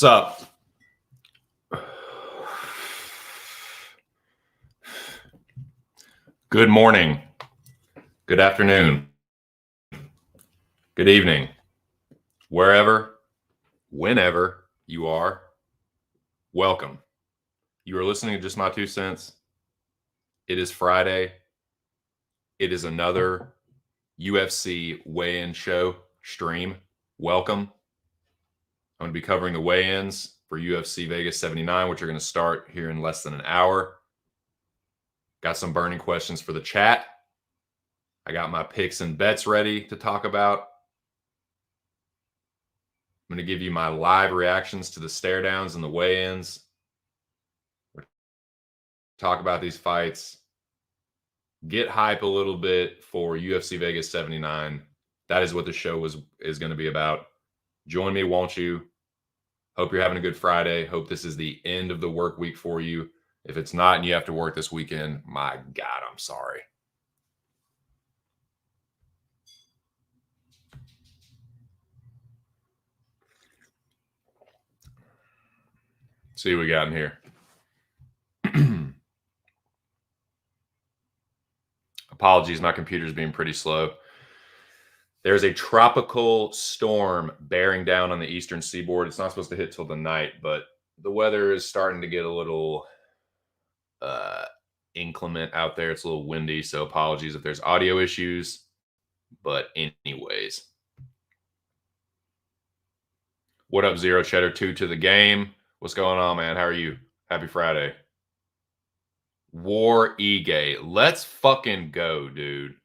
What's up? Good morning. Good afternoon. Good evening. Wherever, whenever you are, welcome. You are listening to Just My 2 Cents. It is Friday. It is another UFC weigh-in show stream. Welcome. I'm going to be covering the weigh-ins for UFC Vegas 79, which are going to start here in less than an hour. Got some burning questions for the chat. I got my picks and bets ready to talk about. I'm going to give you my live reactions to the stare downs and the weigh-ins. Talk about these fights. Get hype a little bit for UFC Vegas 79. That is what the show is going to be about. Join me, won't you? Hope you're having a good Friday. Hope this is the end of the work week for you. If it's not and you have to work this weekend, my God, I'm sorry. See what we got in here. Apologies, my computer's being pretty slow. There's a tropical storm bearing down on the eastern seaboard. It's not supposed to hit till the night, but the weather is starting to get a little inclement out there. It's a little windy, so apologies if there's audio issues. But anyways. What up, Zero Cheddar 2 to the game? What's going on, man? How are you? Happy Friday. War Ige. Let's fucking go, dude.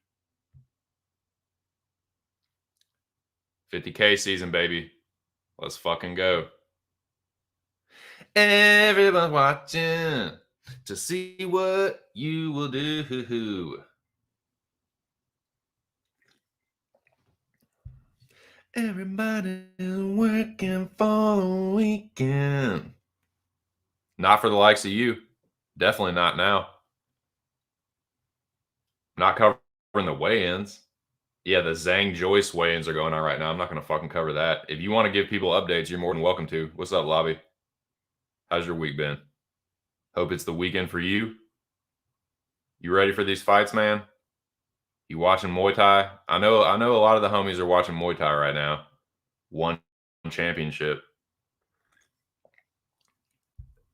50K season, baby. Let's fucking go. Everyone's watching to see what you will do. Everybody is working for the weekend. Not for the likes of you. Definitely not now. Not covering the weigh-ins. Yeah, the Zhang Joyce weigh-ins are going on right now. I'm not going to fucking cover that. If you want to give people updates, you're more than welcome to. What's up, Lobby? How's your week been? Hope it's the weekend for you. You ready for these fights, man? You watching Muay Thai? I know a lot of the homies are watching Muay Thai right now. One championship.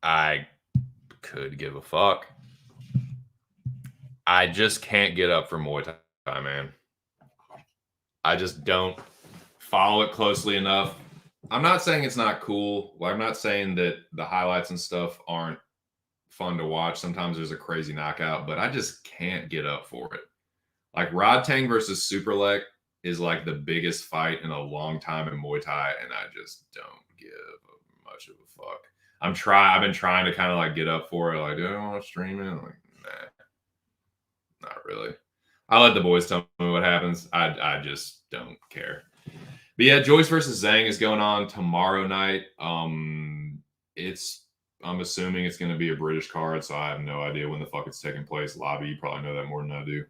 I could give a fuck. I just can't get up for Muay Thai, man. I just don't follow it closely enough. I'm not saying it's not cool. I'm not saying that the highlights and stuff aren't fun to watch. Sometimes there's a crazy knockout, but I just can't get up for it. Like Rod Tang versus Superlek is like the biggest fight in a long time in Muay Thai, and I just don't give much of a fuck. I've been trying to kind of like get up for it. Like, do I want to stream it? I'm like, nah, not really. I let the boys tell me what happens. I just don't care. But yeah, Joyce versus Zhang is going on tomorrow night. I'm assuming it's going to be a British card, so I have no idea when the fuck it's taking place. Lobby, you probably know that more than I do.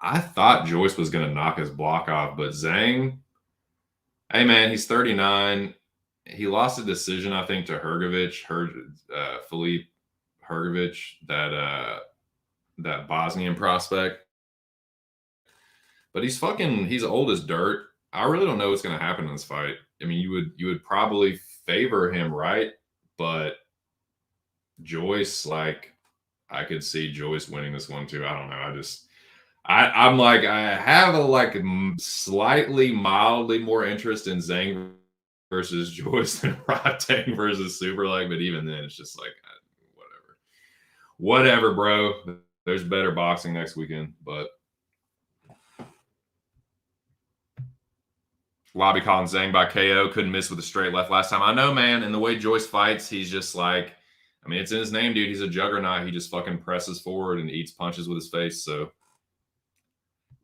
I thought Joyce was going to knock his block off, but Zhang, hey man, he's 39. He lost a decision, I think, to Filip Hrgović, that Bosnian prospect. But he's old as dirt. I really don't know what's going to happen in this fight. I mean, you would probably favor him, right? But Joyce, like, I could see Joyce winning this one too. I don't know. I'm like, I have a slightly mildly more interest in Zhang versus Joyce than Rod Tang versus Superlek, but even then, it's just like whatever, bro. There's better boxing next weekend, but Lobby calling Zhang by KO, couldn't miss with a straight left last time. I know, man. And the way Joyce fights, he's just like, I mean, it's in his name, dude. He's a juggernaut. He just fucking presses forward and eats punches with his face. So,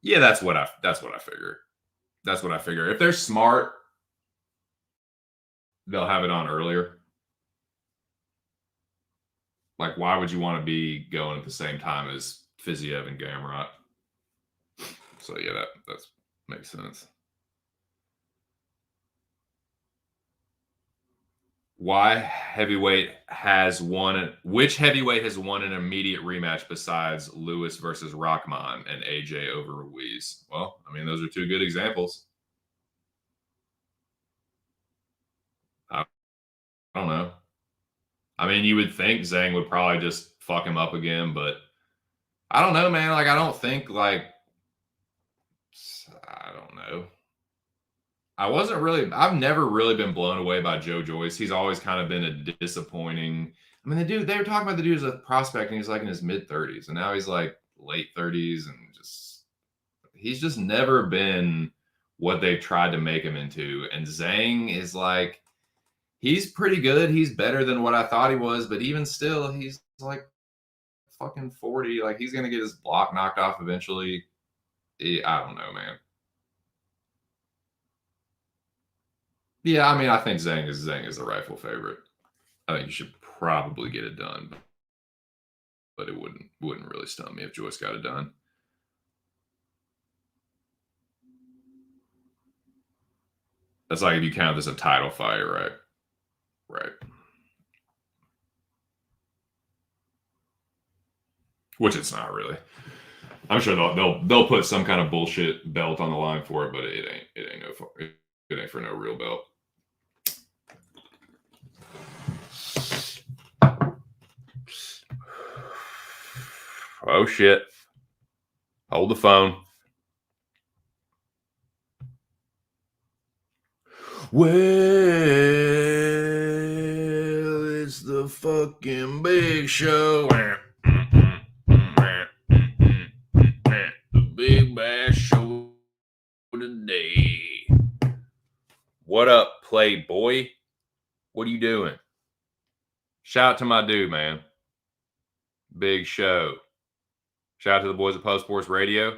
yeah, that's what I figure. That's what I figure. If they're smart, they'll have it on earlier. Like, why would you want to be going at the same time as Fiziev and Gamrot? So yeah, that makes sense. Which heavyweight has won an immediate rematch besides Lewis versus Rahman and AJ over Ruiz? Well, I mean, those are two good examples. I don't know. I mean, you would think Zhang would probably just fuck him up again, but I don't know, man. Like, I don't think, like, I don't know. I've never really been blown away by Joe Joyce. He's always kind of been a disappointing. I mean, they were talking about the dude as a prospect, and he's like in his mid-30s, and now he's like late 30s, and he's just never been what they've tried to make him into. And Zhang is like, he's pretty good. He's better than what I thought he was, but even still, he's like fucking 40. Like, he's gonna get his block knocked off eventually. I don't know, man. Yeah, I mean, I think Zhang is the rightful favorite. I think you should probably get it done, but it wouldn't really stun me if Joyce got it done. That's like if you count this a title fight, right? Right. Which it's not really. I'm sure they'll put some kind of bullshit belt on the line for it, but it ain't for no real belt. Oh shit. Hold the phone. Well, it's the fucking big show. The big bass show today. What up, Playboy? What are you doing? Shout out to my dude, man. Big show. Shout out to the boys at Post Sports Radio.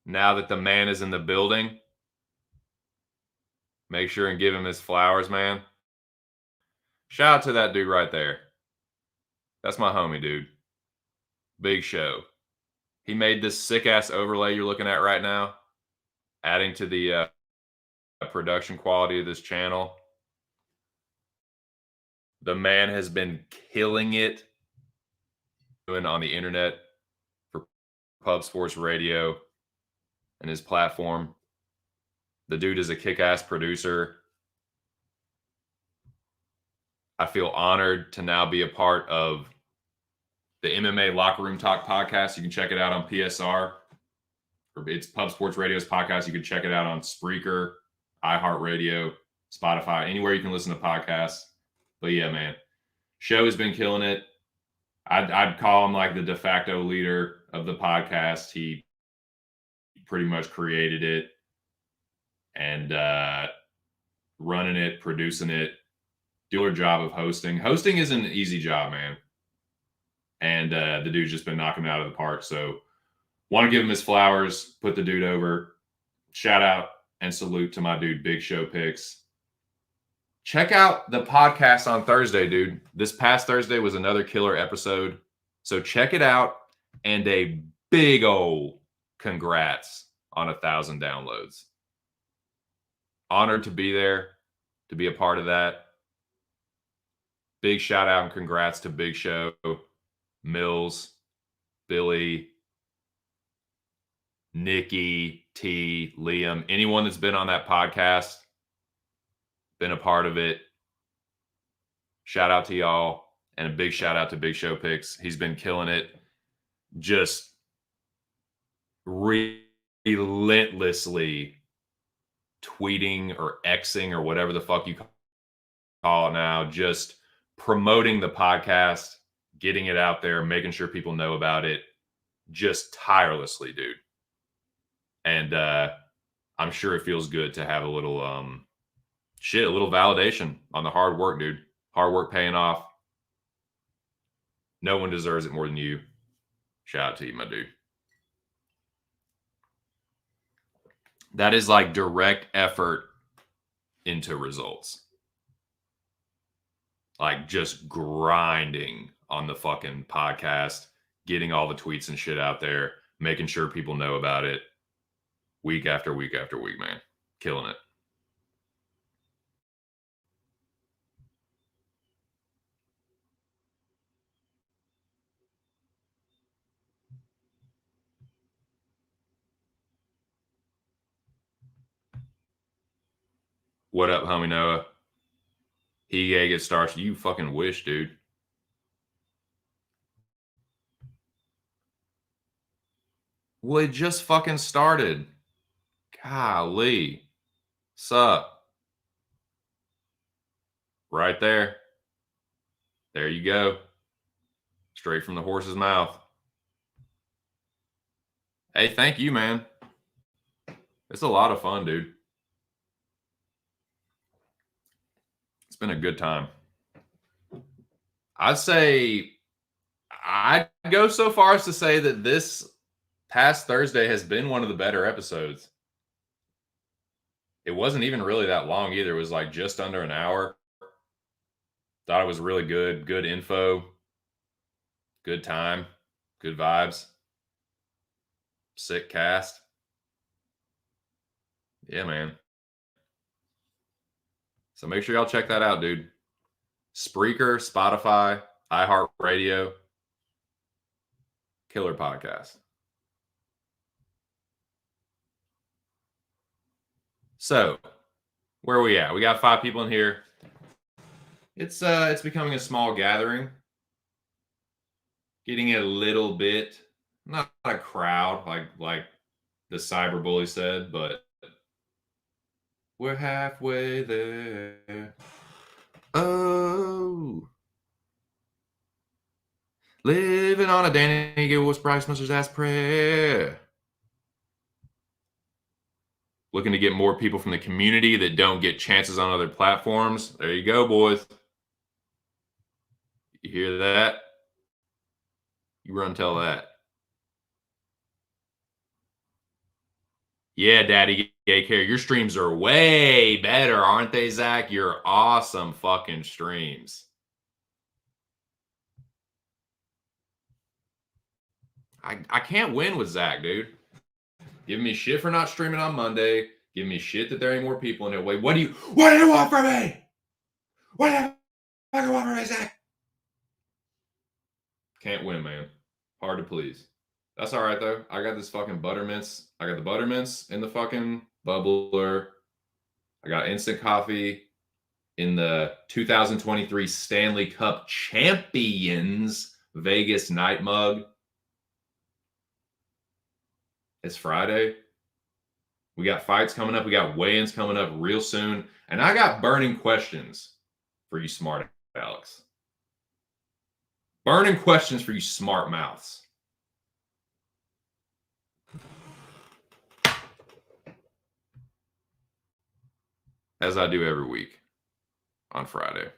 Now that the man is in the building, make sure and give him his flowers, man. Shout out to that dude right there. That's my homie, dude. Big show. He made this sick-ass overlay you're looking at right now, adding to the production quality of this channel. The man has been killing it on the internet for Pub Sports Radio and his platform. The dude is a kick-ass producer. I feel honored to now be a part of the MMA Locker Room Talk podcast. You can check it out on PSR. It's Pub Sports Radio's podcast. You can check it out on Spreaker, iHeartRadio, Spotify, anywhere you can listen to podcasts. But yeah, man, show has been killing it. I'd call him like the de facto leader of the podcast. He pretty much created it and running it, producing it, doing a job of hosting. Hosting isn't an easy job, man. And the dude's just been knocking it out of the park. So want to give him his flowers, put the dude over. Shout out and salute to my dude, Big Show Picks. Check out the podcast on Thursday, dude. This past Thursday was another killer episode. So check it out. And a big old congrats on 1,000 downloads. Honored to be there, to be a part of that. Big shout out and congrats to Big Show, Mills, Billy, Nikki, T, Liam, anyone that's been on that podcast, been a part of it. Shout out to y'all. And a big shout out to Big Show Picks. He's been killing it. Just relentlessly tweeting or Xing or whatever the fuck you call it now. Just promoting the podcast, getting it out there, making sure people know about it. Just tirelessly, dude. And I'm sure it feels good to have a little a little validation on the hard work, dude. Hard work paying off. No one deserves it more than you. Shout out to you, my dude. That is like direct effort into results. Like just grinding on the fucking podcast, getting all the tweets and shit out there, making sure people know about it week after week after week, man. Killing it. What up, homie Noah? He gets started. You fucking wish, dude. Well, it just fucking started. Golly. Sup? Right there. There you go. Straight from the horse's mouth. Hey, thank you, man. It's a lot of fun, dude. It's been a good time. I'd say I'd go so far as to say that this past Thursday has been one of the better episodes. It wasn't even really that long either. It was like just under an hour. Thought it was really good. Good info. Good time. Good vibes. Sick cast. Yeah, man. So make sure y'all check that out, dude. Spreaker, Spotify, iHeartRadio. Killer podcast. So, where are we at? We got 5 people in here. It's becoming a small gathering. Getting a little bit, not a crowd like the cyberbully said, but we're halfway there. Oh, living on a Danny Gilbert's Bryce Munster's ass prayer. Looking to get more people from the community that don't get chances on other platforms. There you go, boys. You hear that? You run tell that. Yeah, Daddy Daycare, your streams are way better, aren't they, Zach? You're awesome fucking streams. I can't win with Zach, dude. Giving me shit for not streaming on Monday. Giving me shit that there ain't more people in it. Wait, what do you want from me? What Fucking water, Isaac. Can't win, man. Hard to please. That's all right though. I got this fucking buttermints. I got the buttermints in the fucking bubbler. I got instant coffee in the 2023 Stanley Cup Champions Vegas night mug. It's Friday. We got fights coming up. We got weigh-ins coming up real soon. And I got burning questions for you smart Alex. Burning questions for you smart mouths. As I do every week on Friday.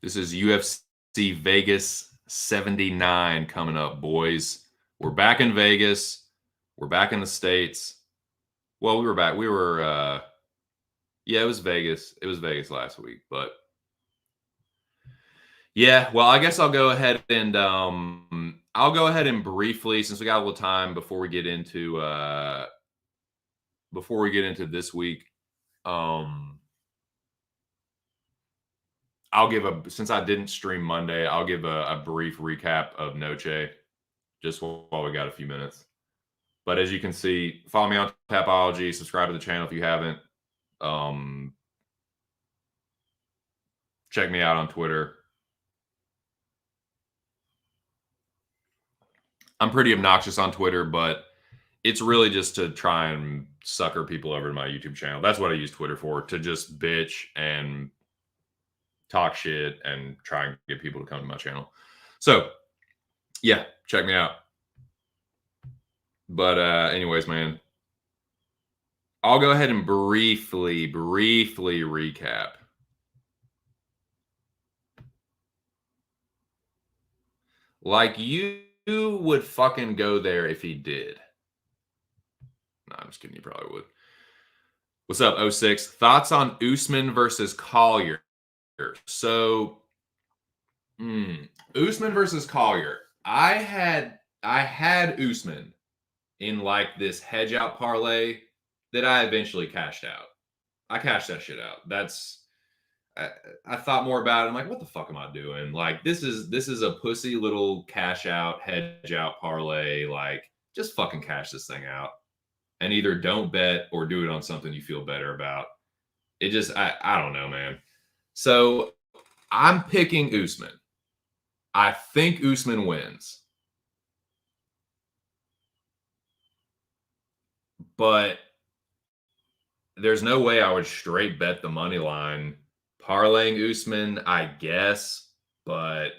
This is UFC Vegas 79 coming up, boys. We're back in Vegas. We're back in the States. Well, we were back. Yeah, it was Vegas. It was Vegas last week, but yeah, well, I guess I'll go ahead and briefly, since we got a little time before we get into this week, since I didn't stream Monday, I'll give a brief recap of Noche just while we got a few minutes. But as you can see, follow me on Tapology, subscribe to the channel if you haven't. Check me out on Twitter. I'm pretty obnoxious on Twitter, but it's really just to try and sucker people over to my YouTube channel. That's what I use Twitter for, to just bitch and talk shit and try and get people to come to my channel. So, yeah, check me out. But anyways, man, I'll go ahead and briefly recap. Like you would fucking go there if he did. No, I'm just kidding. You probably would. What's up, 06? Thoughts on Usman versus Collier? So, Usman versus Collier. I had Usman in like this hedge out parlay that I eventually cashed out. I cashed that shit out. I thought more about it. I'm like, what the fuck am I doing? Like, this is a pussy little cash out, hedge out parlay. Like, just fucking cash this thing out. And either don't bet or do it on something you feel better about. It just, I don't know, man. So I'm picking Usman. I think Usman wins. But there's no way I would straight bet the money line. Parlaying Usman, I guess. But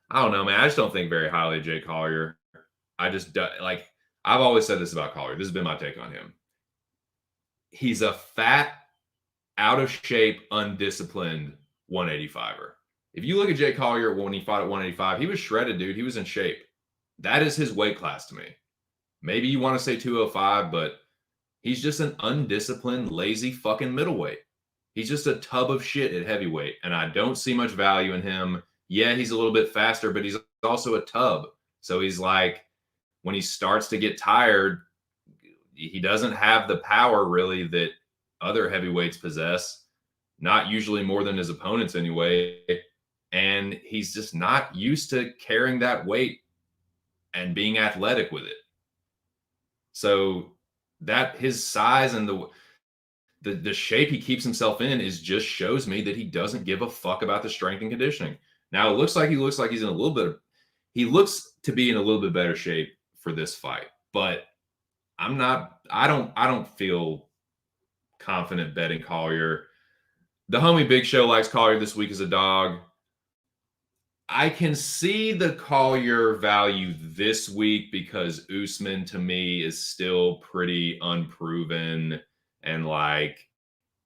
I don't know, man. I just don't think very highly of Jay Collier. I just, like, I've always said this about Collier. This has been my take on him. He's a fat, out of shape, undisciplined 185er. If you look at Jay Collier when he fought at 185, he was shredded, dude. He was in shape. That is his weight class to me. Maybe you want to say 205, but he's just an undisciplined, lazy fucking middleweight. He's just a tub of shit at heavyweight, and I don't see much value in him. Yeah, he's a little bit faster, but he's also a tub. So he's like, when he starts to get tired, he doesn't have the power really that other heavyweights possess, not usually more than his opponents anyway. And he's just not used to carrying that weight and being athletic with it. So that his size and the shape he keeps himself in is just shows me that he doesn't give a fuck about the strength and conditioning. Now it looks like he's in a little bit. He looks to be in a little bit better shape for this fight, but I don't feel confident betting Collier. The homie Big Show likes Collier this week as a dog. I can see the Collier value this week because Usman to me is still pretty unproven, and like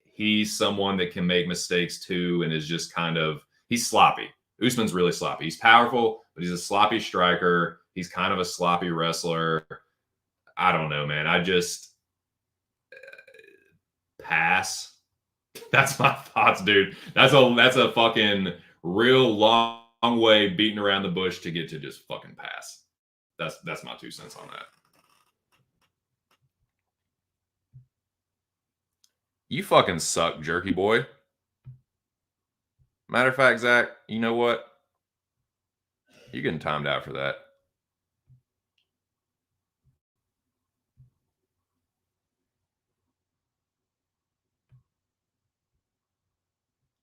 he's someone that can make mistakes too and is just kind of, he's sloppy. Usman's really sloppy. He's powerful, but he's a sloppy striker. He's kind of a sloppy wrestler. I don't know, man. I just pass. That's my thoughts, dude. That's a fucking real long way beating around the bush to get to just fucking pass. That's my 2 cents on that. You fucking suck, jerky boy. Matter of fact, Zach, you know what? You're getting timed out for that.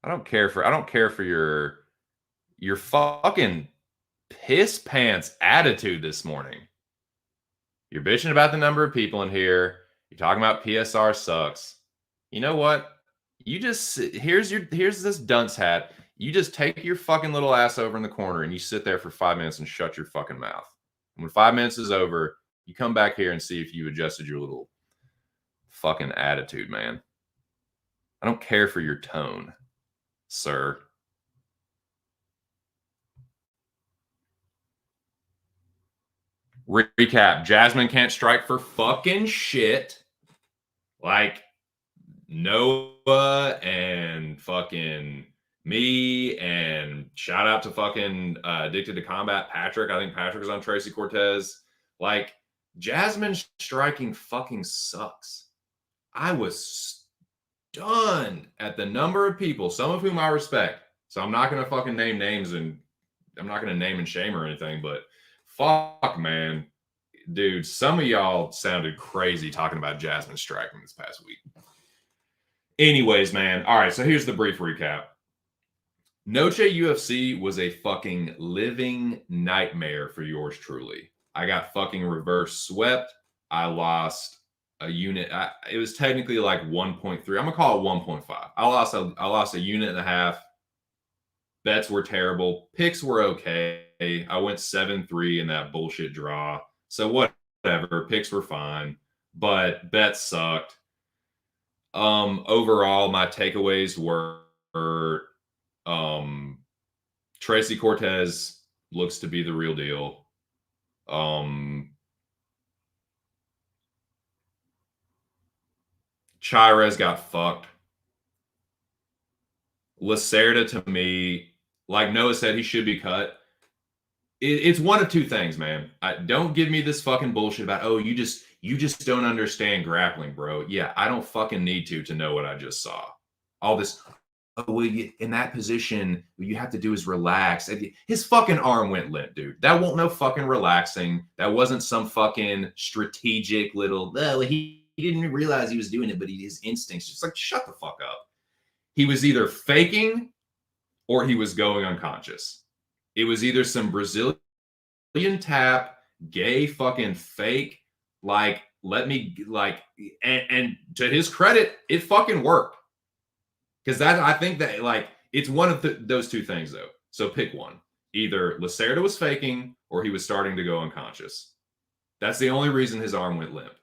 I don't care for your fucking piss pants attitude this morning. You're bitching about the number of people in here. You're talking about PSR sucks. You know what? You just here's this dunce hat. You just take your fucking little ass over in the corner and you sit there for 5 minutes and shut your fucking mouth. And when 5 minutes is over, you come back here and see if you adjusted your little fucking attitude, man. I don't care for your tone, sir. Recap. Jasmine can't strike for fucking shit. Like Noah and fucking me, and shout out to fucking Addicted to Combat Patrick. I think Patrick was on Tracy Cortez. Like, Jasmine striking fucking sucks. I was stunned at the number of people, some of whom I respect. So I'm not going to fucking name names, and I'm not going to name and shame or anything, but fuck, man. Dude, some of y'all sounded crazy talking about Jasmine striking this past week. Anyways, man. All right, so here's the brief recap. Noche UFC was a fucking living nightmare for yours truly. I got fucking reverse swept. I lost a unit. It was technically like 1.3. I'm gonna call it 1.5. I lost a unit and a half. Bets were terrible. Picks were okay. I went 7-3 in that bullshit draw. So whatever. Picks were fine, but bets sucked. Overall, my takeaways were Tracy Cortez looks to be the real deal. Chairez got fucked. Lacerda, to me, like Noah said, he should be cut. It's one of two things, man. Don't give me this fucking bullshit about, oh, you just don't understand grappling, bro. Yeah, I don't fucking need to know what I just saw. All this, oh, well, in that position, what you have to do is relax. His fucking arm went limp, dude. That won't no fucking relaxing. That wasn't some fucking strategic little, well, he didn't realize he was doing it, but his instincts just like, shut the fuck up. He was either faking or he was going unconscious. It was either some Brazilian tap, gay fucking fake, like, let me, like, and to his credit, it fucking worked. Because that, I think that, like, it's one of those two things, though. So pick one. Either Lacerda was faking or he was starting to go unconscious. That's the only reason his arm went limp.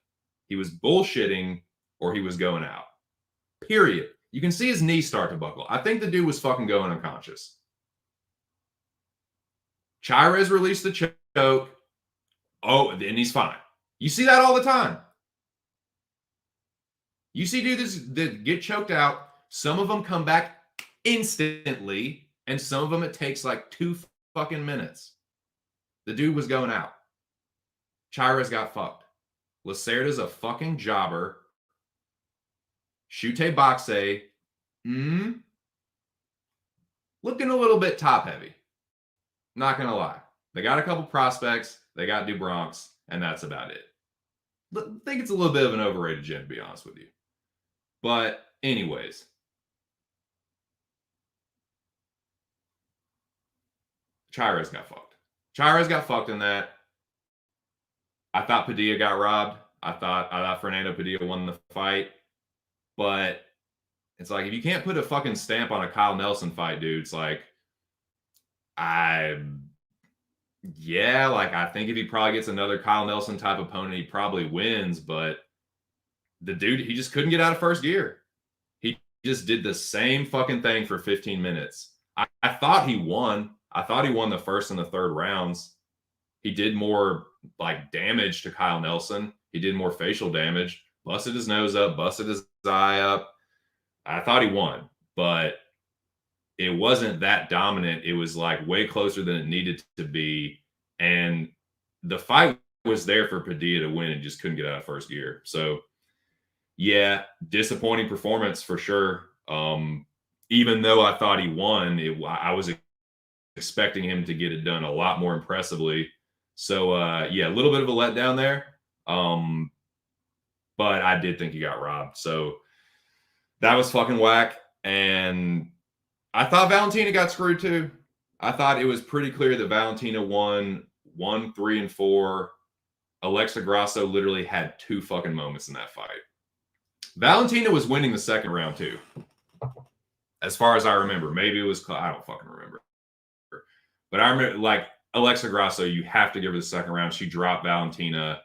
He was bullshitting or he was going out. Period. You can see his knee start to buckle. I think the dude was fucking going unconscious. Chairez released the choke. Oh, and he's fine. You see that all the time. You see dudes that get choked out. Some of them come back instantly, and some of them it takes like 2 fucking minutes. The dude was going out. Chairez got fucked. Lacerda's a fucking jobber. Chute Boxe, looking a little bit top heavy. Not gonna lie. They got a couple prospects. They got DuBronx, and that's about it. I think it's a little bit of an overrated gym, to be honest with you. But anyways, Chairez got fucked. Chairez got fucked in that. I thought Padilla got robbed. I thought Fernando Padilla won the fight. But it's like, if you can't put a fucking stamp on a Kyle Nelson fight, dude, it's like, I think if he probably gets another Kyle Nelson type opponent, he probably wins. But the dude, he just couldn't get out of first gear. He just did the same fucking thing for 15 minutes. I thought he won. I thought he won the first and the third rounds. He did more like damage to Kyle Nelson. He did more facial damage, busted his nose up, busted his eye up. I thought he won, but it wasn't that dominant. It was like way closer than it needed to be. And the fight was there for Padilla to win and just couldn't get out of first gear. So Yeah, disappointing performance for sure. Even though I thought he won, I was expecting him to get it done a lot more impressively. So yeah, a little bit of a letdown there. But I did think he got robbed. So that was fucking whack. And I thought Valentina got screwed too. I thought it was pretty clear that Valentina won 1, 3, and 4. Alexa Grasso literally had 2 fucking moments in that fight. Valentina was winning the second round too, as far as I remember. Maybe it was, I don't fucking remember. But I remember, like, Alexa Grasso, you have to give her the second round. She dropped Valentina.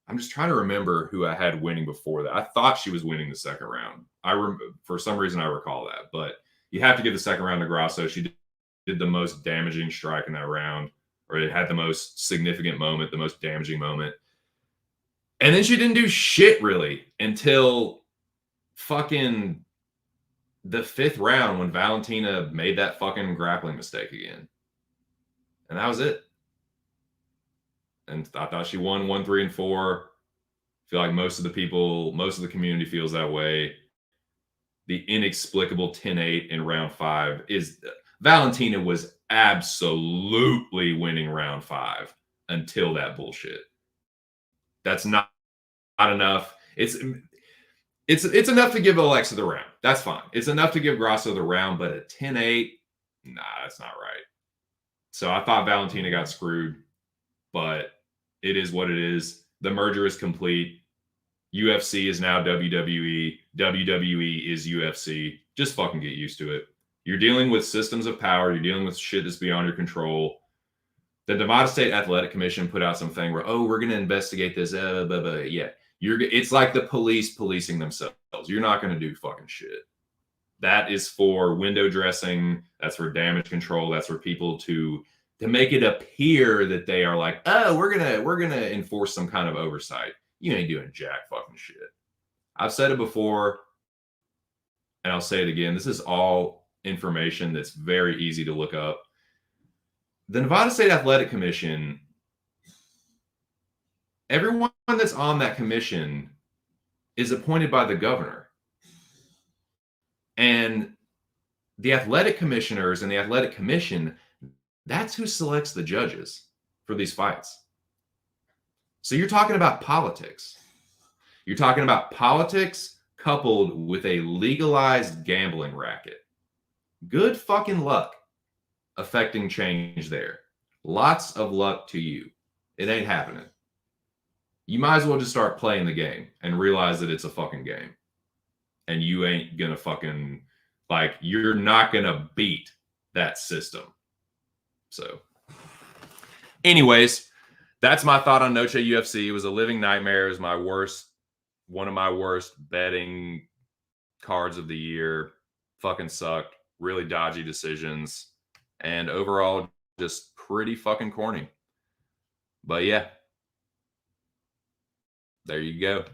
I'm just trying to remember who I had winning before that. I thought she was winning the second round. For some reason I recall that, but you have to give the second round to Grasso. She did the most damaging strike in that round, or it had the most significant moment, the most damaging moment. And then she didn't do shit really until fucking the 5th round when Valentina made that fucking grappling mistake again. And that was it. And I thought she won 1, 3, and 4. I feel like most of the community feels that way. The inexplicable 10-8 in round 5 is Valentina was absolutely winning round 5 until that bullshit. That's not enough. It's enough to give Alexa the round. That's fine. It's enough to give Grasso the round, but a 10-8, nah, that's not right. So I thought Valentina got screwed, but it is what it is. The merger is complete. UFC is now WWE. WWE is UFC. Just fucking get used to it. You're dealing with systems of power. You're dealing with shit that's beyond your control. The Nevada State Athletic Commission put out something where, oh, we're going to investigate this. Yeah, it's like the police policing themselves. You're not going to do fucking shit. That is for window dressing. That's for damage control. That's for people to make it appear that they are like, oh, we're gonna enforce some kind of oversight. You ain't doing jack fucking shit. I've said it before, and I'll say it again. This is all information that's very easy to look up. The Nevada State Athletic Commission, everyone that's on that commission is appointed by the governor. And the athletic commissioners and the athletic commission, that's who selects the judges for these fights. So you're talking about politics. You're talking about politics coupled with a legalized gambling racket. Good fucking luck affecting change there. Lots of luck to you. It ain't happening. You might as well just start playing the game and realize that it's a fucking game. And you ain't gonna fucking, like, you're not gonna beat that system. So, anyways, that's my thought on Noche UFC. It was a living nightmare. It was one of my worst betting cards of the year. Fucking sucked. Really dodgy decisions. And overall, just pretty fucking corny. But yeah, there you go.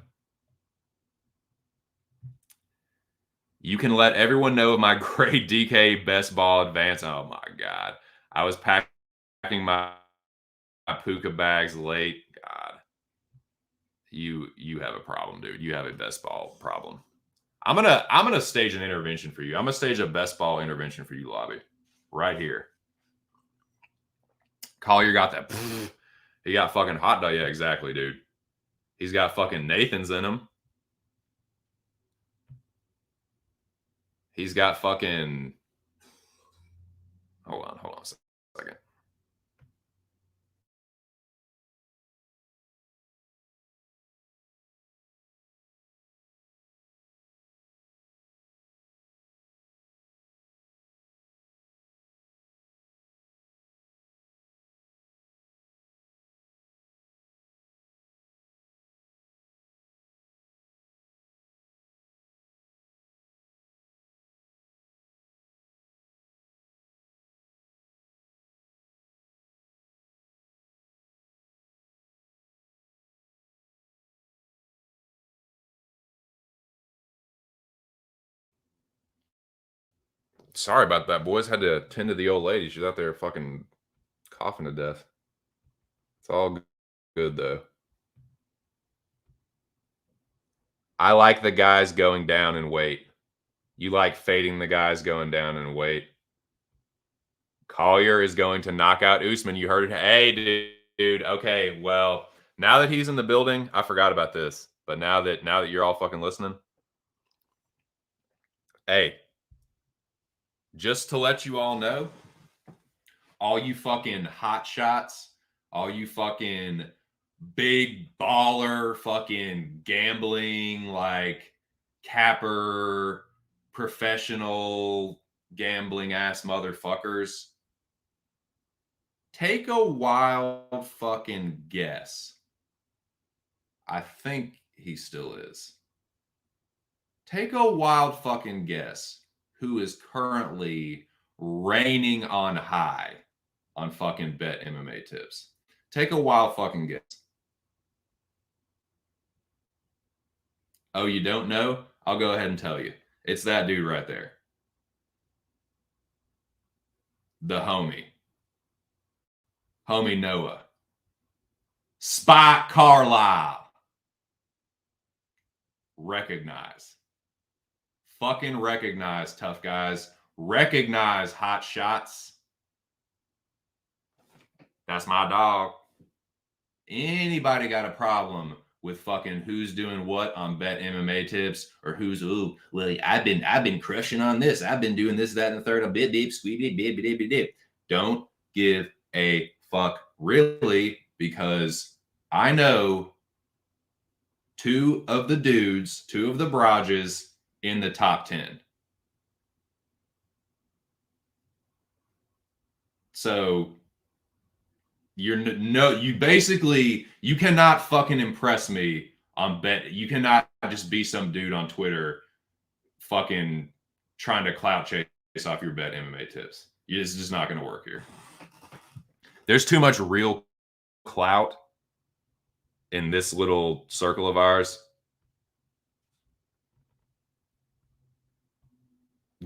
You can let everyone know of my great DK best ball advance. Oh my God. I was packing my puka bags late. God. You have a problem, dude. You have a best ball problem. I'm gonna stage an intervention for you. I'm gonna stage a best ball intervention for you, Lobby. Right here. Collier got that. He got fucking hot dog. Yeah, exactly, dude. He's got fucking Nathan's in him. He's got fucking. Hold on a second. Sorry about that, boys. Had to attend to the old lady. She's out there fucking coughing to death. It's all good though. I like the guys going down in weight. You like fading the guys going down in weight. Collier is going to knock out Usman. You heard it. Hey, dude. Okay, well, now that he's in the building, I forgot about this. But now that you're all fucking listening, hey, just to let you all know, all you fucking hot shots, all you fucking big baller fucking gambling like capper professional gambling ass motherfuckers, take a wild fucking guess. I think he still is. Take a wild fucking guess who is currently reigning on high on fucking Bet MMA tips. Take a wild fucking guess. Oh, you don't know? I'll go ahead and tell you. It's that dude right there. The homie. Homie Noah. Spike Carlisle. Recognize. Fucking recognize, tough guys. Recognize, hot shots. That's my dog. Anybody got a problem with fucking who's doing what on Bet MMA tips, or who's, ooh, well, I've been crushing on this. I've been doing this, that, and the third. A bit deep, squeeby, dip. Don't give a fuck, really, because I know two of the barrages in the top 10. So you cannot fucking impress me on Bet. You cannot just be some dude on Twitter fucking trying to clout chase off your Bet MMA tips. It's just not going to work here. There's too much real clout in this little circle of ours.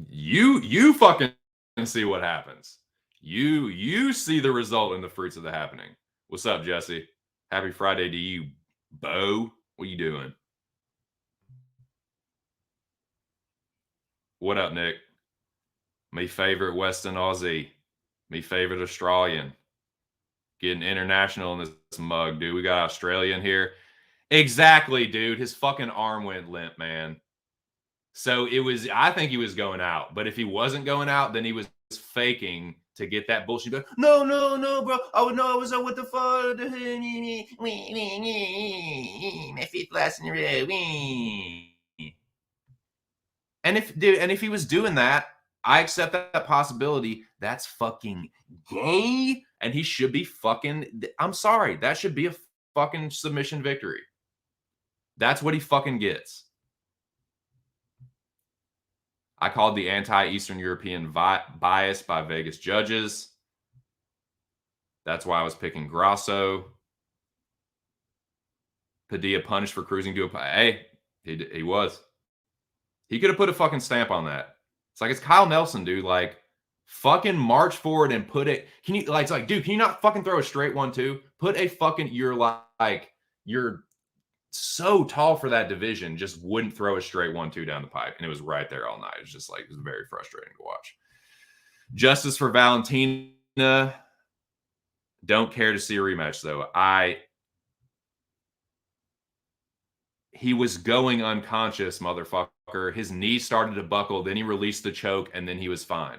You fucking see what happens. You see the result and the fruits of the happening. What's up, Jesse? Happy Friday to you, Bo. What you doing? What up, Nick? Me favorite Western Aussie. Me favorite Australian. Getting international in this mug, dude. We got Australian here. Exactly, dude. His fucking arm went limp, man. So I think he was going out. But if he wasn't going out, then he was faking to get that bullshit. But no, bro. Oh, no, I was what the fuck? My fifth last in a row. And if he was doing that, I accept that possibility. That's fucking gay. And he should be fucking, I'm sorry. That should be a fucking submission victory. That's what he fucking gets. I called the anti-Eastern European bias by Vegas judges. That's why I was picking Grasso. Padilla punished for cruising to a... Hey, he was. He could have put a fucking stamp on that. It's like, it's Kyle Nelson, dude. Like, fucking march forward and put it... Can you... Like, it's like, dude, can you not fucking throw a straight 1-2? Put a fucking... You're so tall for that division, just wouldn't throw a straight 1-2 down the pipe. And it was right there all night. It was just like, it was very frustrating to watch. Justice for Valentina. Don't care to see a rematch, though. He was going unconscious, motherfucker. His knee started to buckle, then he released the choke, and then he was fine.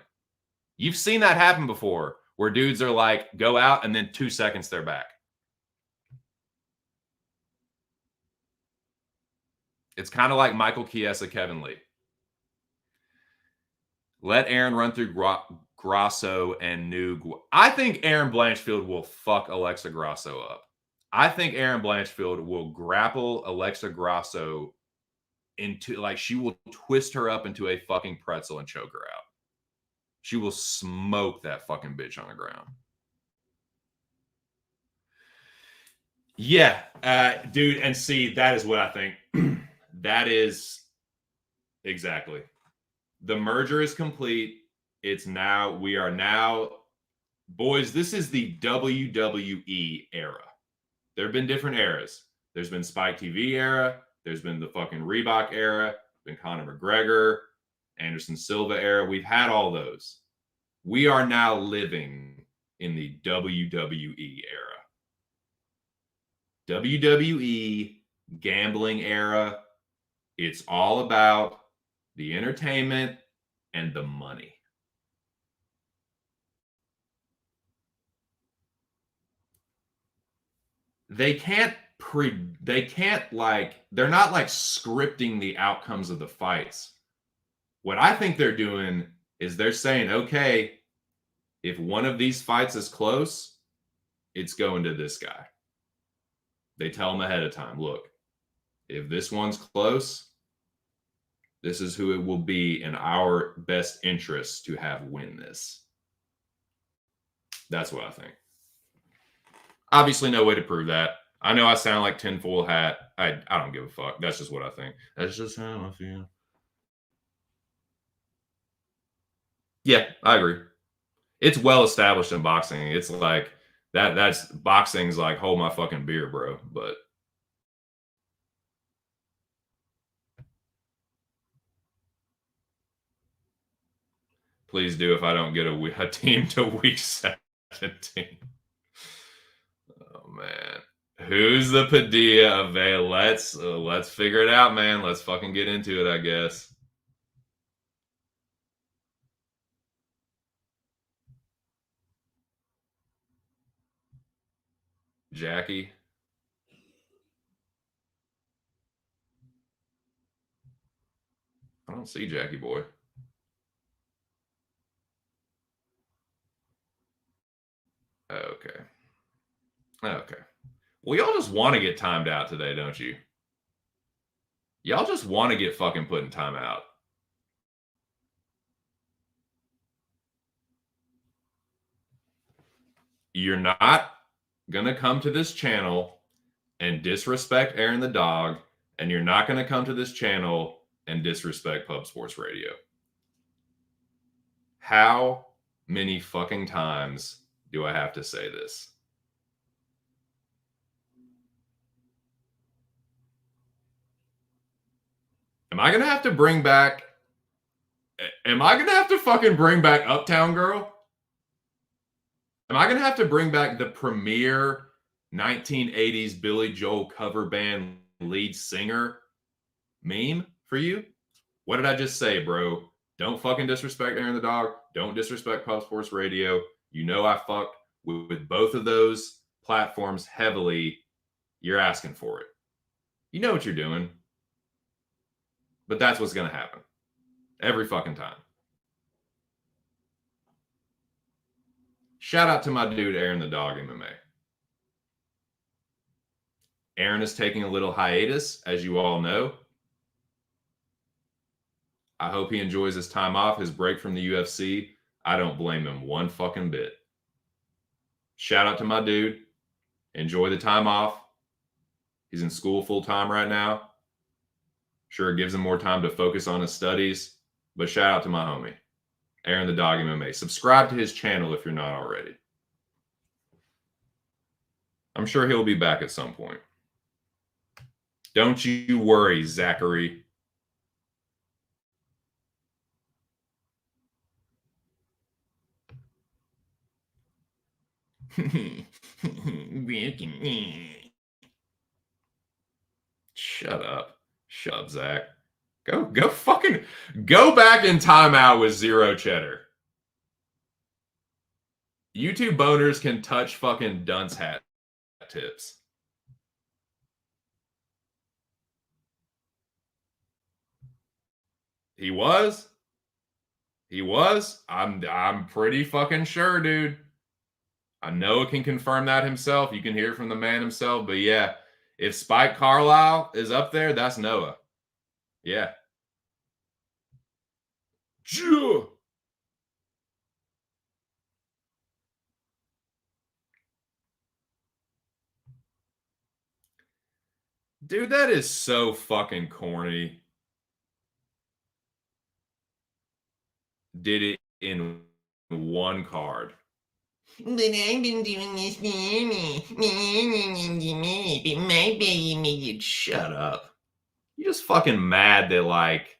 You've seen that happen before, where dudes are like, go out, and then 2 seconds they're back. It's kind of like Michael Chiesa, Kevin Lee. Let Aaron run through Grasso and Noog. I think Aaron Blanchfield will fuck Alexa Grasso up. I think Aaron Blanchfield will grapple Alexa Grasso into, like, she will twist her up into a fucking pretzel and choke her out. She will smoke that fucking bitch on the ground. Yeah, dude, and see, that is what I think. That is exactly. The merger is complete. We are now, boys, this is the WWE era. There have been different eras. There's been Spike TV era. There's been the fucking Reebok era, been Conor McGregor, Anderson Silva era. We've had all those. We are now living in the WWE era. WWE gambling era. It's all about the entertainment and the money. They can't they're not like scripting the outcomes of the fights. What I think they're doing is they're saying, okay, if one of these fights is close, it's going to this guy. They tell them ahead of time, look, if this one's close, this is who it will be in our best interest to have win this. That's what I think. Obviously, no way to prove that. I know I sound like tinfoil hat. I don't give a fuck. That's just what I think. That's just how I feel. Yeah, I agree. It's well established in boxing. It's like that's boxing's like hold my fucking beer, bro. But please do if I don't get a team to week 17. Oh man. Who's the Padilla avail? Let's figure it out, man. Let's fucking get into it, I guess. Jackie. I don't see Jackie boy. Okay. Okay. Well, y'all just want to get timed out today, don't you? Y'all just want to get fucking put in timeout. You're not going to come to this channel and disrespect Aaron the dog, and you're not going to come to this channel and disrespect Pub Sports Radio. How many fucking times do I have to say this? Am I going to have to bring back Uptown Girl? Am I going to have to bring back the premier 1980s Billy Joel cover band lead singer meme for you? What did I just say, bro? Don't fucking disrespect Aaron the dog. Don't disrespect Pub Sports Radio. You know I fucked with both of those platforms heavily. You're asking for it. You know what you're doing. But that's what's going to happen. Every fucking time. Shout out to my dude, Aaron the Dog MMA. Aaron is taking a little hiatus, as you all know. I hope he enjoys his time off, his break from the UFC. I don't blame him one fucking bit. Shout out to my dude. Enjoy the time off. He's in school full time right now. Sure, it gives him more time to focus on his studies. But shout out to my homie, Aaron the Dog MMA. Subscribe to his channel if you're not already. I'm sure he'll be back at some point. Don't you worry, Zachary. Shut up. Shut up, Zach. Go back in timeout with zero cheddar. YouTube boners can touch fucking dunce hat tips. He was. I'm pretty fucking sure, dude. I know it can confirm that himself. You can hear it from the man himself. But yeah, if Spike Carlisle is up there, that's Noah. Yeah. Dude, that is so fucking corny. Did it in one card. But I've been doing this for me. My baby made it. Shut up. You just fucking mad that like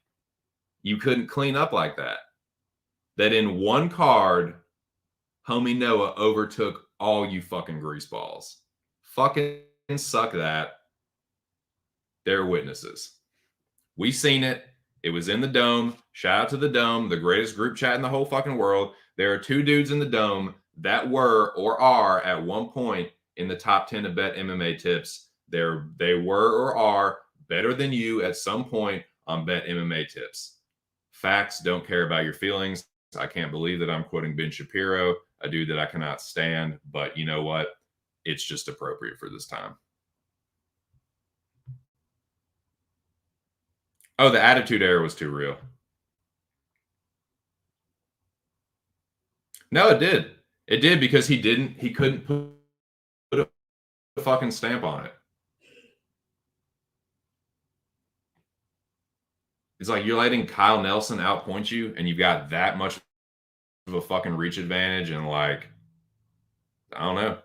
you couldn't clean up like that. That in one card, homie Noah overtook all you fucking greaseballs. Fucking suck that. They're witnesses. We seen it. It was in the Dome. Shout out to the Dome, the greatest group chat in the whole fucking world. There are two dudes in the Dome that were or are at one point in the top 10 of Bet MMA tips. They were or are better than you at some point on Bet MMA tips. Facts, don't care about your feelings. I can't believe that I'm quoting Ben Shapiro, a dude that I cannot stand, but you know what? It's just appropriate for this time. Oh, the Attitude Era was too real. No, it did. It did because he couldn't put a fucking stamp on it. It's like you're letting Kyle Nelson outpoint you, and you've got that much of a fucking reach advantage, and like, I don't know.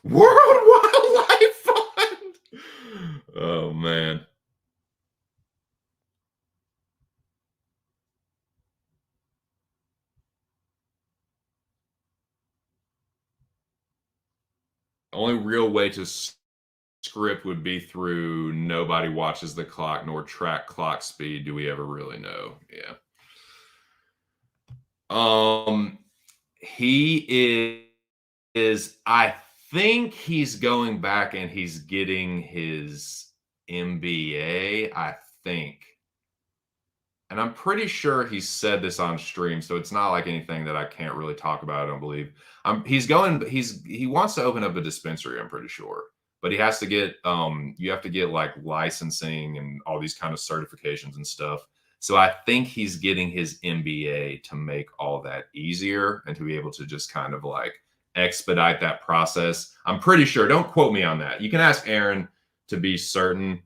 World Wildlife Fund. Oh man. Only real way to script would be through nobody watches the clock nor track clock speed. Do we ever really know? Yeah. He is I think he's going back and he's getting his MBA, I think. And I'm pretty sure he said this on stream, so it's not like anything that I can't really talk about, I don't believe. He wants to open up a dispensary, I'm pretty sure. But he has to get you have to get like licensing and all these kind of certifications and stuff. So I think he's getting his MBA to make all that easier and to be able to just kind of like expedite that process. I'm pretty sure. Don't quote me on that. You can ask Aaron to be certain.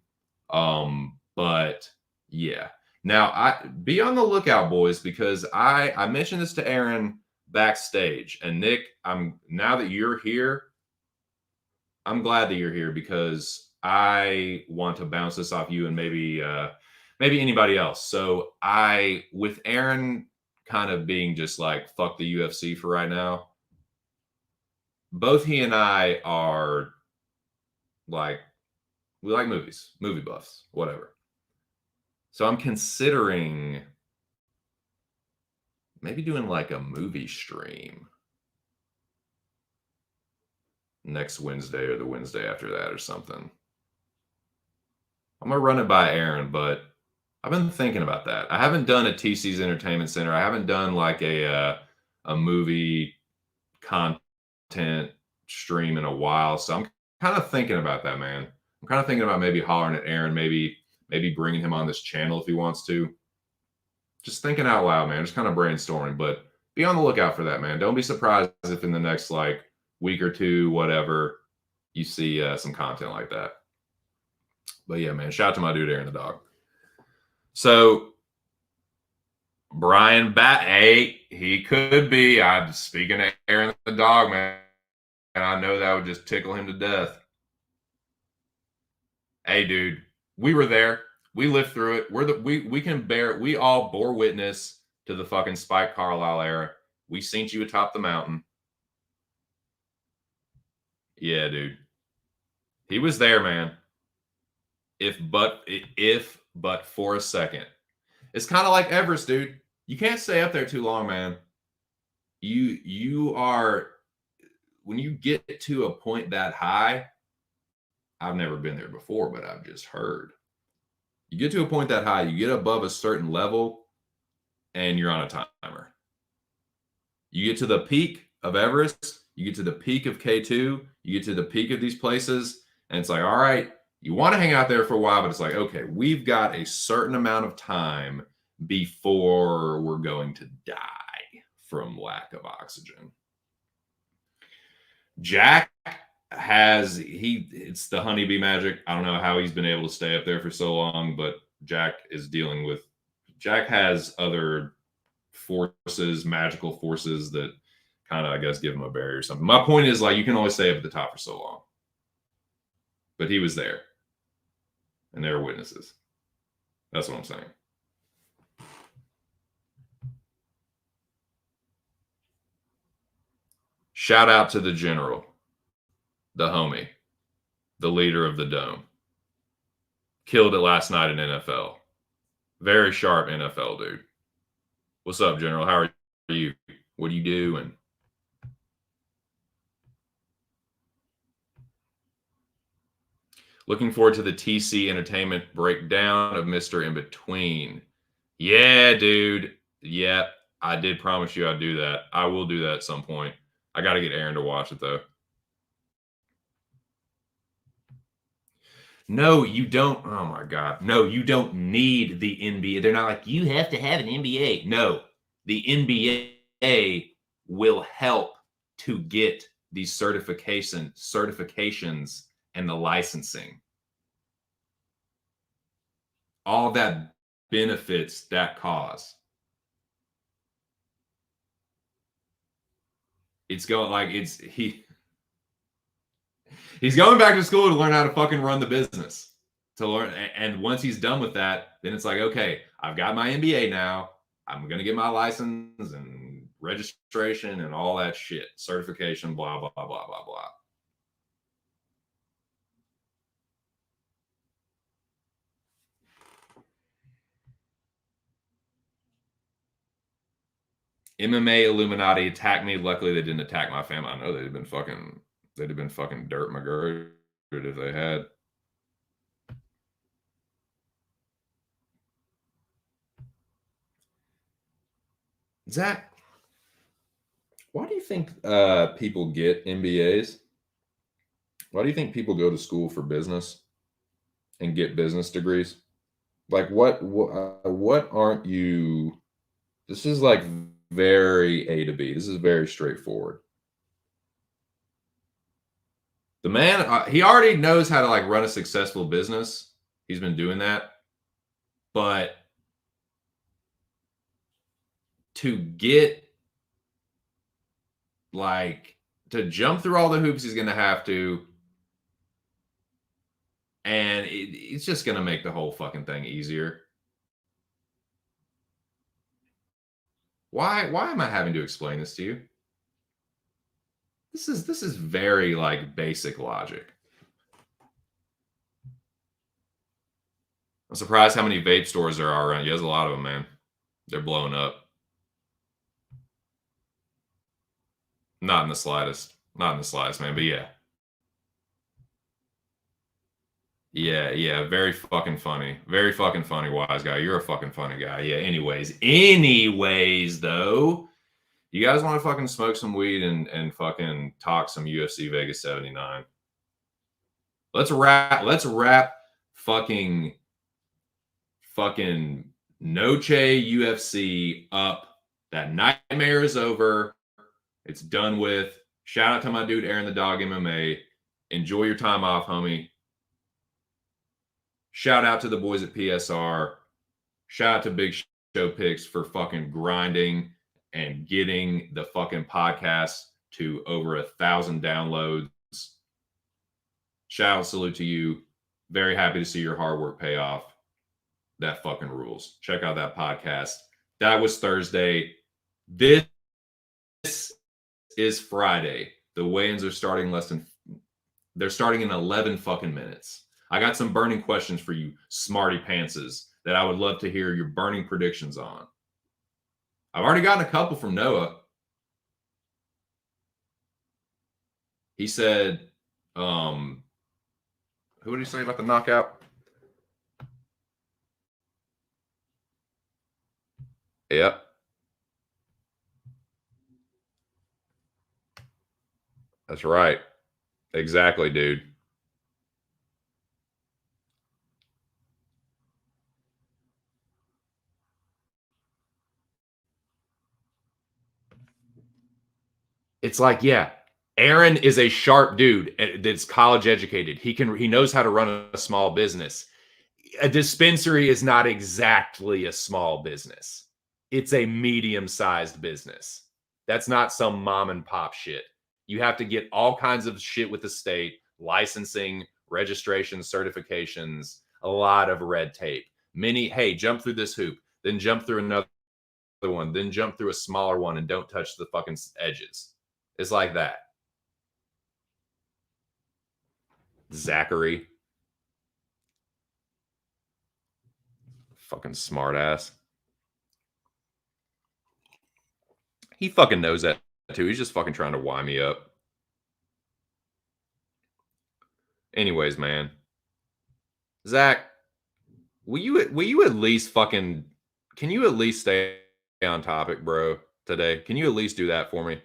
But yeah. Now I be on the lookout, boys, because I mentioned this to Aaron backstage. And Nick, now that you're here, I'm glad that you're here because I want to bounce this off you and maybe anybody else. So with Aaron kind of being just like fuck the UFC for right now, both he and I are like we like movies, movie buffs, whatever. So I'm considering maybe doing like a movie stream next Wednesday or the Wednesday after that or something. I'm gonna run it by Aaron, but I've been thinking about that. I haven't done a TC's Entertainment Center. I haven't done like a movie content stream in a while, so I'm kind of thinking about that, man. I'm kind of thinking about maybe hollering at Aaron, maybe bringing him on this channel if he wants to. Just thinking out loud, man. Just kind of brainstorming, but be on the lookout for that, man. Don't be surprised if in the next like week or two, whatever, you see some content like that. But yeah, man, shout out to my dude Aaron the dog. So Brian hey, he could be. I'm speaking to Aaron the dog, man, and I know that would just tickle him to death. Hey, dude, we were there. We lived through it. We all bore witness to the fucking Spike Carlisle era. We seen you atop the mountain. Yeah, dude. He was there, man. If but for a second. It's kind of like Everest, dude. You can't stay up there too long, man. You are when you get to a point that high, I've never been there before, but I've just heard. You get to a point that high, you get above a certain level, and you're on a timer. You get to the peak of Everest, you get to the peak of K2, you get to the peak of these places, and it's like, all right, you want to hang out there for a while, but it's like, okay, we've got a certain amount of time before we're going to die from lack of oxygen. Jack it's the honeybee magic. I don't know how he's been able to stay up there for so long, but Jack has other forces, magical forces that kind of, I guess, give him a barrier or something. My point is, like, you can only stay up at the top for so long. but he was there. And there were witnesses. That's what I'm saying. Shout out to the general, the homie, the leader of the dome. Killed it last night in NFL. Very sharp NFL dude. What's up, General? How are you? What do you do? And looking forward to the TC Entertainment breakdown of Mr. In Between. Yeah, dude. Yeah, I did promise you I'd do that. I will do that at some point. I got to get Aaron to watch it, though. No, you don't. Oh, my God. No, you don't need the NBA. They're not like, you have to have an NBA. No, the NBA will help to get these certifications and the licensing. All that benefits that cause. It's going like he's going back to school to learn how to fucking run the business. To learn, and once he's done with that, then it's like, okay, I've got my MBA now. I'm gonna get my license and registration and all that shit, certification, blah blah blah blah blah. MMA Illuminati attacked me. Luckily, they didn't attack my family. I know they'd have been fucking dirt McGurk if they had. Zach, why do you think people get MBAs? Why do you think people go to school for business and get business degrees? Like, what aren't you? This is like very A to B. This is very straightforward. The man, he already knows how to like run a successful business. He's been doing that, but to get like to jump through all the hoops he's going to have to, and it's just going to make the whole fucking thing easier. Why am I having to explain this to you? This is very like basic logic. I'm surprised how many vape stores there are around. Yeah, there's a lot of them, man. They're blowing up. Not in the slightest. Not in the slightest, man. But yeah. Yeah. Very fucking funny. Very fucking funny, wise guy. You're a fucking funny guy. Yeah. Anyways, though, you guys want to fucking smoke some weed and fucking talk some UFC Vegas 79. Let's wrap fucking Noche UFC up. That nightmare is over. It's done with. Shout out to my dude Aaron the Dog MMA. Enjoy your time off, homie. Shout out to the boys at PSR. Shout out to Big Show Picks for fucking grinding and getting the fucking podcast to over 1,000 downloads. Shout out, salute to you. Very happy to see your hard work pay off. That fucking rules. Check out that podcast. That was Thursday. This is Friday. The weigh-ins are starting they're starting in 11 fucking minutes. I got some burning questions for you, smarty pantses, that I would love to hear your burning predictions on. I've already gotten a couple from Noah. He said, who did he say about the knockout? Yep. That's right. Exactly, dude. It's like, yeah, Aaron is a sharp dude that's college educated. He knows how to run a small business. A dispensary is not exactly a small business. It's a medium-sized business. That's not some mom and pop shit. You have to get all kinds of shit with the state, licensing, registrations, certifications, a lot of red tape. Hey, jump through this hoop, then jump through another one, then jump through a smaller one and don't touch the fucking edges. It's like that. Zachary. Fucking smart ass. He fucking knows that too. He's just fucking trying to wind me up. Anyways, man. Zach, will you at least fucking, can you at least stay on topic, bro, today? Can you at least do that for me?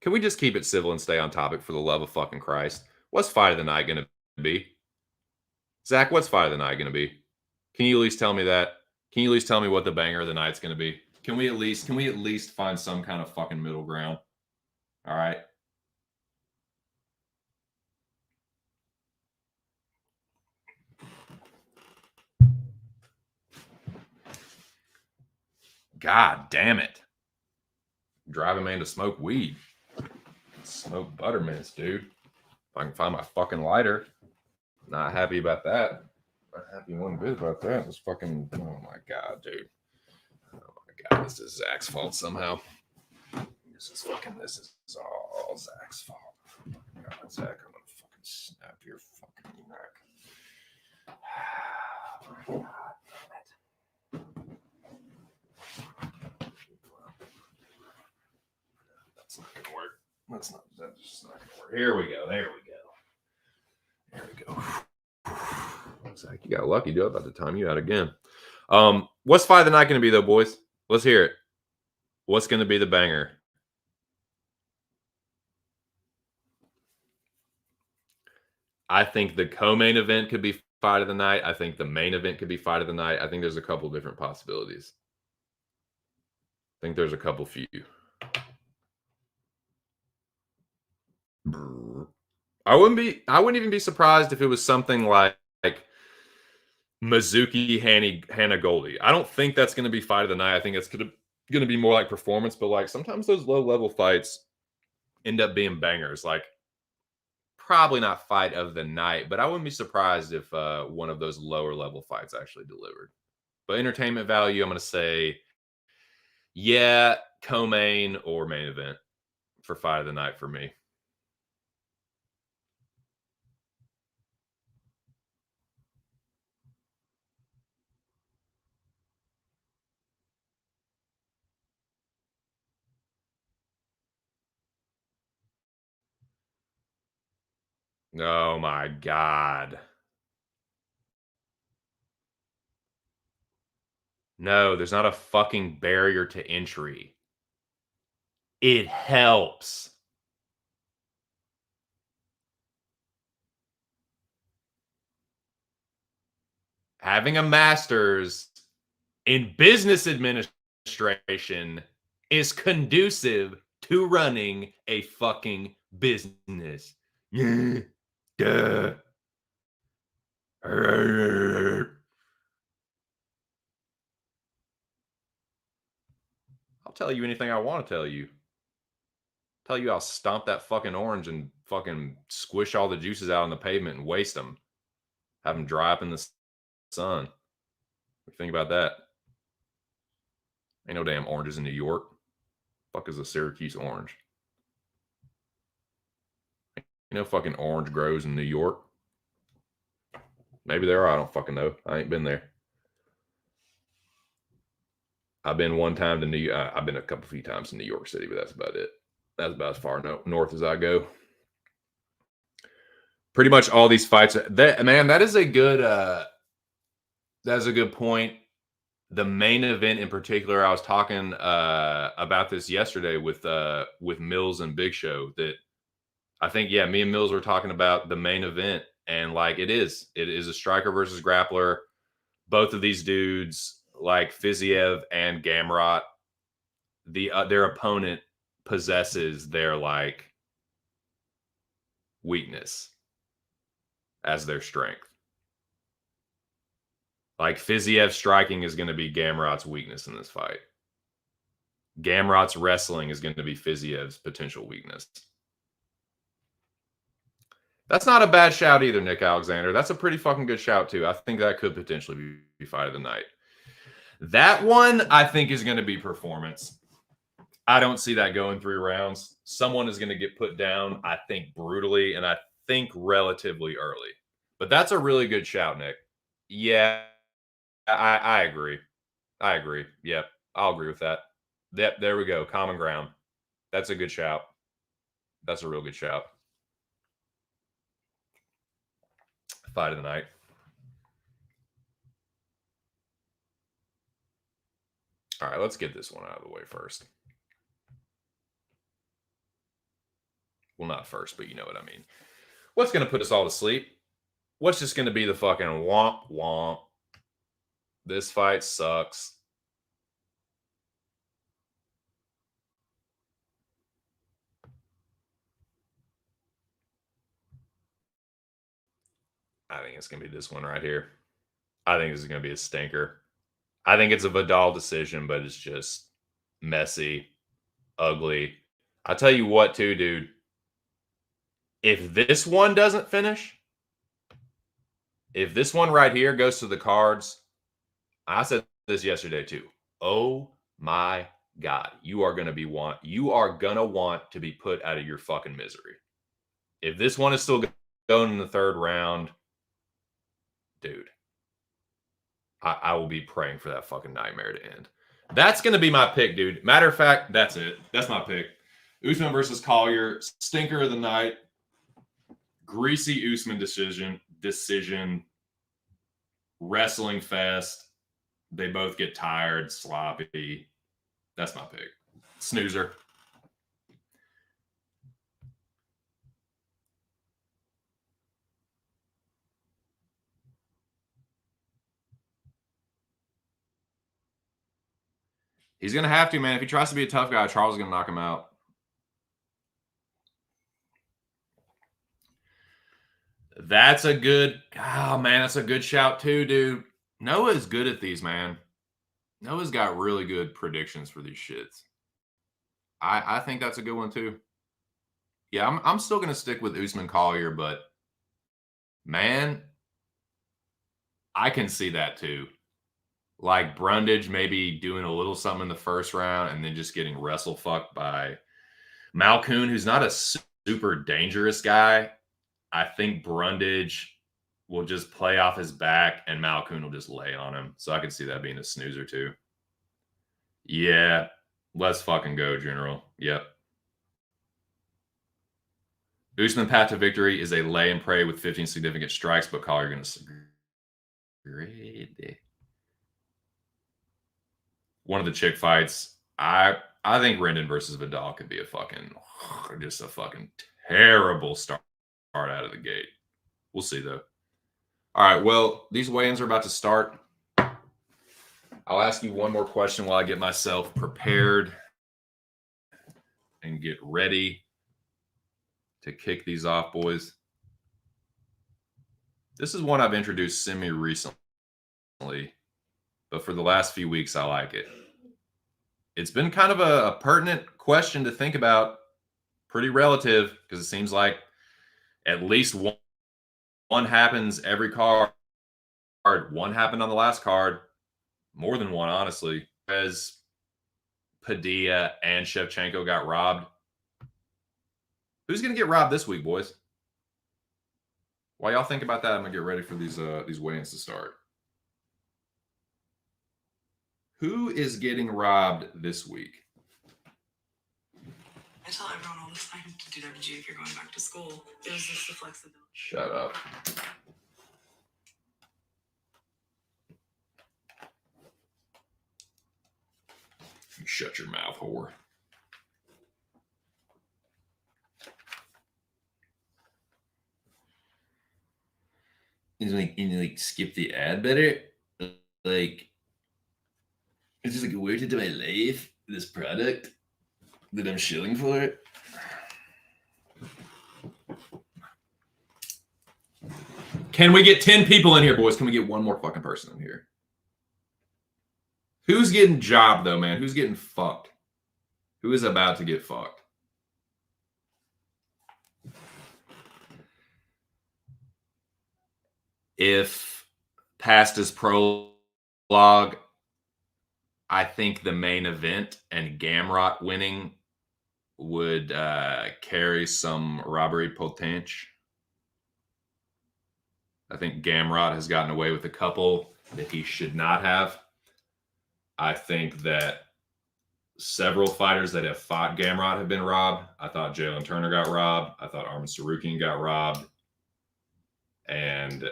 Can we just keep it civil and stay on topic for the love of fucking Christ? What's fight of the night going to be? Zach, what's fight of the night going to be? Can you at least tell me that? Can you at least tell me what the banger of the night's going to be? Can we at least find some kind of fucking middle ground? All right. God damn it. Drive a man to smoke weed. Smoke buttermints, dude. If I can find my fucking lighter. Not happy about that. Not happy one bit about that. It was fucking, oh my God, dude. Oh my God, this is Zach's fault somehow. This is all Zach's fault. God, Zach, I'm gonna fucking snap your fucking neck. Oh my God. That's not gonna work. That's just not gonna work. Here we go. There we go. Zach, you got lucky, dude. About to time you out again. What's fight of the night gonna be though, boys? Let's hear it. What's gonna be the banger? I think the co-main event could be fight of the night. I think the main event could be fight of the night. I think there's a couple different possibilities. I think there's a couple few. I wouldn't even be surprised if it was something like Mizuki Hannah Goldie. I don't think that's going to be fight of the night. I think it's going to be more like performance, but like sometimes those low level fights end up being bangers. Like probably not fight of the night, but I wouldn't be surprised if one of those lower level fights actually delivered. But entertainment value, I'm going to say, yeah, co-main or main event for fight of the night for me. Oh my God. No, there's not a fucking barrier to entry. It helps. Having a master's in business administration is conducive to running a fucking business. Duh. I'll tell you anything I want to tell you. Tell you I'll stomp that fucking orange and fucking squish all the juices out on the pavement and waste them. Have them dry up in the sun. What do you think about that? Ain't no damn oranges in New York. Fuck is a Syracuse orange? You know fucking orange grows in New York. Maybe there are. I don't fucking know. I ain't been there. I've been one time to I've been a few times to New York City, but that's about it. That's about as far north as I go. Pretty much all these fights. That is a good point. The main event in particular, I was talking about this yesterday with Mills and Big Show. That I think, yeah, me and Mills were talking about the main event, and like it is a striker versus grappler. Both of these dudes, like Fiziev and Gamrot, their opponent possesses their like weakness as their strength. Like Fiziev's striking is going to be Gamrot's weakness in this fight. Gamrot's wrestling is going to be Fiziev's potential weakness. That's not a bad shout either, Nick Alexander. That's a pretty fucking good shout, too. I think that could potentially be fight of the night. That one, I think, is going to be performance. I don't see that going 3 rounds. Someone is going to get put down, I think, brutally, and I think relatively early. But that's a really good shout, Nick. Yeah, I agree. I agree. Yep, I'll agree with that. Yep, there we go. Common ground. That's a good shout. That's a real good shout. Fight of the night. All right, let's get this one out of the way first. Well, not first, but you know what I mean. What's going to put us all to sleep? What's just going to be the fucking womp womp? This fight sucks. I think it's going to be this one right here. I think this is going to be a stinker. I think it's a Vidal decision, but it's just messy, ugly. I'll tell you what, too, dude. If this one doesn't finish, if this one right here goes to the cards, I said this yesterday too. Oh my God, you are gonna want to be put out of your fucking misery. If this one is still going in the 3rd round, dude, I will be praying for that fucking nightmare to end. That's gonna be my pick, dude. Matter of fact, that's it. That's my pick. Usman versus Collier, stinker of the night. Greasy Usman decision. Wrestling fest. They both get tired, sloppy. That's my pick. Snoozer. He's going to have to, man. If he tries to be a tough guy, Charles is going to knock him out. That's a good, that's a good shout too, dude. Noah's good at these, man. Noah's got really good predictions for these shits. I think that's a good one too. Yeah, I'm still going to stick with Usman Collier, but man, I can see that too. Like Brundage maybe doing a little something in the 1st round and then just getting wrestle fucked by Malkoun, who's not a super dangerous guy. I think Brundage will just play off his back and Malkoun will just lay on him. So I could see that being a snoozer too. Yeah, let's fucking go, General. Yep. Usman path to victory is a lay and pray with 15 significant strikes, but Collier going to great. One of the chick fights, I think Rendon versus Vidal could be a fucking terrible start out of the gate. We'll see though. All right, well, these weigh-ins are about to start. I'll ask you one more question while I get myself prepared and get ready to kick these off, boys. This is one I've introduced semi-recently, but for the last few weeks, I like it. It's been kind of a pertinent question to think about, pretty relative, because it seems like at least one happens every card. One happened on the last card. More than one, honestly. As Padilla and Shevchenko got robbed. Who's going to get robbed this week, boys? While y'all think about that, I'm going to get ready for these weigh-ins to start. Who is getting robbed this week? I tell everyone all the time to do WG if you're going back to school. There's just the flexibility. Shut up. You shut your mouth, whore. Is like skip the ad better? Like, it's just like a weird into my life, this product that I'm shilling for it. Can we get 10 people in here, boys? Can we get one more fucking person in here? Who's getting jobbed, though, man? Who's getting fucked? Who is about to get fucked? If past his prologue, I think the main event and Gamrot winning would carry some robbery potential. I think Gamrot has gotten away with a couple that he should not have. I think that several fighters that have fought Gamrot have been robbed. I thought Jalen Turner got robbed. I thought Arman Sarukian got robbed. And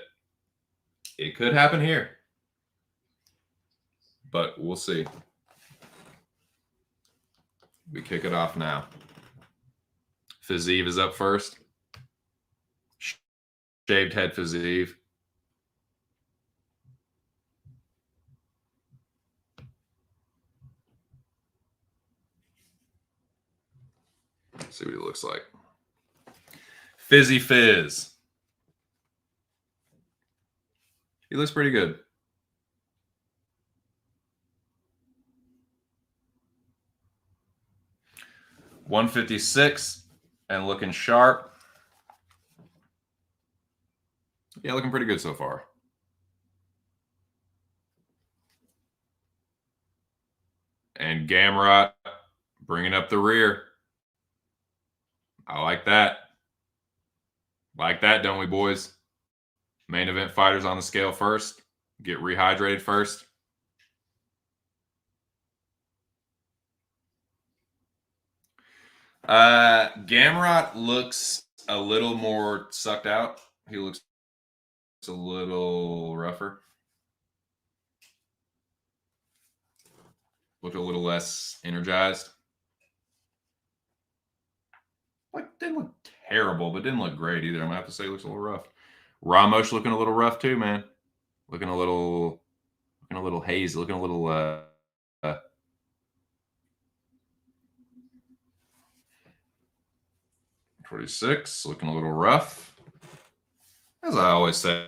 it could happen here. But we'll see. We kick it off now. Fiziev is up first. Shaved head Fiziev. See what he looks like. Fizzy Fizz. He looks pretty good. $156 and looking sharp. Yeah, looking pretty good so far. And Gamrot bringing up the rear. I like that. Like that, don't we, boys? Main event fighters on the scale first. Get rehydrated first. Gamrot looks a little more sucked out. He looks a little rougher. Looked a little less energized. Like, didn't look terrible, but didn't look great either. I'm gonna have to say he looks a little rough. Ramos looking a little rough too, man. Looking a little hazy, looking a little 26, looking a little rough. As I always say,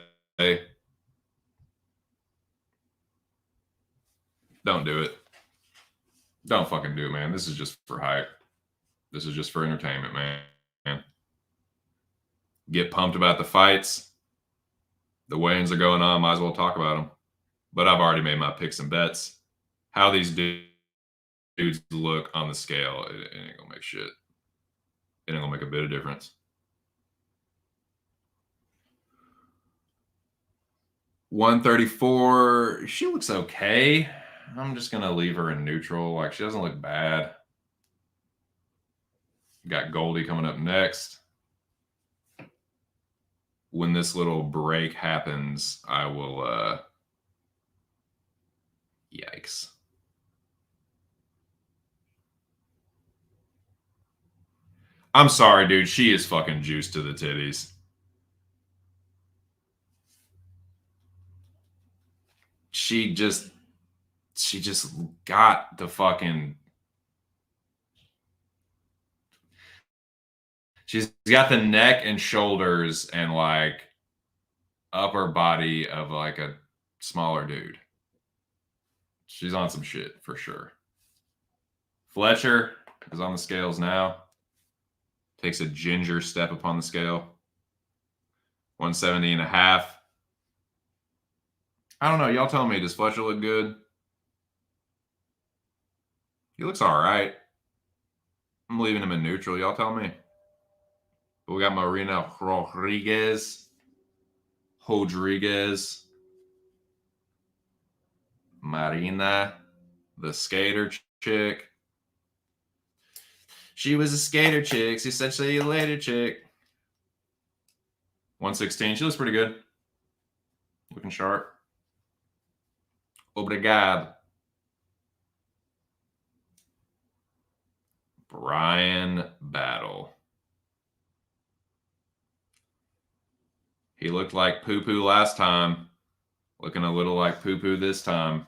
don't do it. Don't fucking do it, man. This is just for hype. This is just for entertainment, man. Get pumped about the fights. The weigh-ins are going on. Might as well talk about them. But I've already made my picks and bets. How these dudes look on the scale, it ain't gonna make shit. It ain't gonna make a bit of difference. 134. She looks okay. I'm just gonna leave her in neutral. Like, she doesn't look bad. Got Goldie coming up next. When this little break happens, I will yikes. I'm sorry, dude. She is fucking juiced to the titties. She just got the fucking. She's got the neck and shoulders and like upper body of like a smaller dude. She's on some shit for sure. Fletcher is on the scales now. Takes a ginger step upon the scale. 170 and a half. I don't know. Y'all tell me, does Fletcher look good? He looks all right. I'm leaving him in neutral. Y'all tell me. But we got Marina Rodriguez. Marina, the skater chick. She was a skater chick. She said, see you later, chick. 116. She looks pretty good. Looking sharp. Obrigado. Brian Battle. He looked like poo-poo last time. Looking a little like poo-poo this time.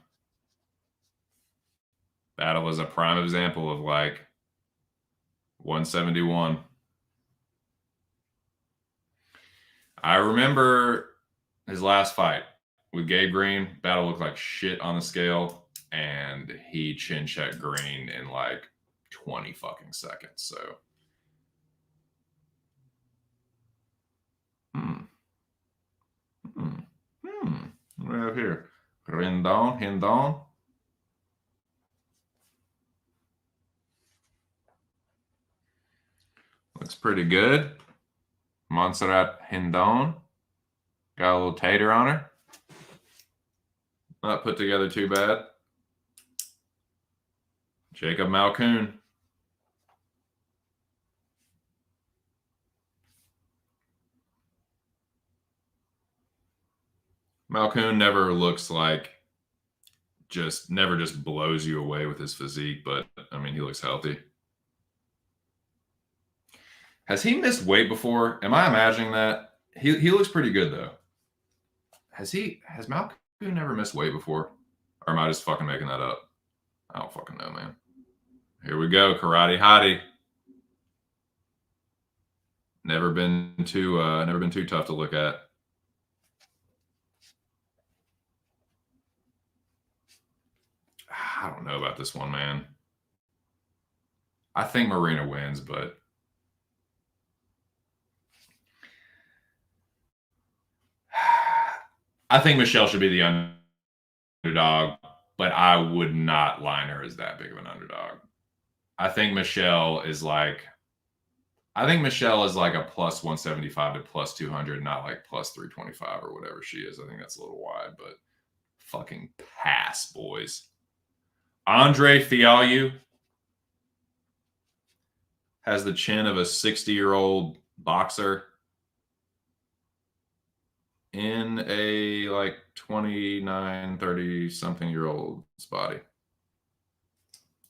Battle was a prime example of like 171. I remember his last fight with Gabe Green. Battle looked like shit on the scale, and he chin checked Green in like 20 fucking seconds. So, we have here? Rendon. Looks pretty good. Montserrat Rendon. Got a little tater on her. Not put together too bad. Jacob Malkoun. Malkoun never looks like never just blows you away with his physique, but I mean, he looks healthy. Has he missed weight before? Am I imagining that? He looks pretty good though. Has Malkoun never missed weight before? Or am I just fucking making that up? I don't fucking know, man. Here we go, Karate Hottie. Never been too tough to look at. I don't know about this one, man. I think Marina wins, but I think Michelle should be the underdog, but I would not line her as that big of an underdog. I think Michelle is like a plus 175 to plus 200, not like plus 325 or whatever she is. I think that's a little wide, but fucking pass, boys. Andre Fialho has the chin of a 60-year-old boxer in a like 29, 30-something-year-old's body.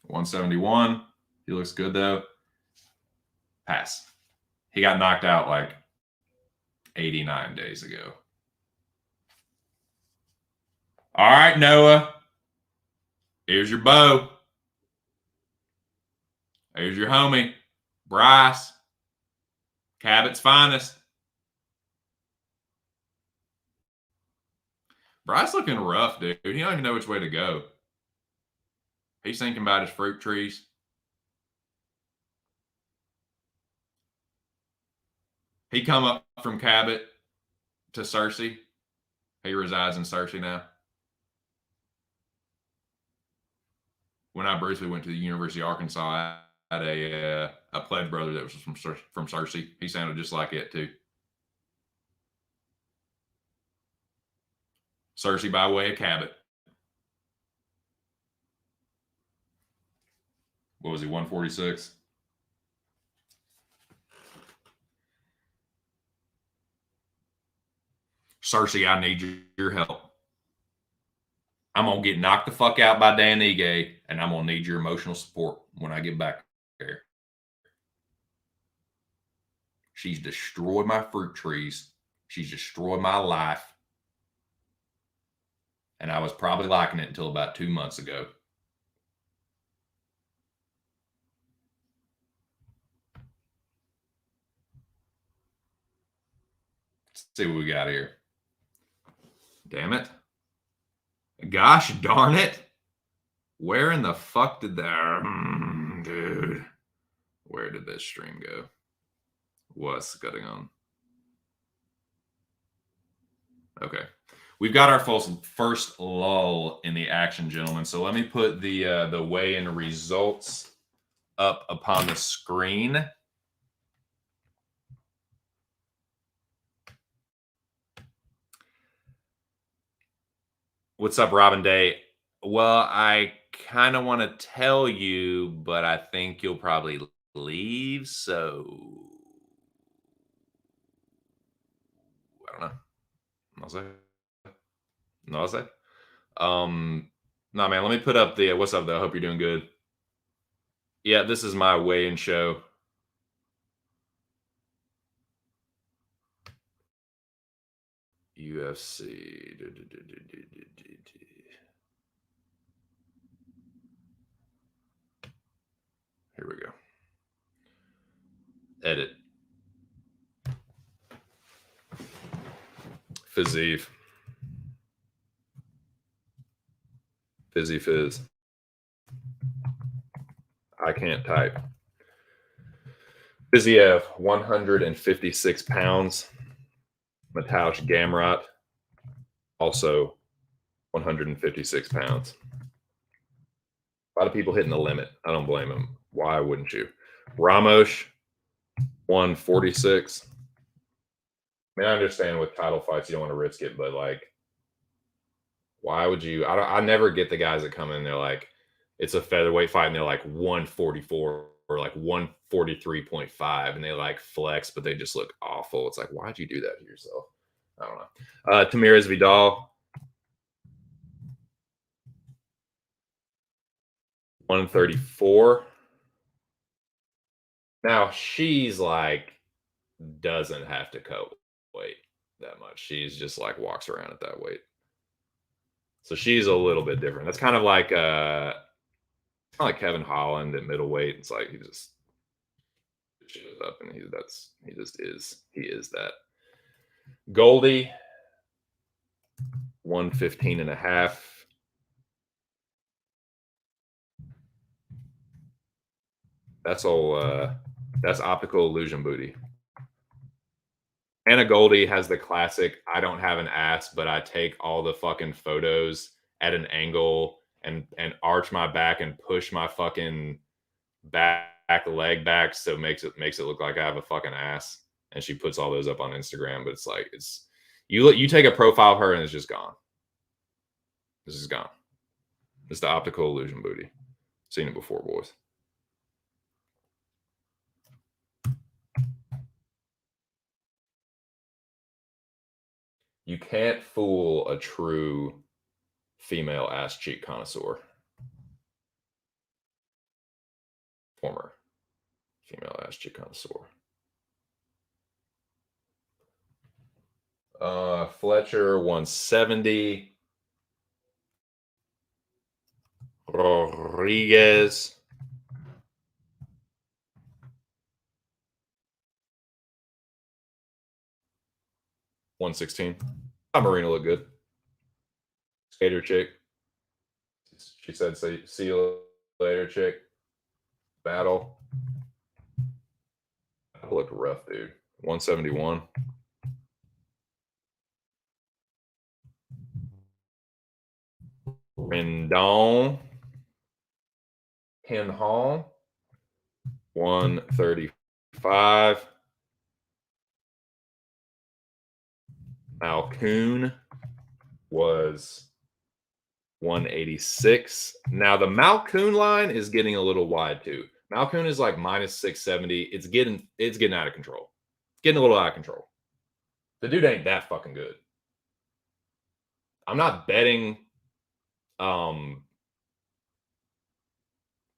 171. He looks good, though. Pass. He got knocked out like 89 days ago. All right, Noah. Here's your bow. Here's your homie, Bryce. Cabot's finest. Bryce looking rough, dude. He don't even know which way to go. He's thinking about his fruit trees. He come up from Cabot to Searcy. He resides in Searcy now. When I briefly went to the University of Arkansas, I had a pledge brother that was from Searcy. He sounded just like it too. Searcy by way of Cabot. What was he, 146? Searcy, I need your help. I'm going to get knocked the fuck out by Dan Ige, and I'm going to need your emotional support when I get back there. She's destroyed my fruit trees. She's destroyed my life. And I was probably liking it until about 2 months ago. Let's see what we got here. Damn it. Gosh darn it. Where in the fuck did that... dude. Where did this stream go? What's going on? Okay. We've got our first lull in the action, gentlemen. So let me put the weigh-in results up upon the screen. What's up, Robin Day? Well, I kind of want to tell you, but I think you'll probably leave. So I don't know. No, say. Nah, man. Let me put up the what's up, though. I hope you're doing good. Yeah, this is my weigh-in show. UFC. Here we go. Edit. Fizzy. Fizzy Fizz. I can't type. Fiziev, 156 pounds. Mateusz Gamrot, also 156 pounds. A lot of people hitting the limit. I don't blame them. Why wouldn't you? Ramos, 146. I mean, I understand with title fights you don't want to risk it, but like, why would you? I never get the guys that come in. They're like, it's a featherweight fight, and they're like 144 or like 143.5, and they like flex, but they just look awful. It's like, why'd you do that to yourself? I don't know. Tamires Vidal, 134. Now she's like doesn't have to cut weight that much. She's just like walks around at that weight. So she's a little bit different. That's kind of like Kevin Holland at middleweight. It's like he just shows up and he is that. Goldie, 115 and a half. That's all that's optical illusion booty. Anna Goldie has the classic I don't have an ass, but I take all the fucking photos at an angle and arch my back and push my fucking back leg back so it makes it look like I have a fucking ass. And she puts all those up on Instagram, but it's like you take a profile of her and it's just gone. This is gone. It's the optical illusion booty. Seen it before, boys. You can't fool a true female ass cheek connoisseur. Former female ass cheek connoisseur. Fletcher, 170. Rodriguez, 116. Marina looked good. Skater chick. She said, see you later, chick. Battle. That looked rough, dude. 171. Rendon. Pinhall. 135. Malcoon was 186. Now the Malcoon line is getting a little wide too. Malcoon is like minus 670. It's getting out of control. It's getting a little out of control. The dude ain't that fucking good. I'm not betting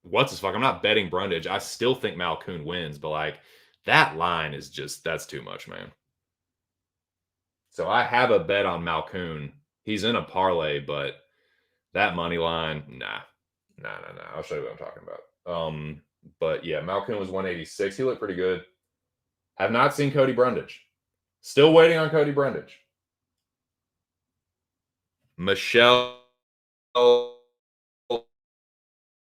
what's his fuck? I'm not betting Brundage. I still think Malcoon wins, but like that line is just that's too much, man. So I have a bet on Malcoon. He's in a parlay, but that money line, nah. I'll show you what I'm talking about. But yeah, Malcoon was 186. He looked pretty good. Have not seen Cody Brundage. Still waiting on Cody Brundage. Michelle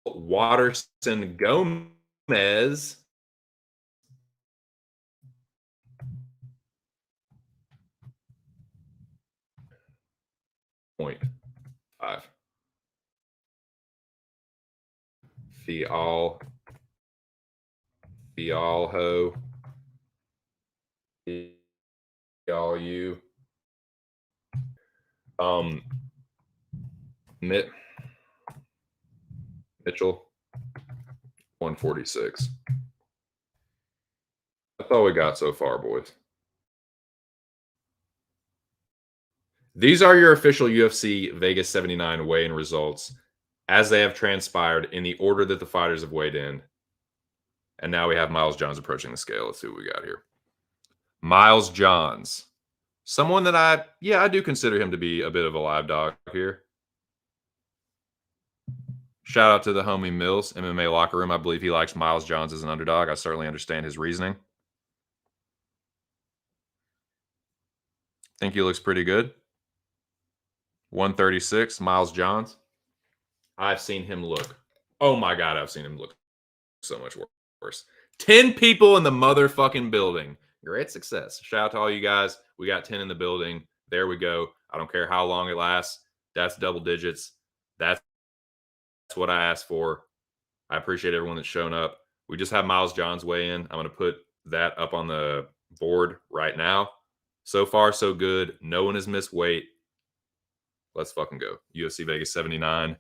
Waterson Gomez. .5. Fialho. Fialu. Mitchell, 146. That's all we got so far, boys. These are your official UFC Vegas 79 weigh-in results as they have transpired in the order that the fighters have weighed in. And now we have Miles Johns approaching the scale. Let's see what we got here. Miles Johns. Someone that I do consider him to be a bit of a live dog here. Shout out to the homie Mills, MMA Locker Room. I believe he likes Miles Johns as an underdog. I certainly understand his reasoning. Think he looks pretty good. 136, Miles Johns. I've seen him look. Oh my God, I've seen him look so much worse. 10 people in the motherfucking building. Great success. Shout out to all you guys. We got 10 in the building. There we go. I don't care how long it lasts. That's double digits. That's what I asked for. I appreciate everyone that's shown up. We just have Miles Johns weigh in. I'm going to put that up on the board right now. So far, so good. No one has missed weight. Let's fucking go. UFC Vegas 79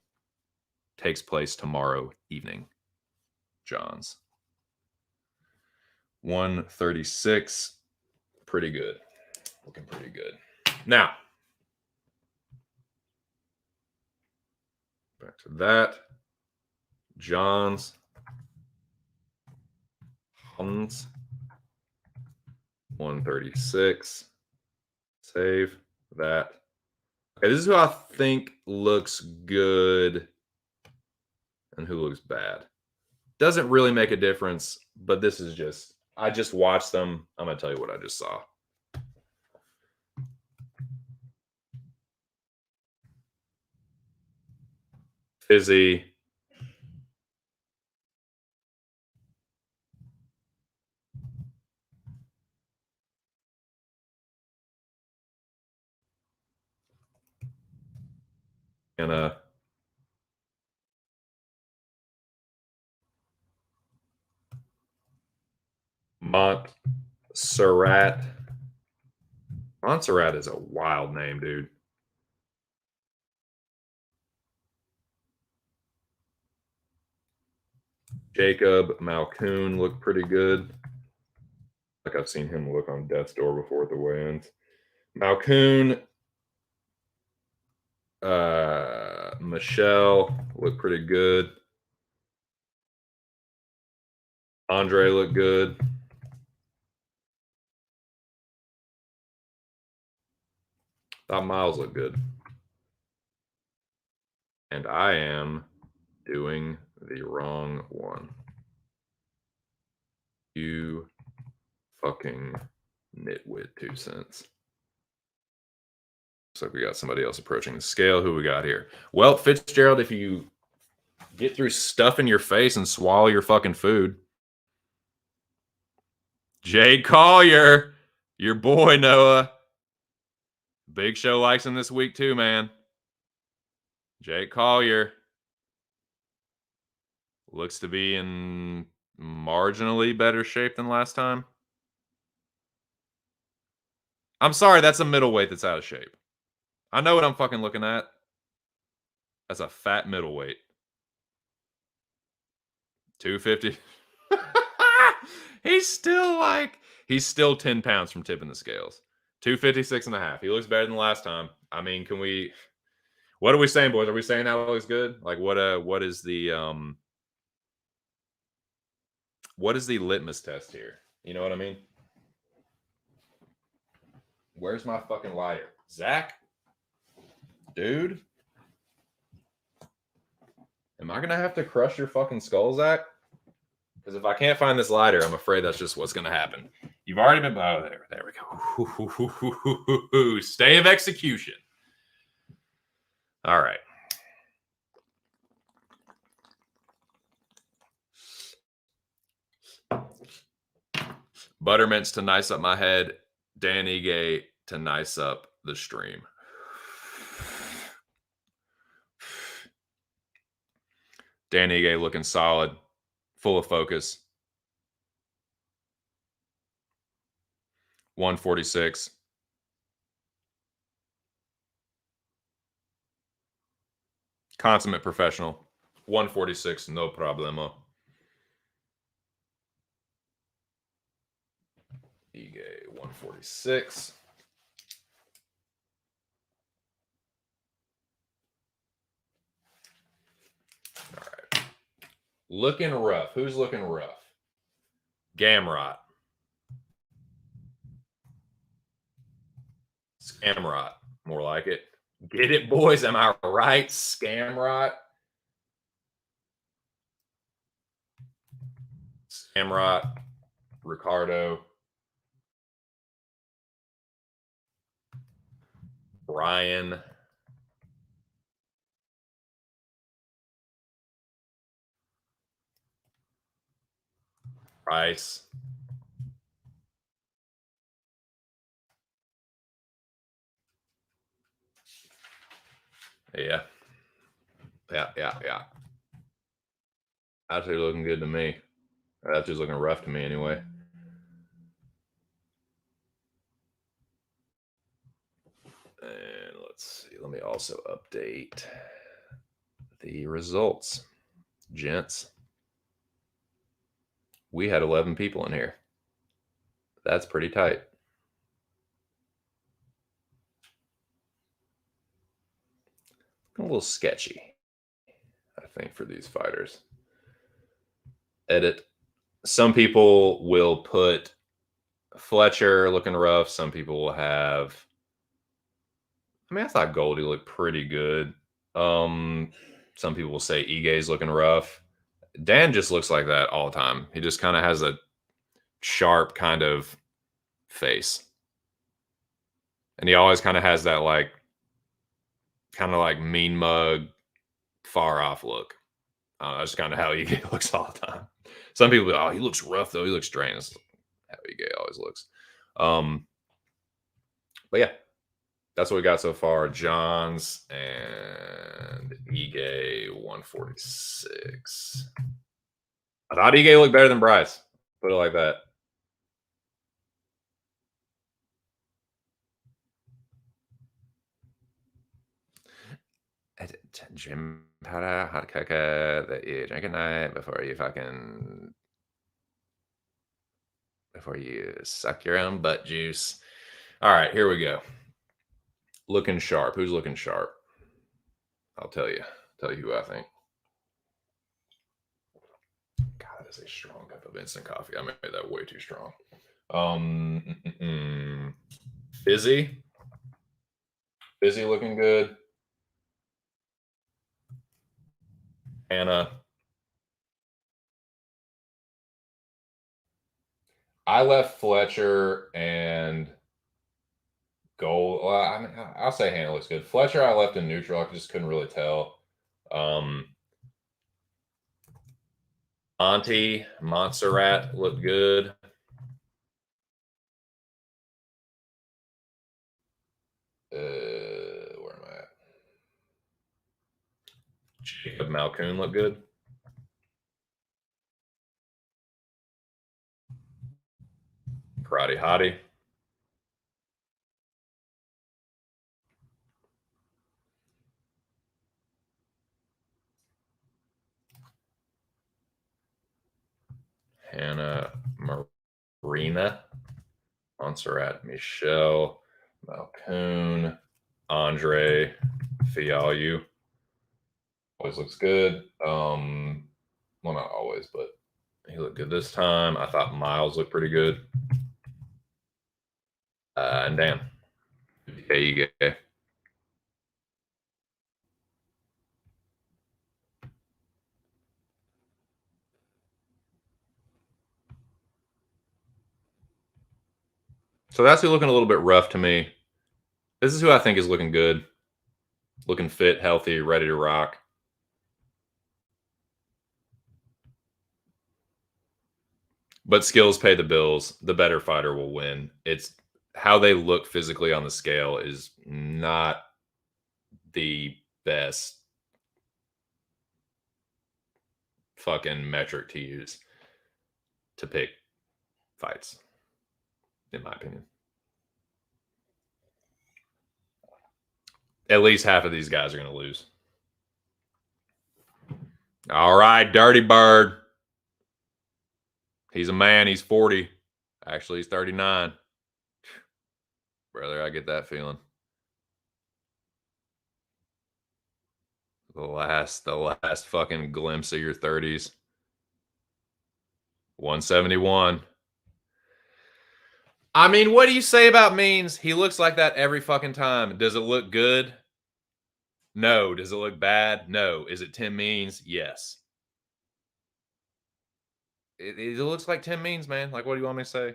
takes place tomorrow evening. Johns. 136. Pretty good. Looking pretty good. Now, back to that. Johns. Hans. 136. Save that. Okay, this is who I think looks good and who looks bad. Doesn't really make a difference, but this is just, I just watched them. I'm going to tell you what I just saw. Fizzy. And Montserrat. Montserrat is a wild name, dude. Jacob Malcoon looked pretty good. Like I've seen him look on death's door before at the weigh-ins. Malcoon, Michelle looked pretty good. Andre looked good. Thought Miles looked good. And I am doing the wrong one. You fucking nitwit 2 cents. Looks like we got somebody else approaching the scale. Who we got here? Well, Fitzgerald, if you get through stuffing your face and swallow your fucking food. Jay Collier, your boy, Noah. Big Show likes him this week too, man. Jake Collier looks to be in marginally better shape than last time. I'm sorry, that's a middleweight that's out of shape. I know what I'm fucking looking at. That's a fat middleweight. 250. He's still 10 pounds from tipping the scales. 256 and a half. He looks better than last time. I mean, what are we saying, boys? Are we saying that looks good? Like what is the litmus test here? You know what I mean? Where's my fucking lighter? Zach? Dude? Am I gonna have to crush your fucking skull, Zach? Because if I can't find this lighter, I'm afraid that's just what's gonna happen. You've already been there we go. Stay of execution. All right. Buttermints to nice up my head. Dan Ige to nice up the stream. Dan Ige looking solid, full of focus. 146. Consummate professional. 146, no problemo. Ige 146. All right. Looking rough. Who's looking rough? Gamrot. Scamrot. More like it. Get it, boys? Am I right? Scamrot. Scamrot. Ricardo. Brian. Price. Yeah. Yeah. Actually looking good to me. That's just looking rough to me anyway. And let's see. Let me also update the results. Gents, we had 11 people in here. That's pretty tight. A little sketchy, I think, for these fighters. Edit. Some people will put Fletcher looking rough. Some people will have. I mean, I thought Goldie looked pretty good. Some people will say Ige's looking rough. Dan just looks like that all the time. He just kind of has a sharp kind of face. And he always kind of has that kind of like mean mug, far off look. That's kind of how Ige looks all the time. Some people, oh, he looks rough though. He looks strained. That's how Ige always looks. But yeah, that's what we got so far. Johns and Ige 146. I thought Ige looked better than Bryce. Put it like that. Jim, how to cook that you drink at night before you suck your own butt juice. All right, here we go. Looking sharp. Who's looking sharp? I'll tell you. Tell you who I think. God, that is a strong cup of instant coffee. I made that way too strong. Fizzy. Fizzy looking good. Anna. I left Fletcher and Gold. Well, I mean, I'll say Hannah looks good. Fletcher, I left in neutral. I just couldn't really tell. Auntie Montserrat looked good. Where am I at? Jacob Malcoon looked good. Karate Hottie. Hannah Marina. Montserrat Michelle. Malcoon. Andre Fialu. Always looks good. Well, not always, but he looked good this time. I thought Miles looked pretty good. And Dan. Okay. So that's looking a little bit rough to me. This is who I think is looking good, looking fit, healthy, ready to rock. But skills pay the bills. The better fighter will win. It's how they look physically on the scale is not the best fucking metric to use to pick fights, in my opinion. At least half of these guys are going to lose. All right, Dirty Bird. He's a man. He's 40. Actually, he's 39. Brother, I get that feeling. The last fucking glimpse of your 30s. 171. I mean, what do you say about Means? He looks like that every fucking time. Does it look good? No. Does it look bad? No. Is it Tim Means? Yes. It looks like Tim Means, man. Like, what do you want me to say?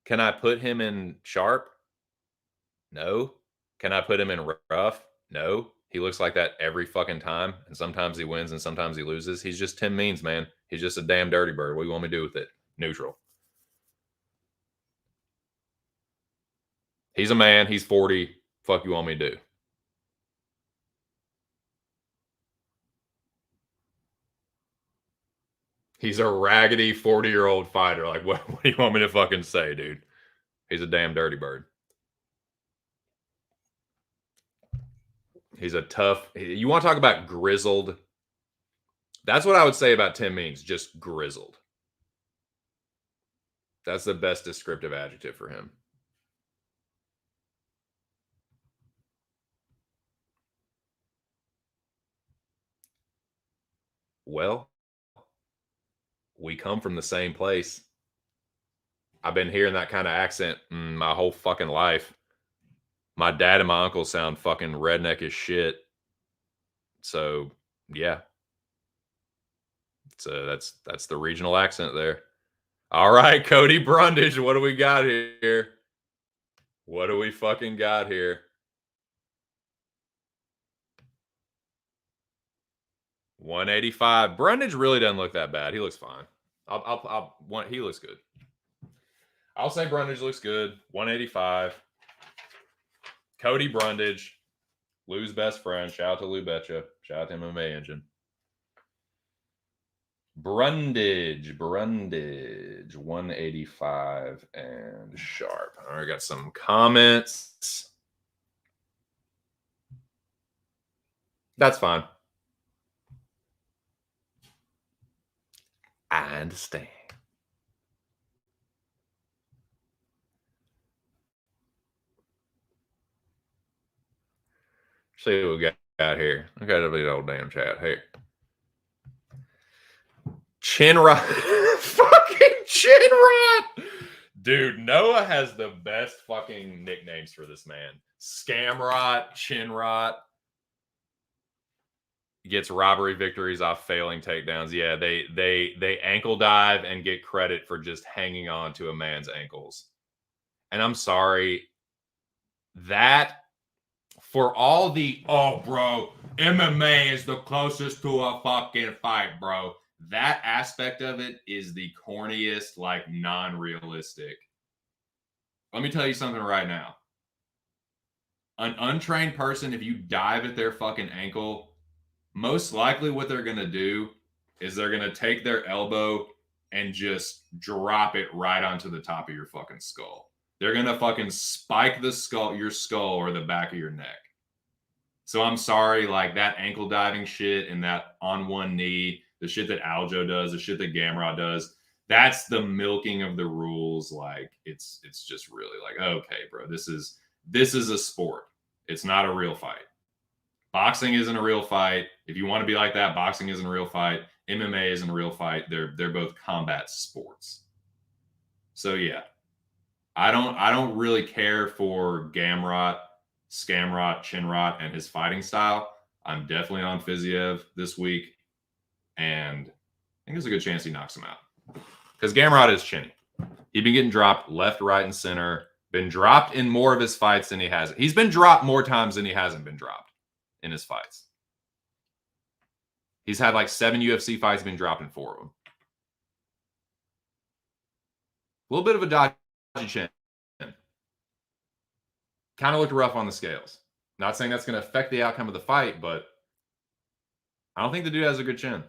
Can I put him in sharp? No. Can I put him in rough? No. He looks like that every fucking time. And sometimes he wins and sometimes he loses. He's just Tim Means, man. He's just a damn dirty bird. What do you want me to do with it? Neutral. He's a man. He's 40. Fuck you want me to do? He's a raggedy 40-year-old fighter. Like, what do you want me to fucking say, dude? He's a damn dirty bird. He's a tough. You want to talk about grizzled? That's what I would say about Tim Means, just grizzled. That's the best descriptive adjective for him. Well, we come from the same place. I've been hearing that kind of accent my whole fucking life. My dad and my uncle sound fucking redneck as shit. So, yeah. So that's the regional accent there. All right, Cody Brundage, what do we got here? What do we fucking got here? 185. Brundage really doesn't look that bad. He looks fine. He looks good. I'll say Brundage looks good. 185. Cody Brundage, Lou's best friend. Shout out to Lou Betcha. Shout out to MMA Engine. Brundage, 185 and sharp. All right, got some comments. That's fine. I understand. See what we got here. Okay, that'll be the old damn chat. Here. Chin Rot. Fucking Chin Rot. Dude, Noah has the best fucking nicknames for this man. Scam Rot, Chin Rot. Gets robbery victories off failing takedowns. Yeah, they ankle dive and get credit for just hanging on to a man's ankles. And I'm sorry, that for all the bro, MMA is the closest to a fucking fight, bro. That aspect of it is the corniest, like non-realistic. Let me tell you something right now. An untrained person, if you dive at their fucking ankle, most likely what they're going to do is they're going to take their elbow and just drop it right onto the top of your fucking skull. They're going to fucking spike your skull or the back of your neck. So I'm sorry, like that ankle diving shit and that on one knee, the shit that Aljo does, the shit that Gamrot does, that's the milking of the rules. Like it's just really like, okay, bro, this is a sport. It's not a real fight. Boxing isn't a real fight. If you want to be like that, boxing isn't a real fight. MMA isn't a real fight. They're both combat sports. So yeah, I don't really care for Gamrot, Scamrot, Chinrot, and his fighting style. I'm definitely on Fiziev this week, and I think there's a good chance he knocks him out because Gamrot is chinny. He's been getting dropped left, right, and center. Been dropped in more of his fights than he hasn't. He's been dropped more times than he hasn't been dropped in his fights. He's had like 7 UFC fights, been dropped in 4 of them. A little bit of a dodgy chin. Kind of looked rough on the scales. Not saying that's going to affect the outcome of the fight, but I don't think the dude has a good chin.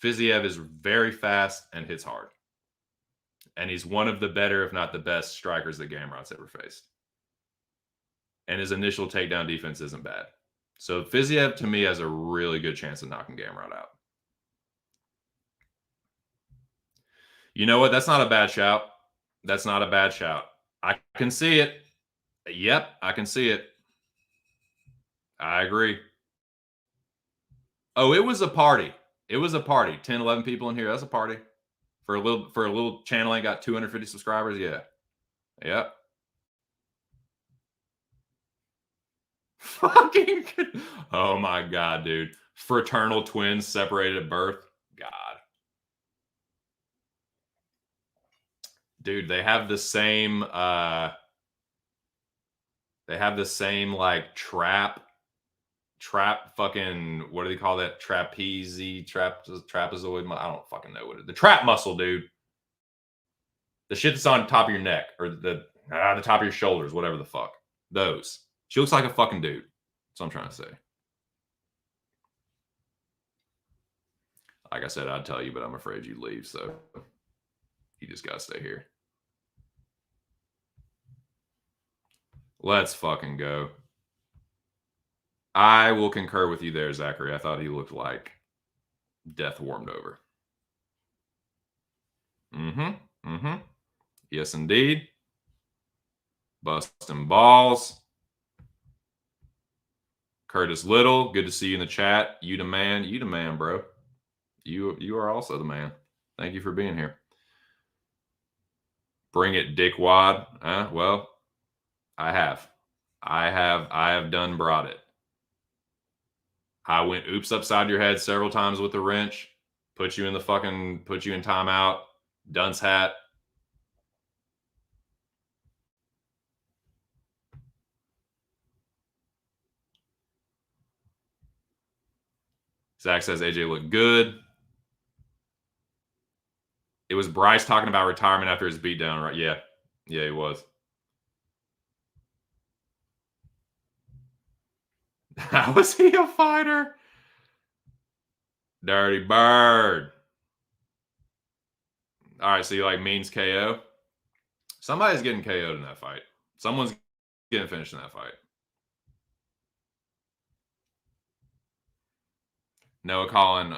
Fiziev is very fast and hits hard. And he's one of the better, if not the best, strikers that Gamrot's ever faced. And his initial takedown defense isn't bad. So Fiziev, to me, has a really good chance of knocking Gamrot out. You know what? That's not a bad shout. That's not a bad shout. I can see it. Yep, I can see it. I agree. Oh, it was a party. It was a party. 10, 11 people in here. That's a party. For a little channel ain't got 250 subscribers. Yeah. Yep. Fucking. Oh my God, dude. Fraternal twins separated at birth. God. Dude, they have the same like trap fucking, what do they call that? Trapezoid. I don't fucking know what it is. The trap muscle, dude. The shit that's on top of your neck or the top of your shoulders, whatever the fuck. Those. She looks like a fucking dude. That's what I'm trying to say. Like I said, I'd tell you, but I'm afraid you'd leave, so you just gotta stay here. Let's fucking go. I will concur with you there, Zachary. I thought he looked like death warmed over. Mm-hmm. Mm-hmm. Yes, indeed. Busting balls. Curtis Little, good to see you in the chat. You the man. You the man, bro. You are also the man. Thank you for being here. Bring it, dickwad. Well, I have done brought it. I went oops upside your head several times with the wrench, put you in timeout, dunce hat. Zach says AJ looked good. It was Bryce talking about retirement after his beatdown, right? Yeah, he was. How was he a fighter? Dirty bird. All right, so you like Means KO? Somebody's getting KO'd in that fight. Someone's getting finished in that fight. Noah calling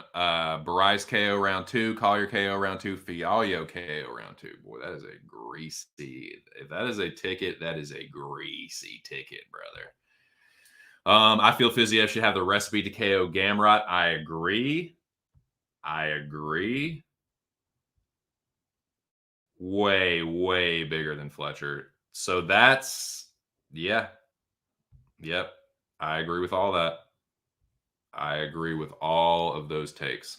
Bryce KO round 2, Collier KO round 2, Fialho KO round 2. Boy, that is a greasy. If that is a ticket, that is a greasy ticket, brother. I feel Fiziev should have the recipe to KO Gamrot. I agree. Way, way bigger than Fletcher. So that's, yeah. Yep. I agree with all that. I agree with all of those takes.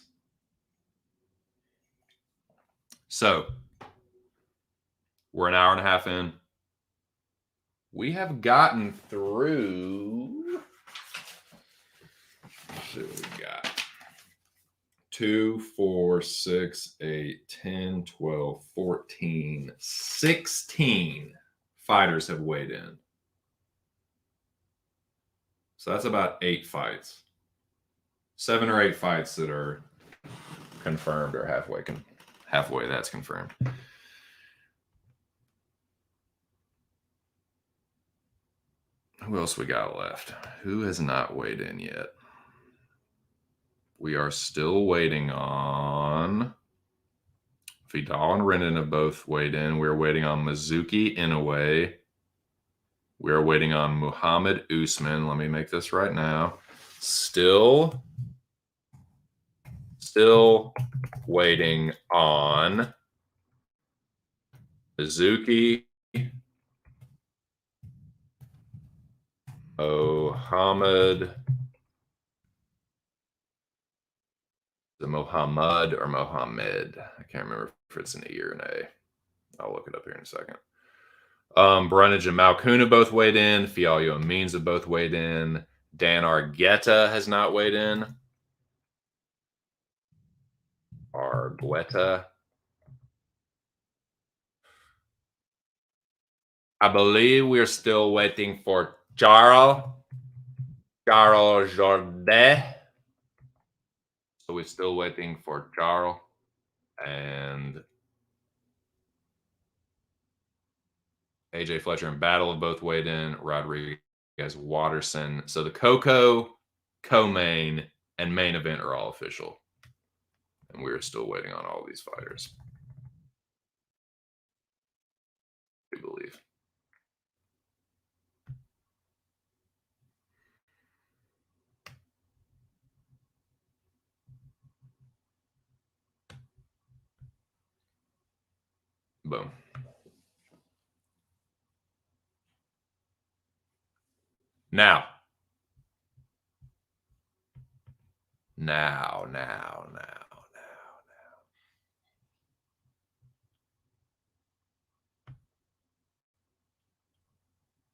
So we're an hour and a half in. We have gotten through. Let's see what we got. 2, 4, 6, 8, 10, 12, 14, 16 fighters have weighed in. So that's about 8 fights. 7 or 8 fights that are confirmed or halfway that's confirmed. Who else we got left? Who has not weighed in yet? We are still waiting on Vidal and Renan have both weighed in. We're waiting on Mizuki Inoue. We're waiting on Muhammad Usman. Let me make this right now. Still waiting on Mizuki, Mohammed, Mohammed or Mohammed. I can't remember if it's an E or an A. I'll look it up here in a second. Brunage and Malkuna both weighed in. Fialho and Means have both weighed in. Dan Argueta has not weighed in. Argueta. I believe we're still waiting for Charles Jourdain. So we're still waiting for Charles and AJ Fletcher and Battle have both weighed in. Rodriguez, Watterson. So the Coco, co-main, and main event are all official. And we're still waiting on all these fighters. We believe. Boom. Now.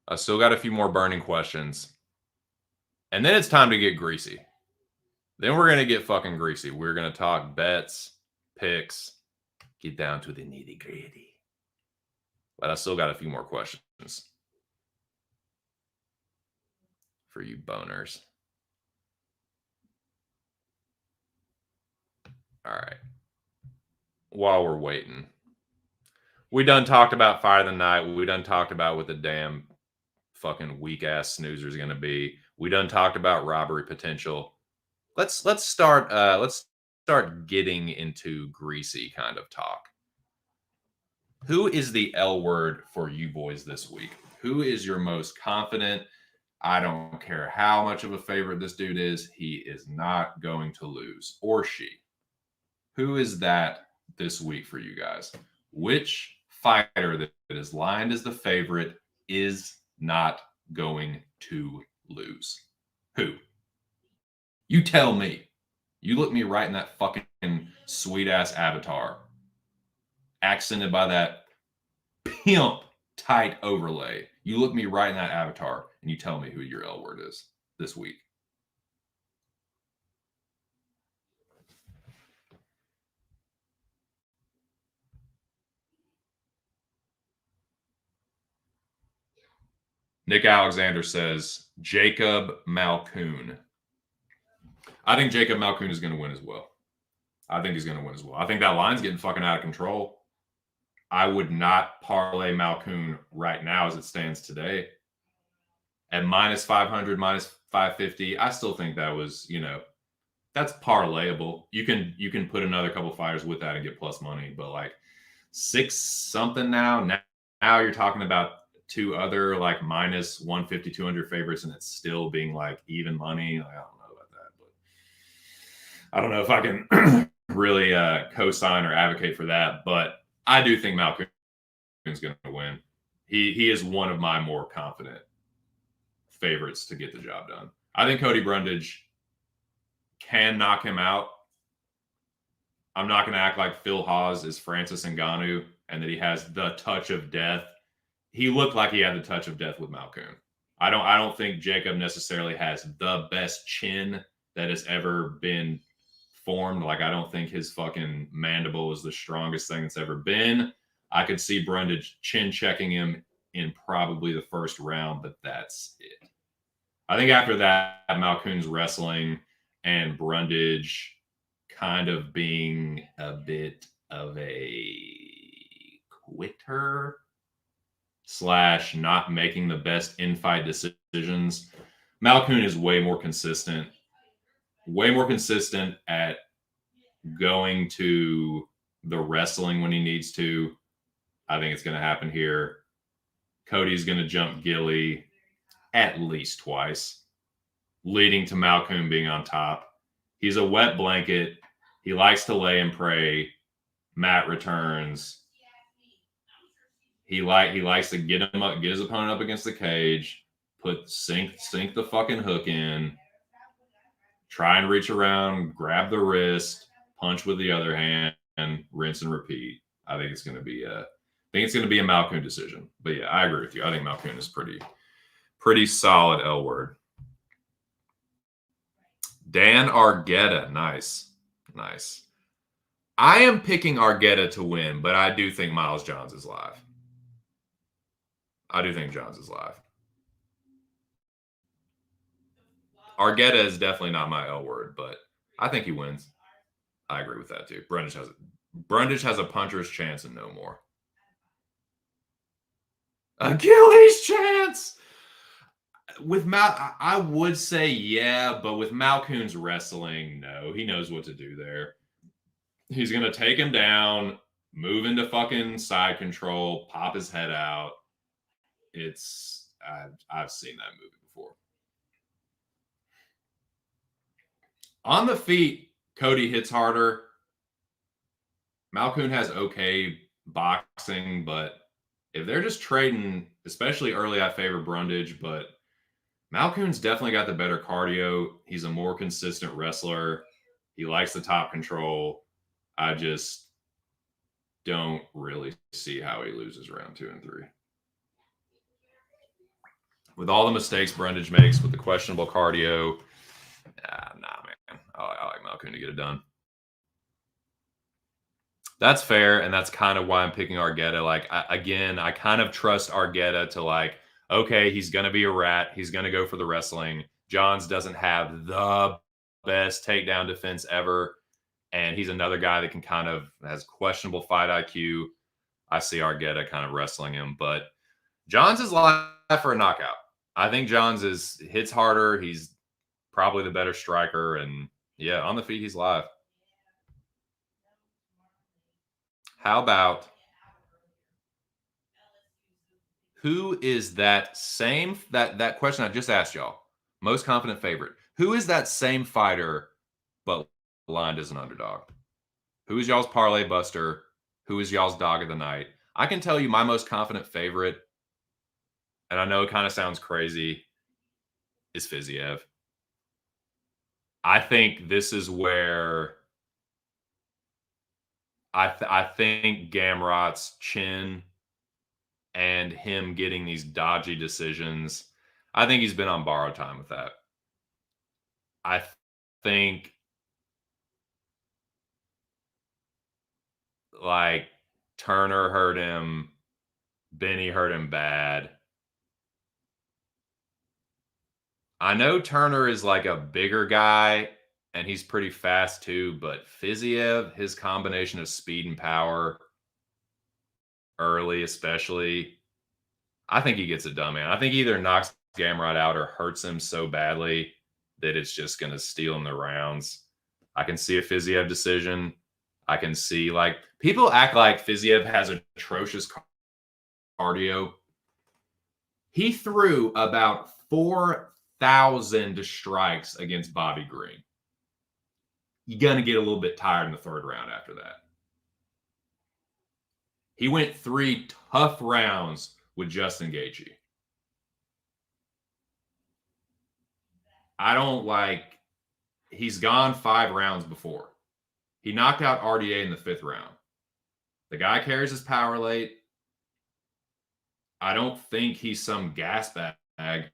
I still got a few more burning questions. And then it's time to get greasy. Then we're going to get fucking greasy. We're going to talk bets, picks, get down to the nitty gritty. But I still got a few more questions for you boners. All right. While we're waiting, we done talked about Fire of the Night. We done talked about what the damn fucking weak ass snoozer is going to be. We done talked about robbery potential. Let's start getting into greasy kind of talk. Who is the L word for you boys this week? Who is your most confident? I don't care how much of a favorite this dude is, he is not going to lose, or she. Who is that this week for you guys? Which fighter that is lined as the favorite is not going to lose? Who? You tell me. You look me right in that fucking sweet ass avatar, accented by that pimp tight overlay. You look me right in that avatar and you tell me who your L word is this week. Nick Alexander says Jacob Malkoun. I think Jacob Malkoun is going to win as well. I think he's going to win as well. I think that line's getting fucking out of control. I would not parlay Malkoun right now as it stands today. At minus 500, minus 550, I still think that was, that's parlayable. You can put another couple fighters with that and get plus money, but like 6 something now you're talking about 2 other like minus 150, 200 favorites, and it's still being like even money. Like, I don't know about that, but I don't know if I can really co-sign or advocate for that. But I do think Malkoun's going to win. He is one of my more confident favorites to get the job done. I think Cody Brundage can knock him out. I'm not going to act like Phil Hawes is Francis Ngannou and that he has the touch of death. He looked like he had the touch of death with Malkoun. I don't think Jacob necessarily has the best chin that has ever been formed. Like, I don't think his fucking mandible is the strongest thing that's ever been. I could see Brundage chin checking him in probably the first round, but that's it. I think after that, Malkoun's wrestling and Brundage kind of being a bit of a quitter / not making the best in-fight decisions. Malkoun is way more consistent at going to the wrestling when he needs to. I think it's going to happen here. Cody's going to jump Gilly at least twice, leading to Malkoun being on top. He's a wet blanket. He likes to lay and pray. Matt returns. He likes to get his opponent up against the cage, sink the fucking hook in, try and reach around, grab the wrist, punch with the other hand, and rinse and repeat. I think it's going to be a Malkoun decision. But yeah, I agree with you. I think Malkoun is pretty solid L word. Dan Argueta, nice. I am picking Argueta to win, but I do think Miles Johns is live. Argueta is definitely not my L word, but I think he wins. I agree with that too. Brundage has a puncher's chance and no more. Achilles chance. With I would say yeah, but with Malkoun's wrestling, no. He knows what to do there. He's going to take him down, move into fucking side control, pop his head out. I've seen that movie before. On the feet, Cody hits harder. Malkoun has okay boxing, but if they're just trading, especially early, I favor Brundage, but Malkoun's definitely got the better cardio. He's a more consistent wrestler. He likes the top control. I just don't really see how he loses round 2 and 3. With all the mistakes Brundage makes with the questionable cardio, nah, man. I like Malkoun to get it done. That's fair, and that's kind of why I'm picking Argueta. Like, I kind of trust Argueta to like, okay, he's going to be a rat. He's going to go for the wrestling. Johns doesn't have the best takedown defense ever. And he's another guy that can kind of has questionable fight IQ. I see Argueta kind of wrestling him, but Johns is live for a knockout. I think Johns hits harder. He's probably the better striker, and yeah, on the feet he's live. How about who is that same that question I just asked y'all? Most confident favorite. Who is that same fighter but lined as an underdog? Who is y'all's parlay buster? Who is y'all's dog of the night? I can tell you my most confident favorite, and I know it kind of sounds crazy, is Fiziev. I think this is where I think Gamrot's chin and him getting these dodgy decisions, I think he's been on borrowed time with that. I think like Turner hurt him, Benny hurt him bad. I know Turner is like a bigger guy and he's pretty fast too, but Fiziev, his combination of speed and power early, especially, I think he gets it done, man. I think he either knocks Gamrot out or hurts him so badly that it's just going to steal him the rounds. I can see a Fiziev decision. I can see like people act like Fiziev has atrocious cardio. He threw about 4,000 strikes against Bobby Green. You're going to get a little bit tired in the third round after that. He went 3 tough rounds with Justin Gaethje. I don't like, he's gone 5 rounds before. He knocked out RDA in the 5th round. The guy carries his power late. I don't think he's some gas bag.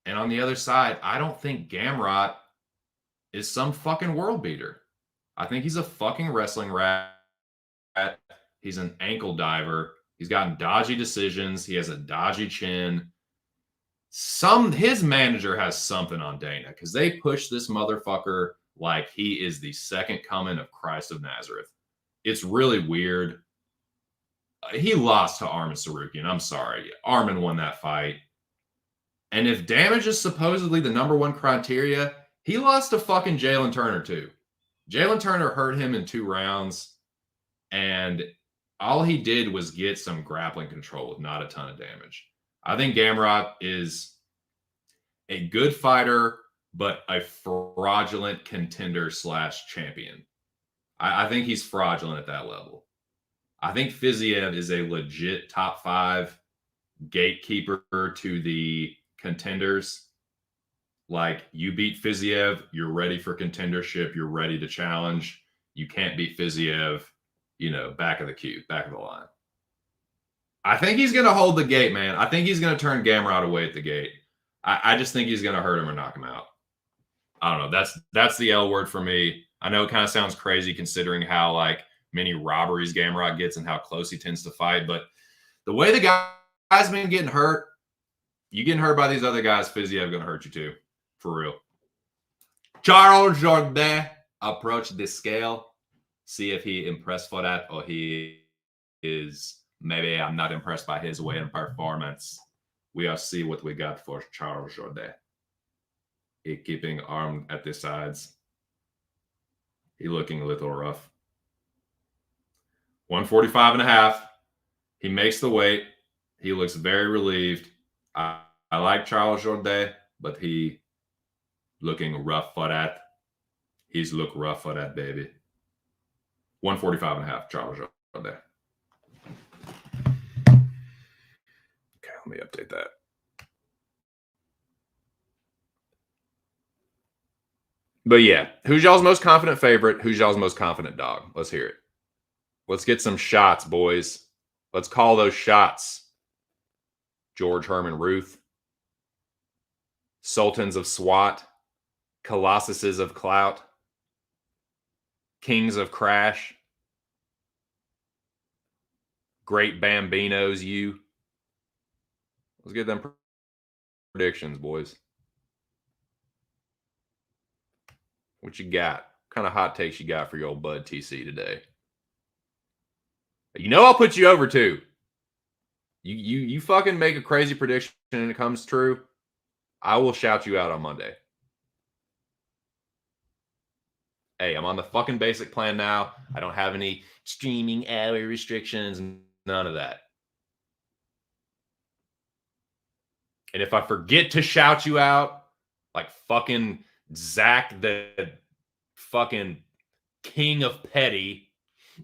And on the other side, I don't think Gamrot is some fucking world beater. I think he's a fucking wrestling rat. He's an ankle diver. He's gotten dodgy decisions. He has a dodgy chin. His manager has something on Dana because they push this motherfucker like he is the second coming of Christ of Nazareth. It's really weird. He lost to Arman Sarukian. I'm sorry. Arman won that fight. And if damage is supposedly the number one criteria, he lost to fucking Jalen Turner too. Jalen Turner hurt him in 2 rounds, and all he did was get some grappling control with not a ton of damage. I think Gamrot is a good fighter, but a fraudulent contender / champion. I think he's fraudulent at that level. I think Fiziev is a legit top 5 gatekeeper to the contenders. Like, you beat Fiziev, you're ready for contendership, you're ready to challenge. You can't beat Fiziev, back of the queue, back of the line. I think he's going to hold the gate, man. I think he's going to turn Gamrot away at the gate. I just think he's going to hurt him or knock him out. I don't know. That's the L word for me. I know it kind of sounds crazy considering how like many robberies Gamrot gets and how close he tends to fight, but the way the guy's been getting hurt, you getting hurt by these other guys, Fiziev going to hurt you too, for real. Charles Jourdain approached the scale. See if he impressed for that or he is maybe I'm not impressed by his weight and performance. We'll see what we got for Charles Jourdain. He keeping armed at the sides. He looking a little rough. 145.5. He makes the weight. He looks very relieved. I like Charles Jourdain, but he looking rough for that. He's look rough for that, baby. 145.5, Charles Jourdain. Okay, let me update that. But yeah, who's y'all's most confident favorite? Who's y'all's most confident dog? Let's hear it. Let's get some shots, boys. Let's call those shots. George Herman Ruth, Sultans of SWAT, Colossuses of Clout, Kings of Crash, Great Bambinos, you. Let's get them predictions, boys. What you got? What kind of hot takes you got for your old bud TC today? You know I'll put you over too. You fucking make a crazy prediction and it comes true, I will shout you out on Monday. Hey, I'm on the fucking basic plan now. I don't have any streaming hour restrictions, none of that. And if I forget to shout you out, like fucking Zach, the fucking king of petty,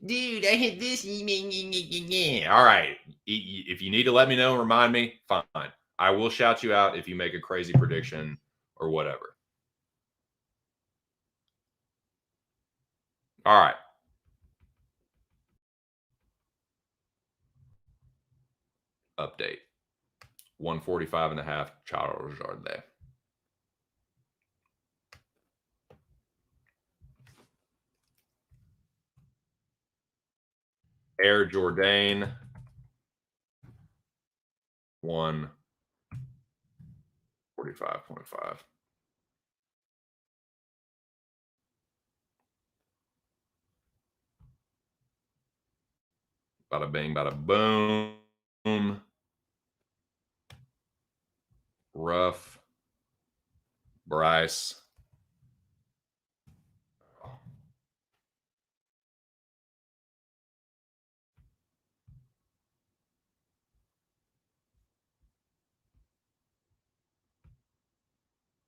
dude, I hit this. All right. If you need to let me know, remind me, fine. I will shout you out if you make a crazy prediction or whatever. All right. Update. 145 and a half, Charles Jardin. Air Jourdain. 145.5. Bada bing, bada boom. Rough. Bryce.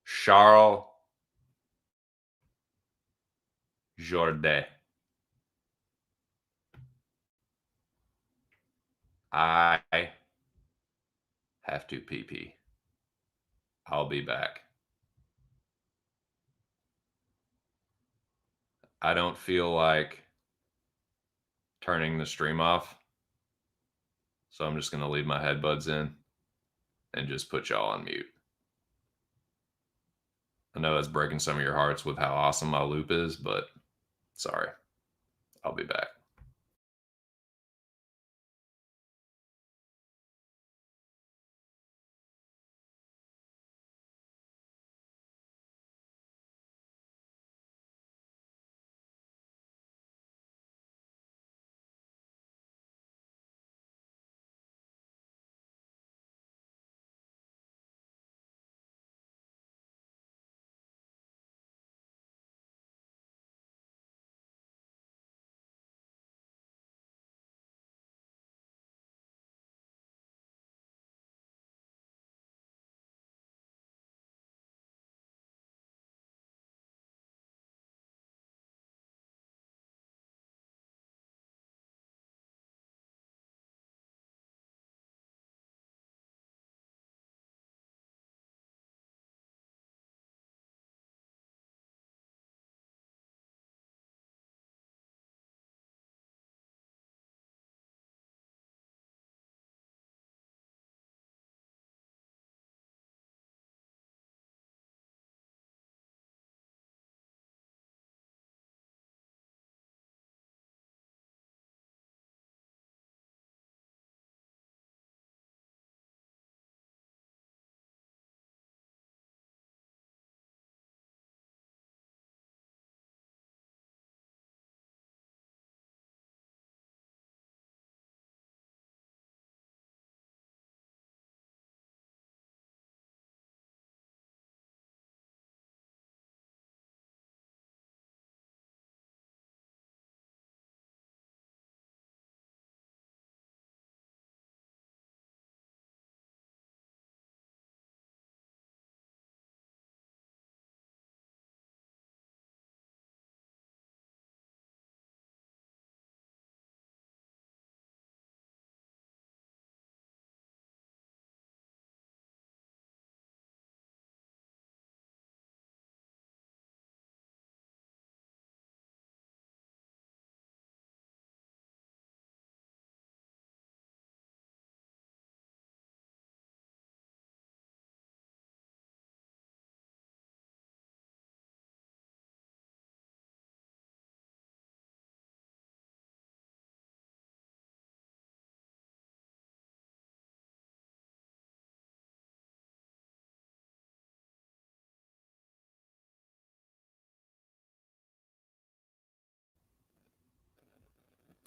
Charles Jourdain. I have to pee. I'll be back. I don't feel like turning the stream off. So I'm just going to leave my headbuds in and just put y'all on mute. I know that's breaking some of your hearts with how awesome my loop is, but sorry. I'll be back.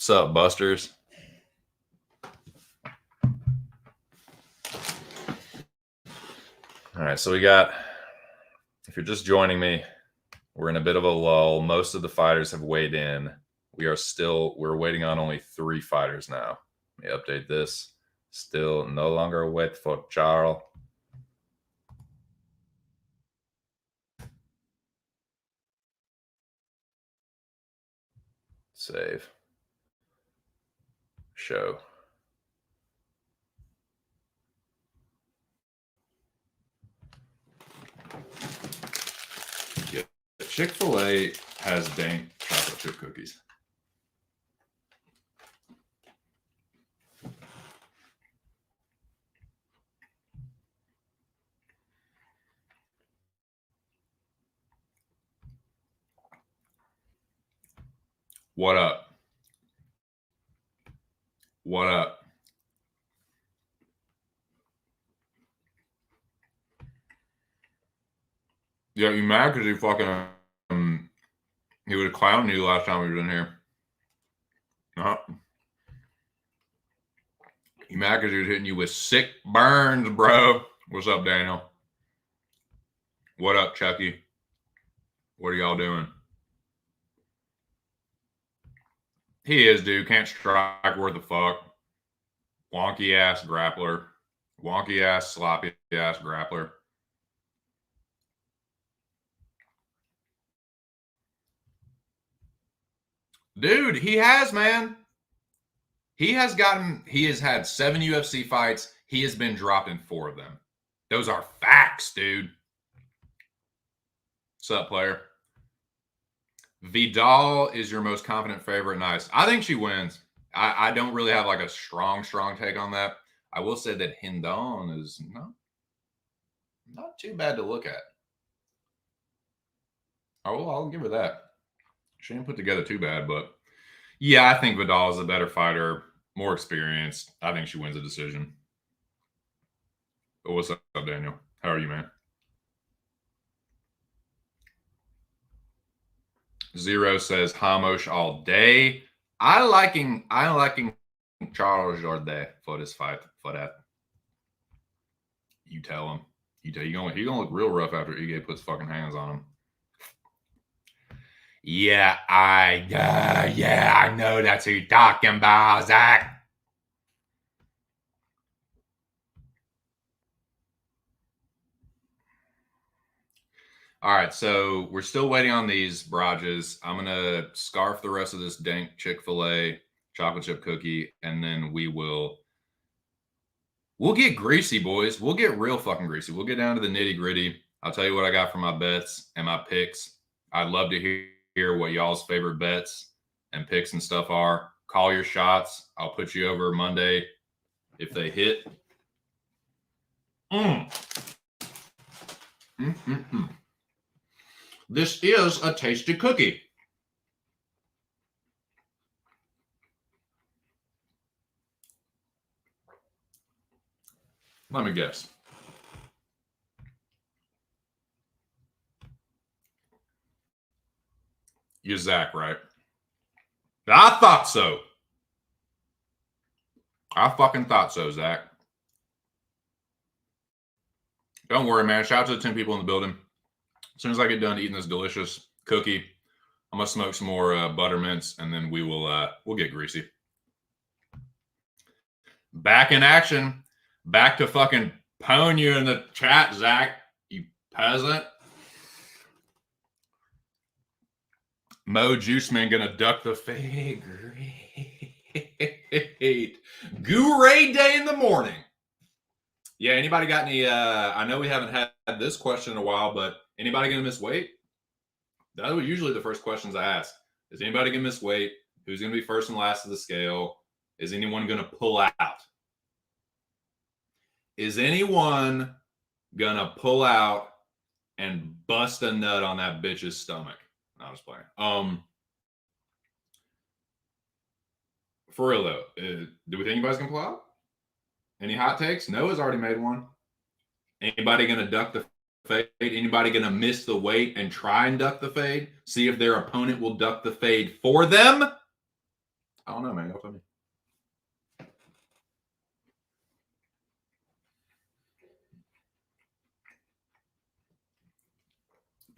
What's up, Busters? All right, so we got, if you're just joining me, we're in a bit of a lull. Most of the fighters have weighed in. We're waiting on only 3 fighters now. Let me update this. Still no longer wait for Charles. Save. Show. Yeah. Chick-fil-A has dank chocolate chip cookies. What up? What up? Yeah, you mad because he fucking he would have clowned you last time he was in here. You mad because he was hitting you with sick burns, bro. What's up, Daniel? What up, Chucky? What are y'all doing? He is, dude. Can't strike worth the fuck. Wonky ass grappler. Wonky ass, sloppy ass grappler. Dude, he has, man. He has had 7 UFC fights. He has been dropped in 4 of them. Those are facts, dude. What's up, player? Vidal is your most confident favorite. Nice. I think she wins. I don't really have like a strong take on that. I will say that Hindon is not too bad to look at. I'll give her that. She didn't put together too bad, but yeah, I think Vidal is a better fighter, more experienced. I think she wins a decision. But what's up, Daniel? How are you, man? Zero says Hamosh all day. I liking Charles Jourdain for this fight. For that, you tell him. He's gonna look real rough after Ige puts fucking hands on him. Yeah, I know that's who you're talking about, Zach. All right, so we're still waiting on these barrages. I'm gonna scarf the rest of this dank Chick-fil-A chocolate chip cookie, and then we'll get greasy, boys. We'll get real fucking greasy. We'll get down to the nitty gritty. I'll tell you what I got for my bets and my picks. I'd love to hear what y'all's favorite bets and picks and stuff are. Call your shots. I'll put you over Monday if they hit. This is a tasty cookie. Let me guess. You're Zach, right? I thought so. I fucking thought so, Zach. Don't worry, man. Shout out to the 10 people in the building. As soon as I get done eating this delicious cookie, I'm gonna smoke some more buttermints, and then we'll get greasy. Back in action. Back to fucking pwn you in the chat, Zach. You peasant. Mo Juiceman gonna duck the fade. Great. Goo-ray day in the morning. Yeah, anybody got any I know we haven't had this question in a while, but anybody gonna miss weight? That was usually the first questions I ask. Is anybody gonna miss weight? Who's gonna be first and last of the scale? Is anyone gonna pull out? Is anyone gonna pull out and bust a nut on that bitch's stomach? No, I'm just playing. For real though, do we think anybody's gonna pull out? Any hot takes? Noah's already made one. Anybody gonna duck the fade? Anybody gonna miss the weight and try and duck the fade? See if their opponent will duck the fade for them? I don't know, man. Y'all tell me.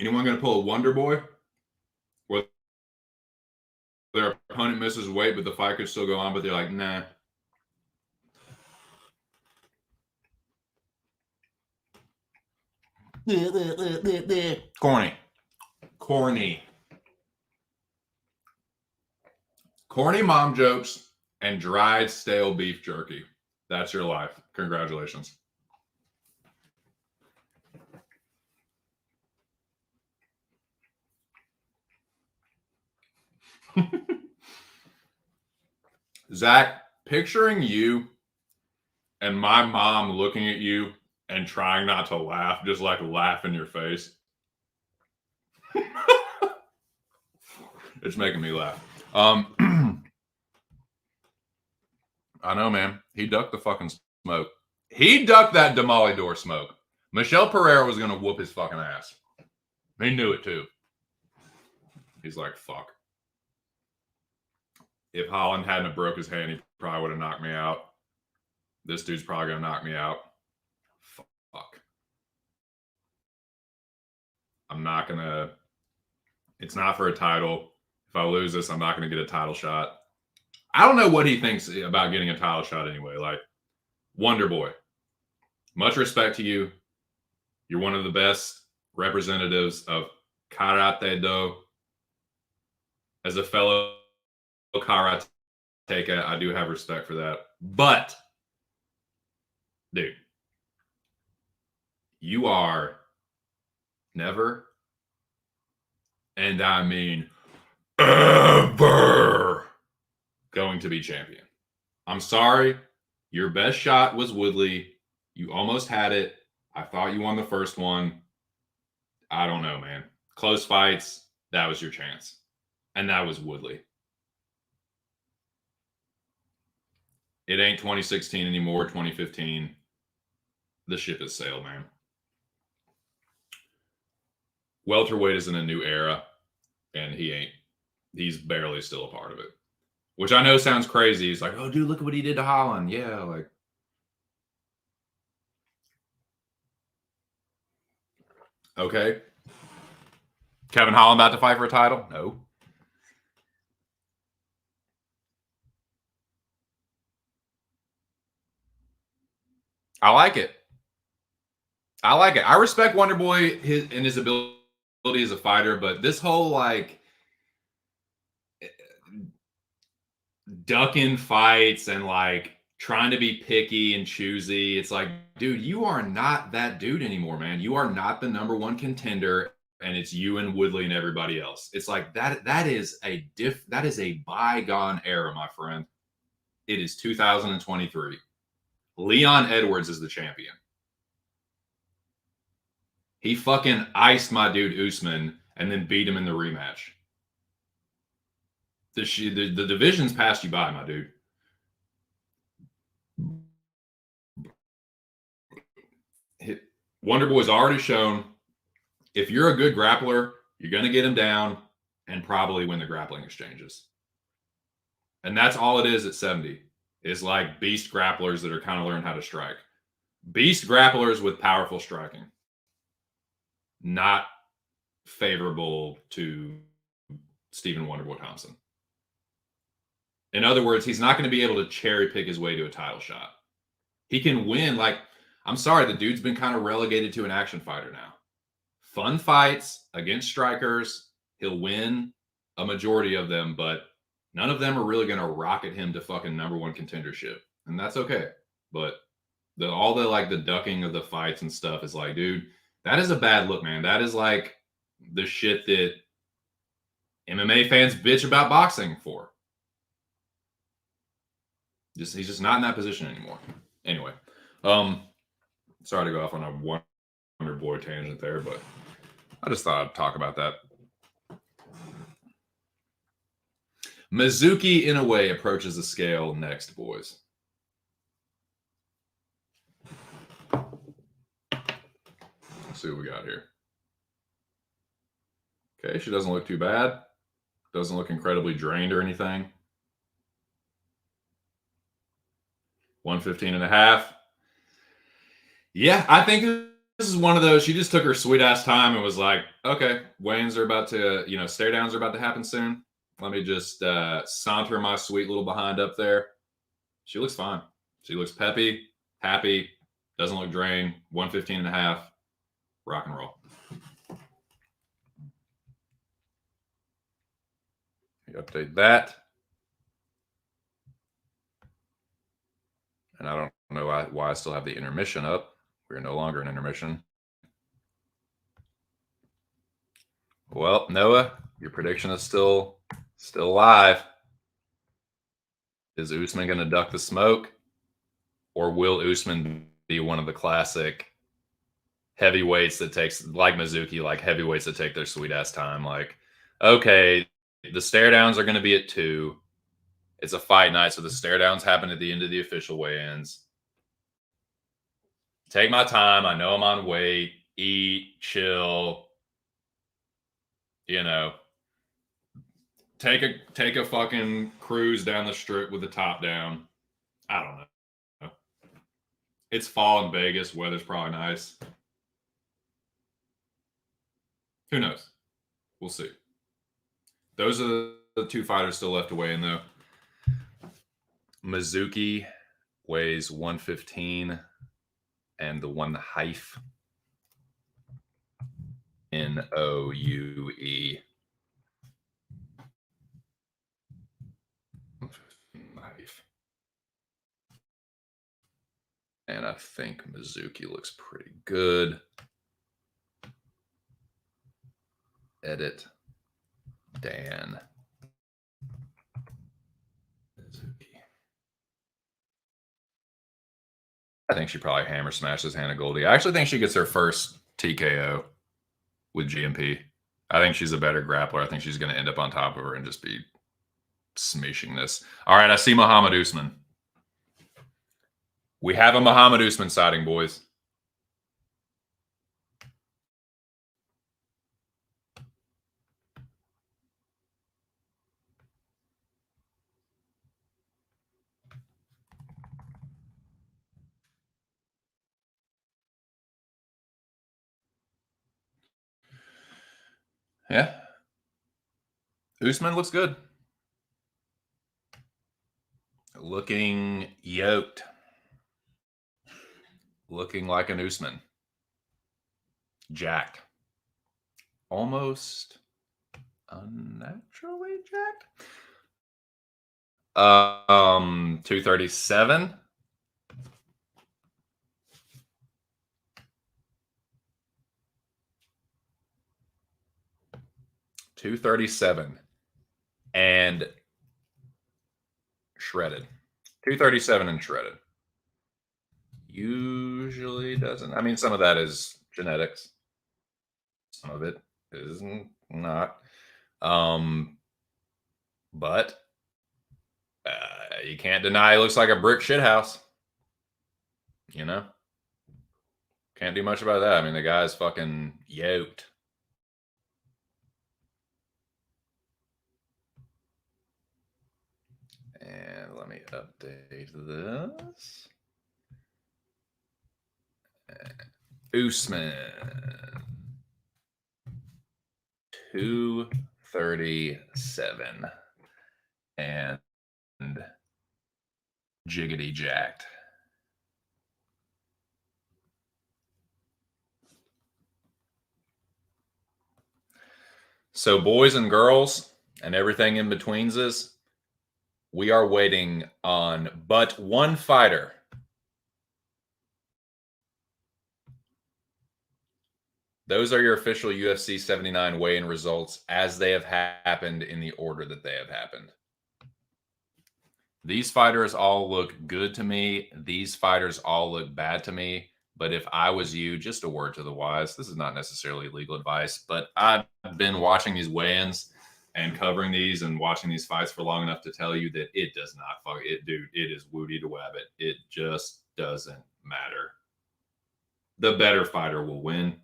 Anyone going to pull a Wonder Boy? Where their opponent misses weight, but the fight could still go on, but they're like, nah. Corny. Corny mom jokes and dried stale beef jerky. That's your life. Congratulations. Zach, picturing you and my mom looking at you and trying not to laugh, just like laugh in your face. It's making me laugh. I know, man. He ducked the fucking smoke. He ducked that Damali door smoke. Michelle Pereira was going to whoop his fucking ass. He knew it too. He's like, fuck. If Holland hadn't broke his hand, he probably would have knocked me out. This dude's probably going to knock me out. Fuck. I'm not going to. It's not for a title. If I lose this, I'm not going to get a title shot. I don't know what he thinks about getting a title shot anyway. Like, Wonder Boy, much respect to you. You're one of the best representatives of Karate-Do. As a fellow karateka, I do have respect for that. But, dude, you are never, and I mean ever, going to be champion. I'm sorry. Your best shot was Woodley. You almost had it. I thought you won the first one. I don't know, man. Close fights. That was your chance. And that was Woodley. It ain't 2016 anymore, 2015. The ship has sailed, man. Welterweight is in a new era, and he ain't. He's barely still a part of it. Which I know sounds crazy. He's like, oh, dude, look at what he did to Holland. Yeah, like. Okay. Kevin Holland about to fight for a title? No. I like it. I respect Wonder Boy and his ability as a fighter, but this whole like ducking fights and like trying to be picky and choosy, it's like, dude, you are not that dude anymore, man. You are not the number one contender, and it's you and Woodley and everybody else. It's like that is a bygone era, my friend. It is 2023. Leon Edwards is the champion. He fucking iced my dude Usman and then beat him in the rematch. The division's passed you by, my dude. Wonder Boy's already shown if you're a good grappler, you're going to get him down and probably win the grappling exchanges. And that's all it is at 70. Is like beast grapplers that are kind of learning how to strike. Beast grapplers with powerful striking. Not favorable to Stephen Wonderboy Thompson. In other words, he's not going to be able to cherry pick his way to a title shot. He can win. Like, I'm sorry, the dude's been kind of relegated to an action fighter now. Fun fights against strikers. He'll win a majority of them, but none of them are really going to rocket him to fucking number one contendership. And that's okay. But all the ducking of the fights and stuff is like, dude, that is a bad look, man. That is like the shit that MMA fans bitch about boxing for. He's just not in that position anymore. Anyway, sorry to go off on a Wonder Boy tangent there, but I just thought I'd talk about that. Mizuki Inoue approaches the scale next, boys. Let's see what we got here. Okay, she doesn't look too bad. Doesn't look incredibly drained or anything. 115.5. Yeah, I think this is one of those. She just took her sweet ass time and was like, okay, weigh-ins are about to, stare downs are about to happen soon. Let me just saunter my sweet little behind up there. She looks fine. She looks peppy, happy, doesn't look drained. 115.5. Rock and roll. Update that. And I don't know why I still have the intermission up. We're no longer in intermission. Well, Noah, your prediction is still live. Is Usman going to duck the smoke? Or will Usman be one of the classic heavyweights that takes, like Mizuki, like heavyweights that take their sweet ass time? Like, okay, the stare downs are going to be at 2. It's a fight night, so the stare downs happen at the end of the official weigh-ins. Take my time. I know I'm on weight. Eat, chill. Take a fucking cruise down the strip with the top down. I don't know. It's fall in Vegas. Weather's probably nice. Who knows? We'll see. Those are the 2 fighters still left to weigh in, though. Mizuki weighs 115, and the one Hife, Noue. And I think Mizuki looks pretty good. Edit Dan Mizuki. I think she probably hammer smashes Hannah Goldie. I actually think she gets her first TKO with GMP. I think she's a better grappler. I think she's going to end up on top of her and just be smashing this. All right, I see Muhammad Usman. We have a Muhammad Usman sighting, boys. Yeah. Usman looks good. Looking yoked. Looking like an Usman. Jacked. Almost unnaturally jacked. 237. And shredded. 237 and shredded. Usually doesn't. I mean, some of that is genetics. Some of it is not. But you can't deny it looks like a brick shithouse. Can't do much about that. I mean, the guy's fucking yoked. And let me update this. Usman. 237. And jiggity jacked. So boys and girls and everything in betweens is, we are waiting on but one fighter. Those are your official UFC 79 weigh-in results as they have happened in the order that they have happened. These fighters all look good to me. These fighters all look bad to me. But if I was you, just a word to the wise. This is not necessarily legal advice, but I've been watching these weigh-ins and covering these and watching these fights for long enough to tell you that it does not fuck it, dude. It is woody to wabbit. It just doesn't matter. The better fighter will win.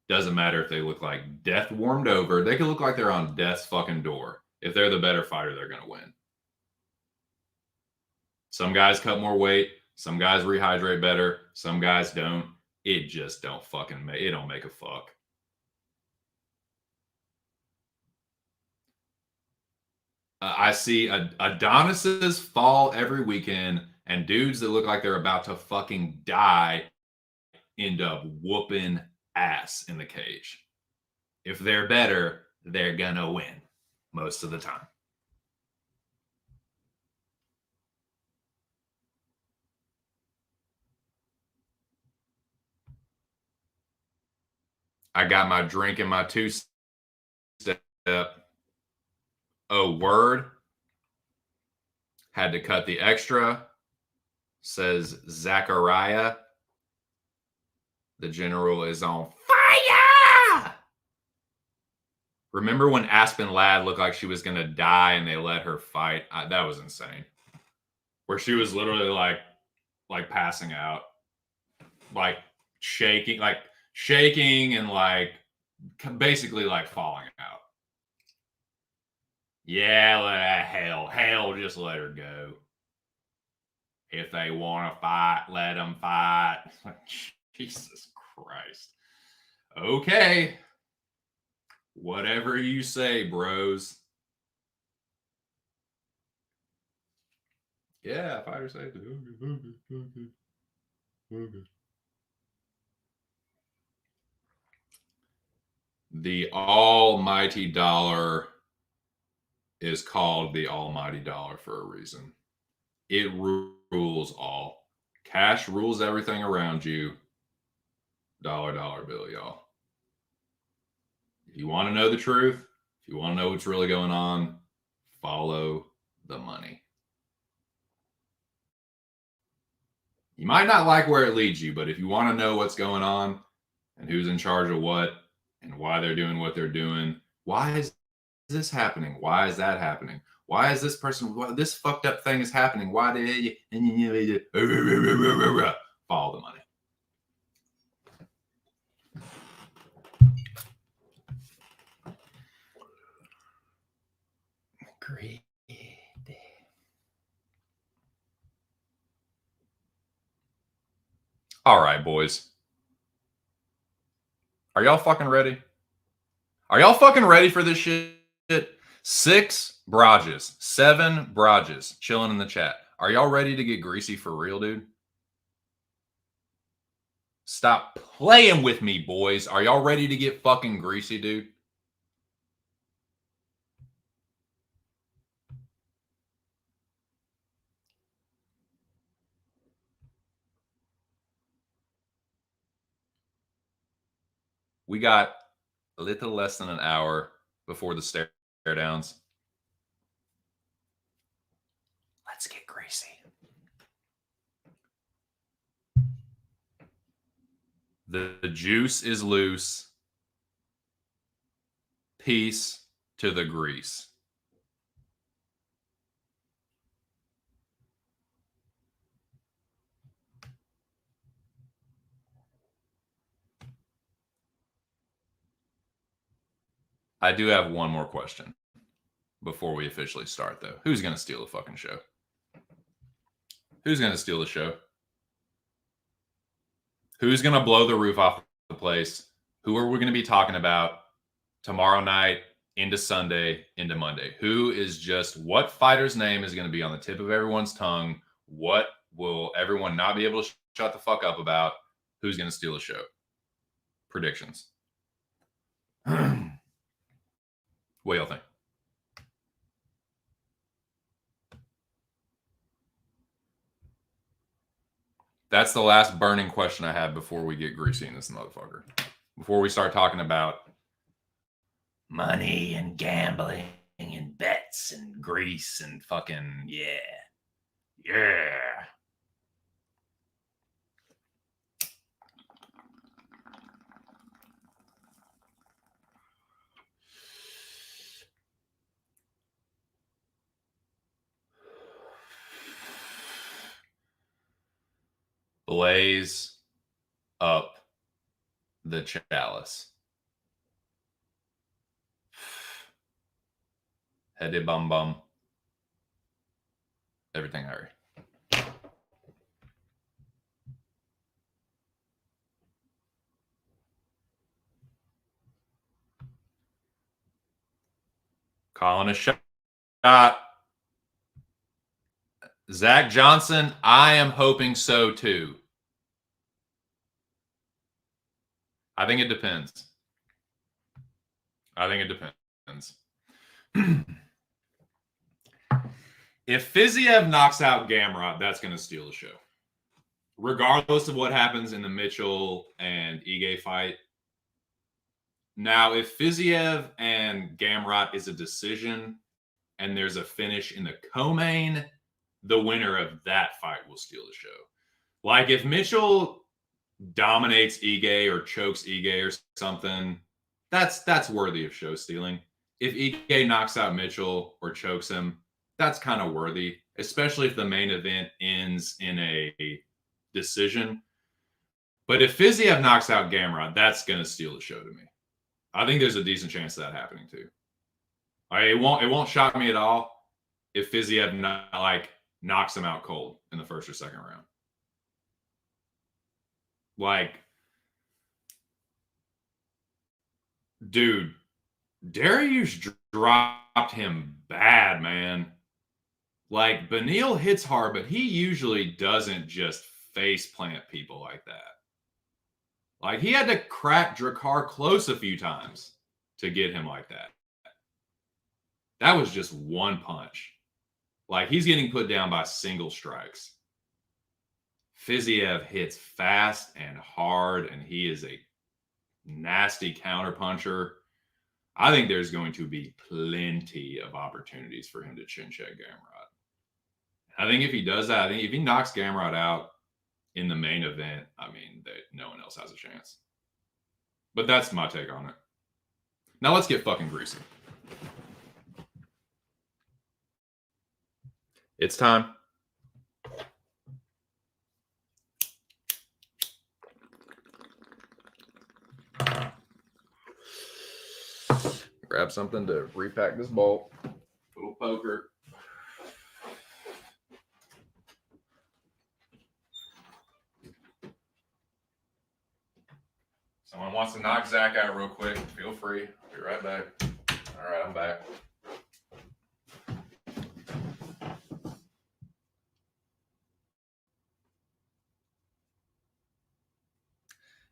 Doesn't matter if they look like death warmed over. They can look like they're on death's fucking door. If they're the better fighter, they're going to win. Some guys cut more weight. Some guys rehydrate better. Some guys don't. It just don't fucking make it. Don't make a fuck. I see Adonises fall every weekend, and dudes that look like they're about to fucking die end up whooping ass in the cage. If they're better, they're gonna win most of the time. I got my drink and my two-step. Oh, word. Had to cut the extra, says Zachariah. The general is on fire. Remember when Aspen Ladd looked like she was going to die and they let her fight? That was insane. Where she was literally like passing out, like shaking and like basically like falling out. Yeah, hell, just let her go. If they want to fight, let them fight. Jesus Christ. Okay. Whatever you say, bros. Yeah, fighter safety. Okay. The almighty dollar is called the almighty dollar for a reason. It rules all. Cash rules everything around you. Dollar bill, y'all. If you want to know the truth, if you want to know what's really going on, follow the money. You might not like where it leads you, but if you want to know what's going on and who's in charge of what and why they're doing what they're doing, why is this happening? Why is that happening? Why is this person, this fucked up thing is happening? Why did you follow the money? Great. All right, boys. Are y'all fucking ready? Are y'all fucking ready for this shit? 6 Brages, 7 Brages chilling in the chat. Are y'all ready to get greasy for real, dude? Stop playing with me, boys. Are y'all ready to get fucking greasy, dude? We got a little less than an hour before the stare downs. Let's get greasy. The juice is loose. Peace to the grease. I do have one more question before we officially start, though. Who's going to steal the fucking show? Who's going to steal the show? Who's going to blow the roof off the place? Who are we going to be talking about tomorrow night into Sunday, into Monday? Who is just, what fighter's name is going to be on the tip of everyone's tongue? What will everyone not be able to shut the fuck up about? Who's going to steal the show? Predictions. What y'all think? That's the last burning question I have before we get greasy in this motherfucker. Before we start talking about money and gambling and bets and grease and fucking yeah. Blaze up the chalice. Heady bum bum. Everything hurry. Calling a shot. Zach Johnson, I am hoping so too. I think it depends. If Fiziev knocks out Gamrot, that's going to steal the show. Regardless of what happens in the Mitchell and Ige fight. Now, if Fiziev and Gamrot is a decision and there's a finish in the co-main, the winner of that fight will steal the show. Like if Mitchell dominates Ige or chokes Ige or something, that's worthy of show stealing. If Ige knocks out Mitchell or chokes him, that's kind of worthy, especially if the main event ends in a decision. But if Fiziev knocks out Gamrot, that's going to steal the show to me. I think there's a decent chance of that happening too. It won't shock me at all if Fiziev knocks him out cold in the first or second round. Like, dude, Dariush dropped him bad, man. Like, Beneil hits hard, but he usually doesn't just face plant people like that. Like, he had to crack Drakkar close a few times to get him like that. That was just one punch. Like, he's getting put down by single strikes. Fiziev hits fast and hard, and he is a nasty counterpuncher. I think there's going to be plenty of opportunities for him to chin check Gamrot. I think if he does that, I think if he knocks Gamrot out in the main event, I mean, no one else has a chance. But that's my take on it. Now let's get fucking greasy. It's time. Grab something to repack this bolt. Little poker. Someone wants to knock Zach out real quick, feel free. I'll be right back. All right, I'm back.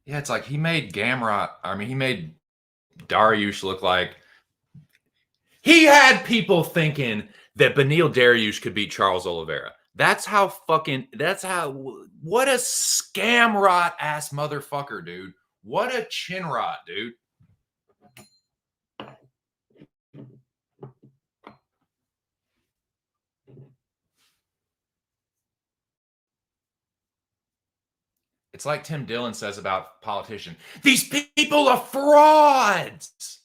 Yeah, it's like he made Dariush look like he had people thinking that Beneil Dariush could beat Charles Oliveira. What a scam rot ass motherfucker, dude. What a chin rot, dude. It's like Tim Dillon says about politicians. These people are frauds.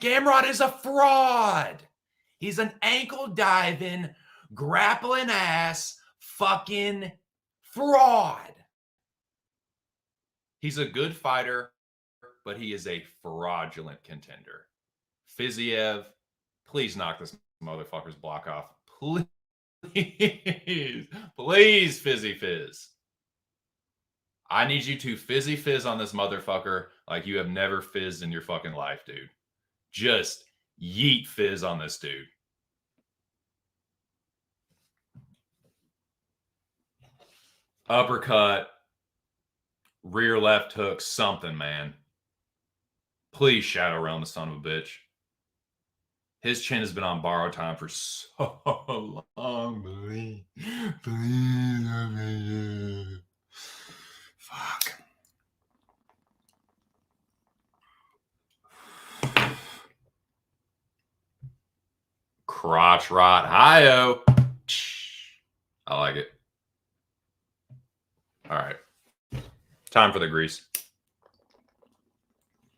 Gamrot is a fraud. He's an ankle diving, grappling ass fucking fraud. He's a good fighter, but he is a fraudulent contender. Fiziev, please knock this motherfucker's block off. Please. Please, Fizzy Fizz. I need you to Fizzy Fizz on this motherfucker like you have never fizzed in your fucking life, dude. Just yeet fizz on this dude. Uppercut, rear left hook, something, man. Please shadow realm the son of a bitch. His chin has been on borrowed time for so long. Please. Fuck. Crotch rot. Hi-yo. I like it. All right. Time for the grease.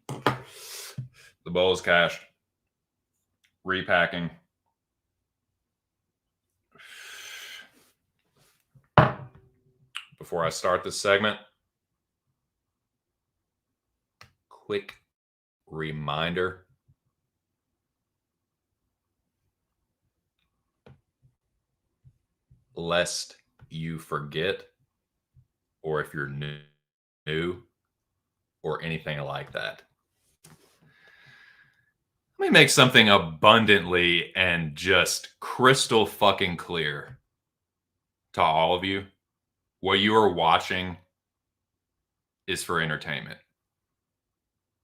The bowl is cashed. Repacking. Before I start this segment, quick reminder. Lest you forget, or if you're new or anything like that. I'm Let me make something abundantly and just crystal fucking clear to all of you. What you are watching is for entertainment.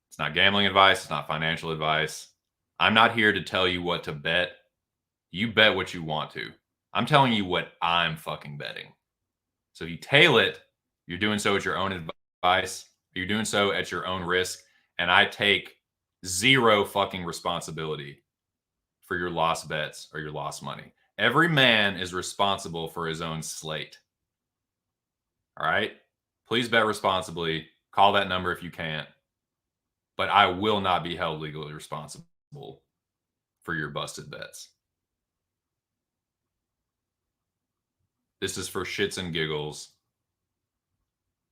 It's not gambling advice. It's not financial advice. I'm not here to tell you what to bet. You bet what you want to. I'm telling you what I'm fucking betting. So you tail it, you're doing so at your own advice. You're doing so at your own risk. And I take zero fucking responsibility for your lost bets or your lost money. Every man is responsible for his own slate. All right? Please bet responsibly. Call that number if you can't. But I will not be held legally responsible for your busted bets. This is for shits and giggles.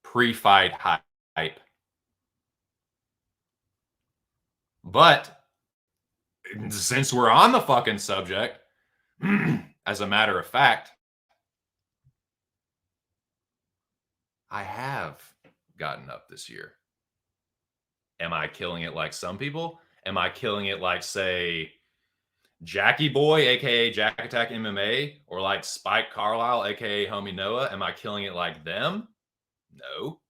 Pre-fight hype. But since we're on the fucking subject, as a matter of fact, I have gotten up this year. Am I killing it like some people? Am I killing it like, say, Jackie Boy, aka Jack Attack MMA, or like Spike Carlisle, aka Homie Noah? Am I killing it like them? No.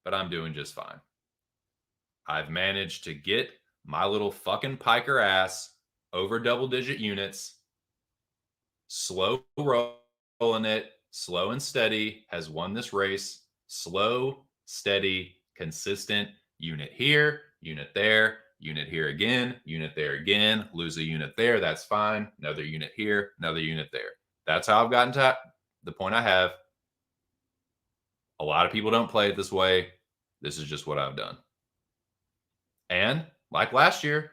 But I'm doing just fine. I've managed to get my little fucking piker ass over double-digit units, slow rolling it, slow and steady, has won this race. Slow, steady, consistent, unit here, unit there, unit here again, unit there again, lose a unit there, that's fine. Another unit here, another unit there. That's how I've gotten to the point I have. A lot of people don't play it this way. This is just what I've done. And like last year,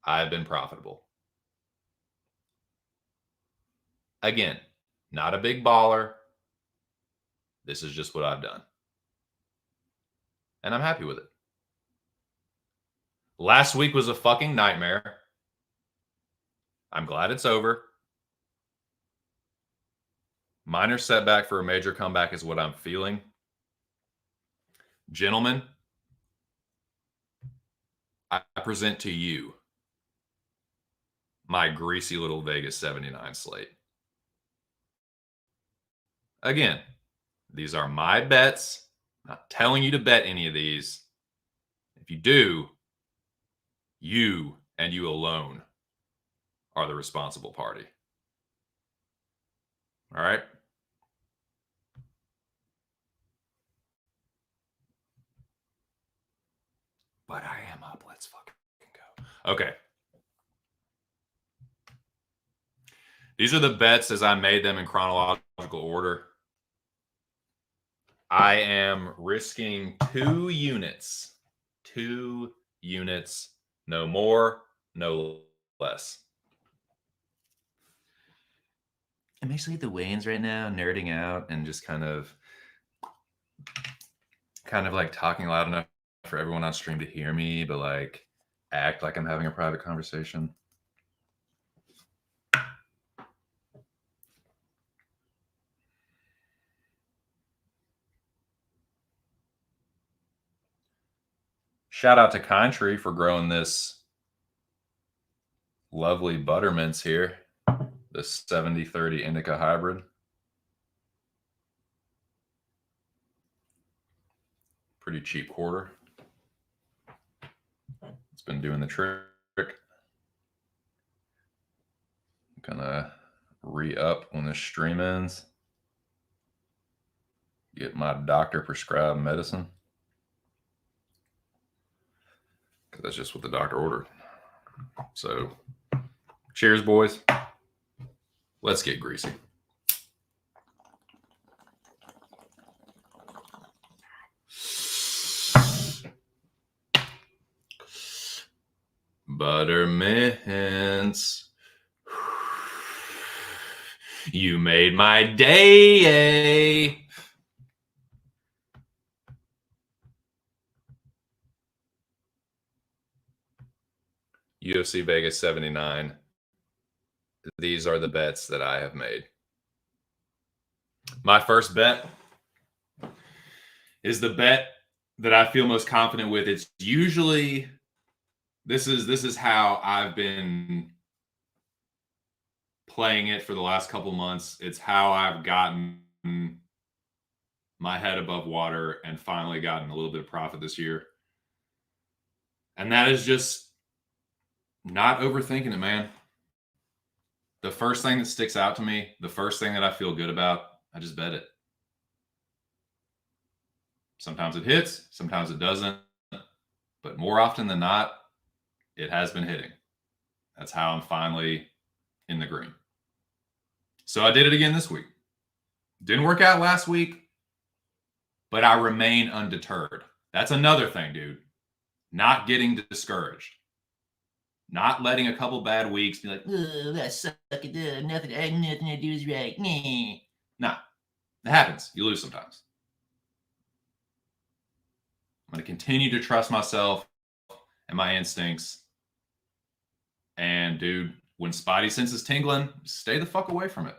I've been profitable. Again, not a big baller. This is just what I've done. And I'm happy with it. Last week was a fucking nightmare. I'm glad it's over. Minor setback for a major comeback is what I'm feeling. Gentlemen, I present to you my greasy little Vegas 79 slate. Again, these are my bets. I'm not telling you to bet any of these. If you do, you and you alone are the responsible party. All right? But I am up. Let's fucking go. Okay. These are the bets as I made them in chronological order. I am risking 2 units. 2 units. No more, no less. I'm actually at the weigh-ins right now, nerding out and just kind of like talking loud enough for everyone on stream to hear me, but like act like I'm having a private conversation. Shout out to Country for growing this lovely buttermints here. The 70-30 Indica hybrid. Pretty cheap quarter. It's been doing the trick. I'm gonna re-up when this stream ends. Get my doctor prescribed medicine. Because that's just what the doctor ordered. So, cheers, boys. Let's get greasy. Buttermints. You made my day. UFC Vegas 79. These are the bets that I have made. My first bet is the bet that I feel most confident with. It's usually This is how I've been playing it for the last couple months. It's how I've gotten my head above water and finally gotten a little bit of profit this year. And that is just not overthinking it, man. The first thing that sticks out to me, the first thing that I feel good about, I just bet it. Sometimes it hits, sometimes it doesn't. But more often than not, it has been hitting. That's how I'm finally in the green. So I did it again this week. Didn't work out last week, but I remain undeterred. That's another thing, dude. Not getting discouraged. Not letting a couple bad weeks be like, oh, that sucked. Nothing I do is right. Nah, it happens. You lose sometimes. I'm going to continue to trust myself and my instincts. And, dude, when Spidey senses tingling, stay the fuck away from it.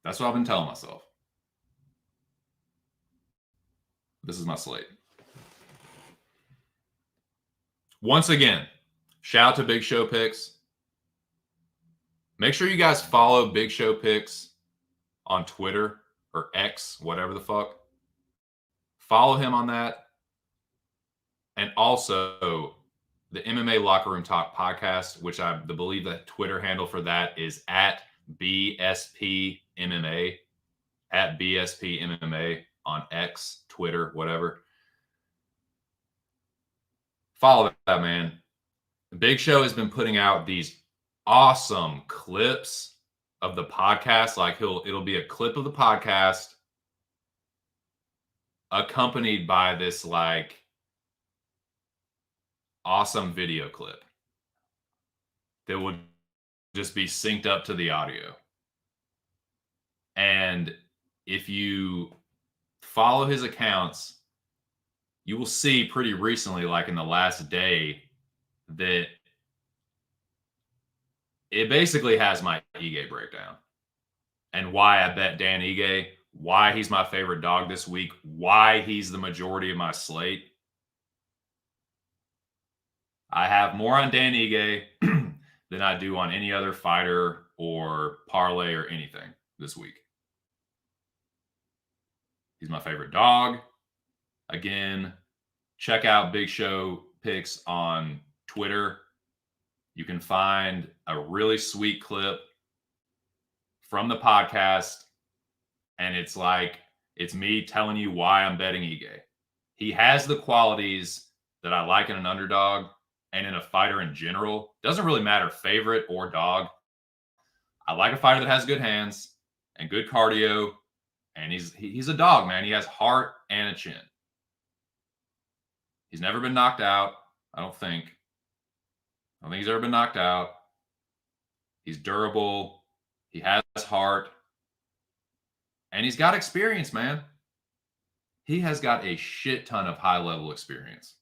That's what I've been telling myself. This is my slate. Once again, shout out to Big Show Picks. Make sure you guys follow Big Show Picks on Twitter or X, whatever the fuck. Follow him on that. And also the MMA Locker Room Talk podcast, which I believe the Twitter handle for that is at BSP MMA, at BSP MMA on X, Twitter, whatever. Follow that, man. The Big Show has been putting out these awesome clips of the podcast. Like it'll be a clip of the podcast accompanied by this like awesome video clip that would just be synced up to the audio. And if you follow his accounts, you will see pretty recently, like in the last day, that it basically has my Ige breakdown and why I bet Dan Ige, why he's my favorite dog this week, why he's the majority of my slate. I have more on Dan Ige than I do on any other fighter or parlay or anything this week. He's my favorite dog. Again, check out Big Show Picks on Twitter. You can find a really sweet clip from the podcast, and it's me telling you why I'm betting Ige. He has the qualities that I like in an underdog and in a fighter in general. Doesn't really matter favorite or dog. I like a fighter that has good hands and good cardio, and he's a dog, man. He has heart and a chin. He's never been knocked out, I don't think. I don't think he's ever been knocked out. He's durable. He has heart. And he's got experience, man. He has got a shit ton of high-level experience.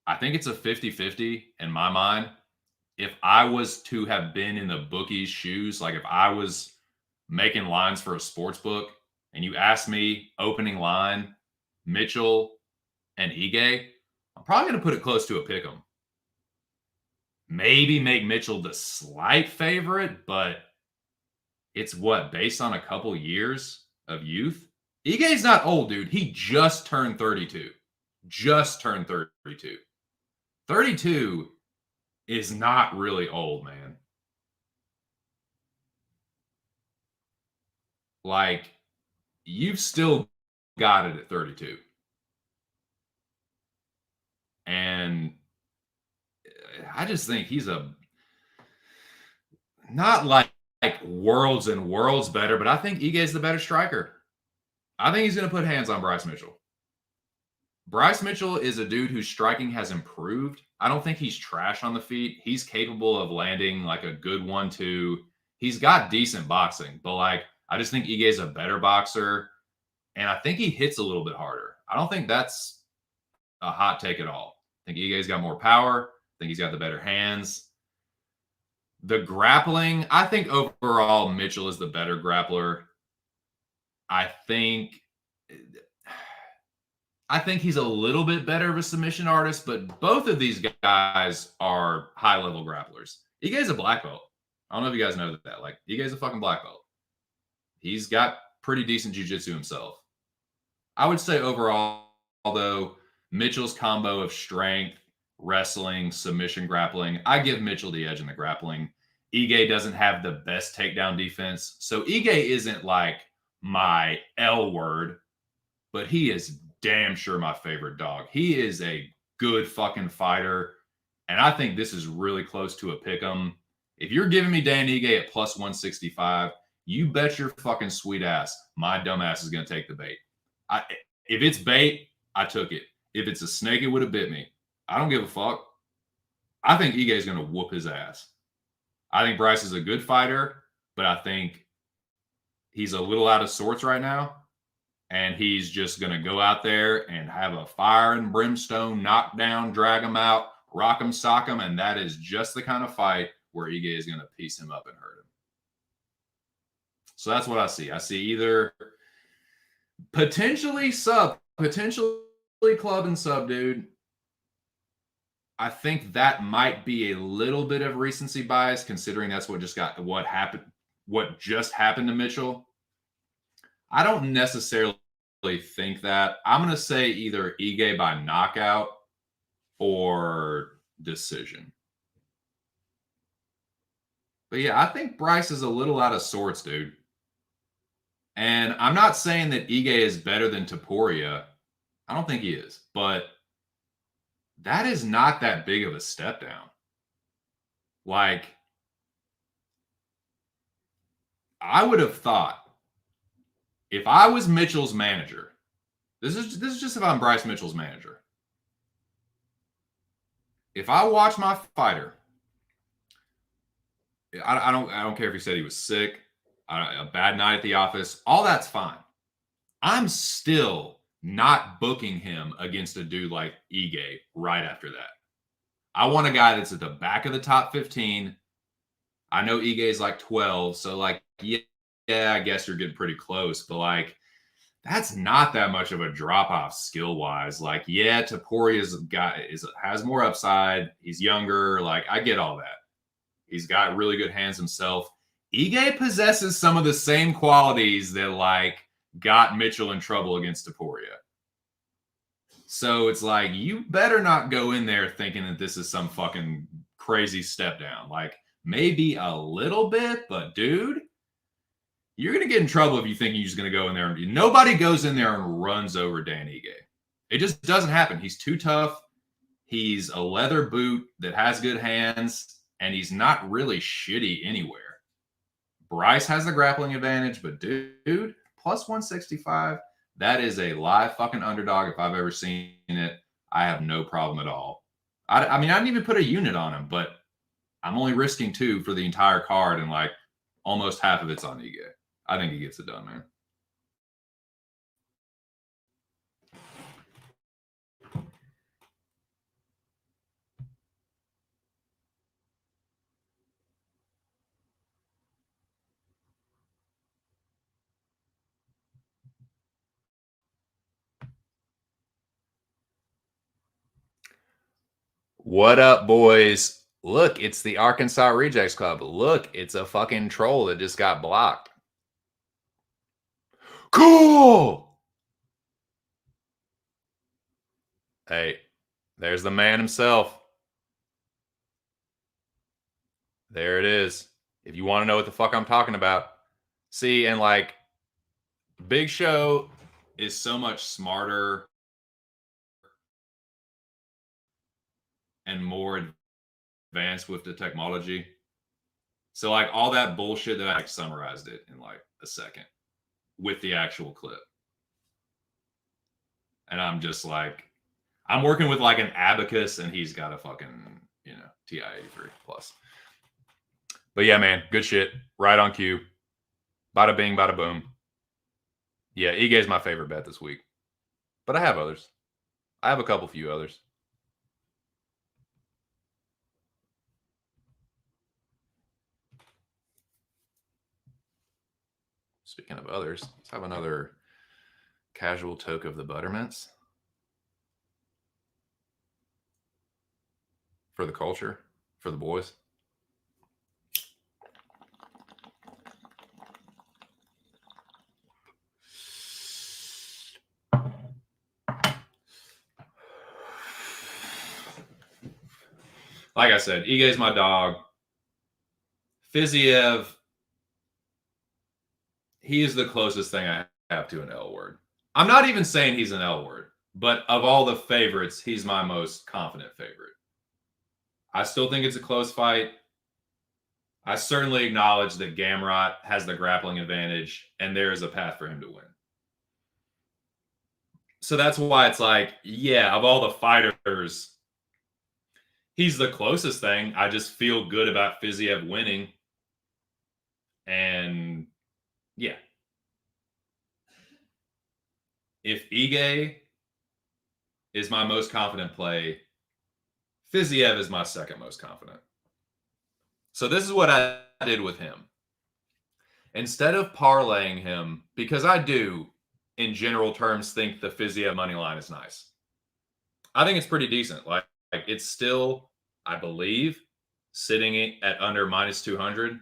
I think it's a 50-50 in my mind. If I was to have been in the bookie's shoes, like if I was making lines for a sports book and you asked me opening line, Mitchell and Ige, I'm probably going to put it close to a pick 'em. Maybe make Mitchell the slight favorite, but it's based on a couple years of youth? Ige's not old, dude. He just turned 32. Just turned 32. 32 is not really old, man. Like, you've still got it at 32. And I just think he's not like worlds and worlds better, but I think Ige's the better striker. I think he's going to put hands on Bryce Mitchell. Bryce Mitchell is a dude whose striking has improved. I don't think he's trash on the feet. He's capable of landing like a good 1-2. He's got decent boxing, but like I just think Ige's a better boxer, and I think he hits a little bit harder. I don't think that's a hot take at all. I think Ige's got more power. I think he's got the better hands. The grappling, I think overall Mitchell is the better grappler. I think I think he's a little bit better of a submission artist, but both of these guys are high-level grapplers. Ige's a black belt. I don't know if you guys know that. Like, Ige's a fucking black belt. He's got pretty decent jiu-jitsu himself. I would say overall, although Mitchell's combo of strength, wrestling, submission, grappling, I give Mitchell the edge in the grappling. Ige doesn't have the best takedown defense. So Ige isn't like my L word, but he is damn sure my favorite dog. He is a good fucking fighter. And I think this is really close to a pick 'em. If you're giving me Dan Ige at plus 165, you bet your fucking sweet ass my dumb ass is going to take the bait. If it's bait, I took it. If it's a snake, it would have bit me. I don't give a fuck. I think Ige is going to whoop his ass. I think Bryce is a good fighter, but I think he's a little out of sorts right now. And he's just going to go out there and have a fire and brimstone, knock down, drag him out, rock him, sock him. And that is just the kind of fight where Ige is going to piece him up and hurt him. So that's what I see. I see either potentially club and sub, dude. I think that might be a little bit of recency bias, considering that's what just happened to Mitchell. I don't necessarily think that. I'm going to say either Ige by knockout or decision. But yeah, I think Bryce is a little out of sorts, dude. And I'm not saying that Ige is better than Topuria. I don't think he is. But that is not that big of a step down. Like, I would have thought, if I was Mitchell's manager, this is just if I'm Bryce Mitchell's manager. If I watch my fighter, I don't care if he said he was sick, a bad night at the office, all that's fine. I'm still not booking him against a dude like Ige right after that. I want a guy that's at the back of the top 15. I know Ige's like 12, so like, yeah, I guess you're getting pretty close, but like, that's not that much of a drop off skill wise. Like, yeah, Topuria's has more upside. He's younger. Like, I get all that. He's got really good hands himself. Ige possesses some of the same qualities that like got Mitchell in trouble against Topuria. So it's like, you better not go in there thinking that this is some fucking crazy step down. Like, maybe a little bit, but dude, you're going to get in trouble if you think you're just going to go in there. Nobody goes in there and runs over Dan Ige. It just doesn't happen. He's too tough. He's a leather boot that has good hands, and he's not really shitty anywhere. Bryce has the grappling advantage, but dude, plus 165, that is a live fucking underdog if I've ever seen it. I have no problem at all. I mean, I didn't even put a unit on him, but I'm only risking 2 for the entire card, and like almost half of it's on Ige. I think he gets it done, man. What up, boys? Look, it's the Arkansas Rejects Club. Look, it's a fucking troll that just got blocked. Cool! Hey, there's the man himself. There it is. If you want to know what the fuck I'm talking about. See, and like, Big Show is so much smarter and more advanced with the technology. So like all that bullshit that I like summarized it in like a second with the actual clip. And I'm just like, I'm working with like an abacus and he's got a fucking, TI-83 plus. But yeah, man, good shit. Right on cue. Bada bing, bada boom. Yeah, Ige's my favorite bet this week. But I have others. I have a few others. Speaking of others, let's have another casual toke of the Buttermints. for the culture, for the boys. Like I said, Ige's my dog. Fiziev, he is the closest thing I have to an L word. I'm not even saying he's an L word, but of all the favorites, he's my most confident favorite. I still think it's a close fight. I certainly acknowledge that Gamrot has the grappling advantage, and there is a path for him to win. So that's why it's like, yeah, of all the fighters, he's the closest thing. I just feel good about Fiziev winning. And yeah. If Ige is my most confident play, Fiziev is my second most confident. So this is what I did with him. Instead of parlaying him, because I do, in general terms, think the Fiziev money line is nice. I think it's pretty decent. Like it's still, I believe, sitting at under minus 200.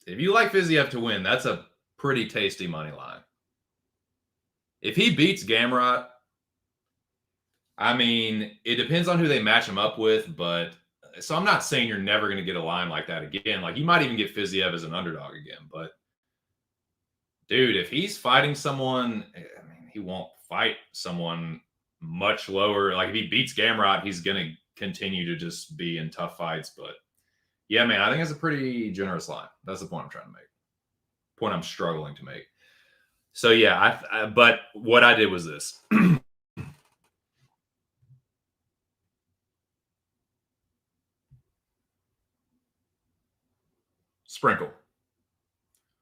If you like Fiziev to win, that's a pretty tasty money line. If he beats Gamrot, I mean, it depends on who they match him up with, but so I'm not saying you're never going to get a line like that again. Like you might even get Fiziev as an underdog again, but dude, if he's fighting someone, I mean, he won't fight someone much lower. Like if he beats Gamrot, he's going to continue to just be in tough fights. But yeah, man, I think it's a pretty generous line. That's the point I'm trying to make. Point I'm struggling to make. So yeah, but what I did was this. Sprinkle.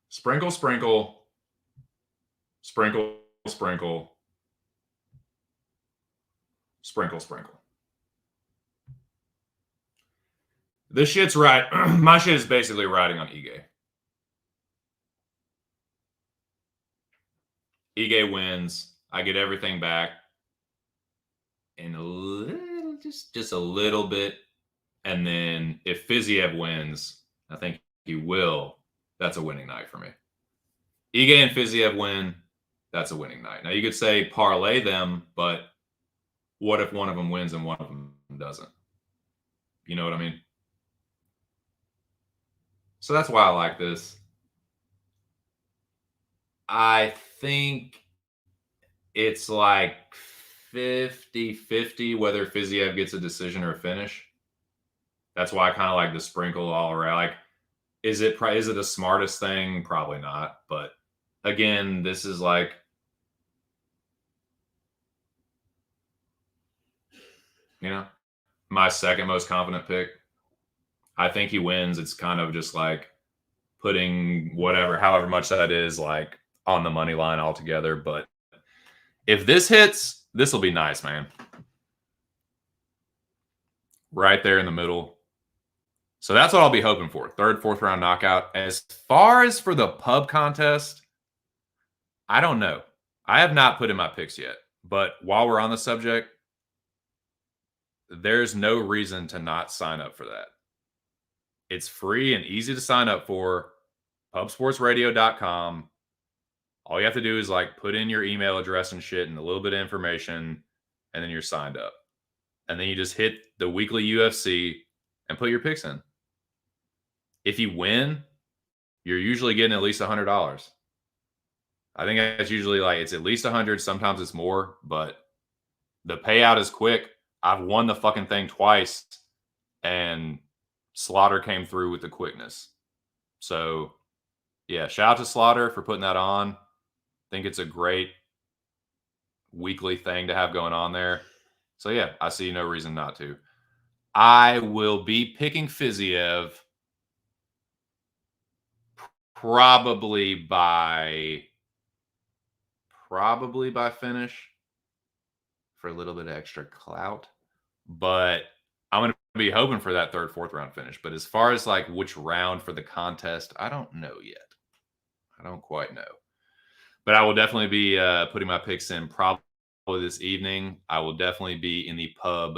Sprinkle, sprinkle. Sprinkle, sprinkle. Sprinkle, sprinkle. This shit's right. My shit is basically riding on Ige. Ige wins. I get everything back in a little, just a little bit. And then if Fiziev wins, I think he will. That's a winning night for me. Ige and Fiziev win. That's a winning night. Now you could say parlay them, but what if one of them wins and one of them doesn't? You know what I mean? So that's why I like this. I think it's like 50-50 whether Fiziev gets a decision or a finish. That's why I kind of like the sprinkle all around. Like, is it the smartest thing? Probably not. But again, this is like, you know, my second most confident pick. I think he wins. It's kind of just like putting whatever, however much that is, like on the money line altogether. But if this hits, this will be nice, man. Right there in the middle. So that's what I'll be hoping for. Third, fourth round knockout. As far as for the pub contest, I don't know. I have not put in my picks yet. But while we're on the subject, there's no reason to not sign up for that. It's free and easy to sign up for. pubsportsradio.com. All you have to do is like put in your email address and shit and a little bit of information, and then you're signed up. And then you just hit the weekly UFC and put your picks in. If you win, you're usually getting at least $100. I think that's usually like it's at least 100. Sometimes it's more, but the payout is quick. I've won the fucking thing twice, and Slaughter came through with the quickness. So, yeah, shout out to Slaughter for putting that on. I think it's a great weekly thing to have going on there. So, yeah, I see no reason not to. I will be picking Fiziev probably by finish for a little bit of extra clout. But I'm going to be hoping for that third, fourth round finish. But as far as like which round for the contest, I don't know yet. I don't quite know. But I will definitely be putting my picks in probably this evening. I will definitely be in the pub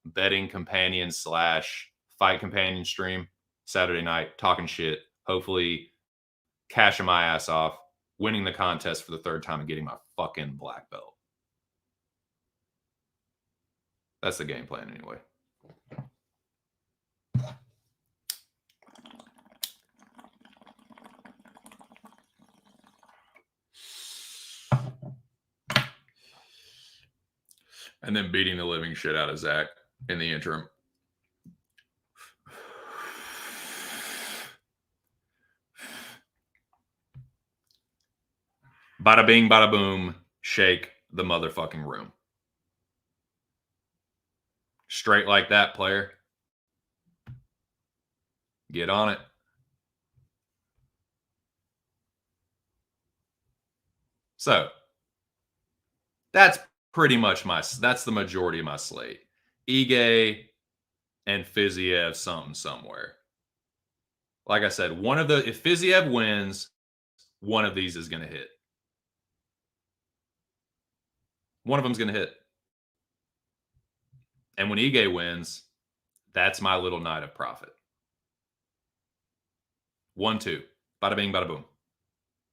betting companion / fight companion stream Saturday night, talking shit, hopefully cashing my ass off, winning the contest for the third time and getting my fucking black belt. That's the game plan anyway. And then beating the living shit out of Zach in the interim. Bada bing, bada boom, shake the motherfucking room. Straight like that, player. Get on it. So, that's pretty much that's the majority of my slate. Ige and Fiziev something somewhere. Like I said, if Fiziev wins, one of these is going to hit. One of them's going to hit. And when Ige wins, that's my little night of profit. 1-2. Bada bing, bada boom.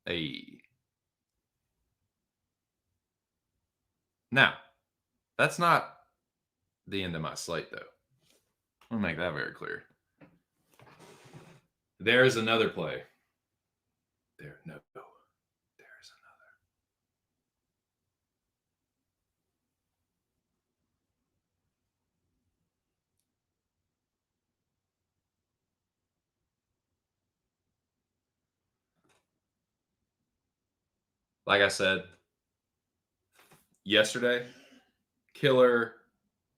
Hey. Now, that's not the end of my slate, though. I'm going to make that very clear. There is another play. There is another. Like I said, yesterday, killer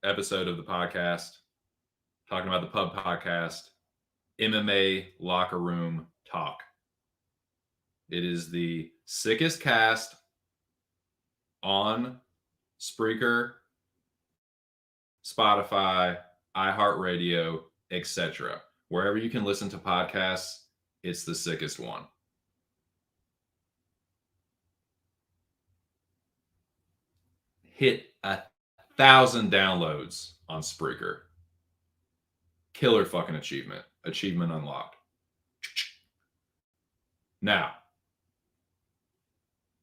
episode of the podcast, talking about the Pub Podcast, MMA Locker Room Talk. It is the sickest cast on Spreaker, Spotify, iHeartRadio, etc. Wherever you can listen to podcasts, it's the sickest one. Hit 1,000 downloads on Spreaker. Killer fucking achievement. Achievement unlocked. Now,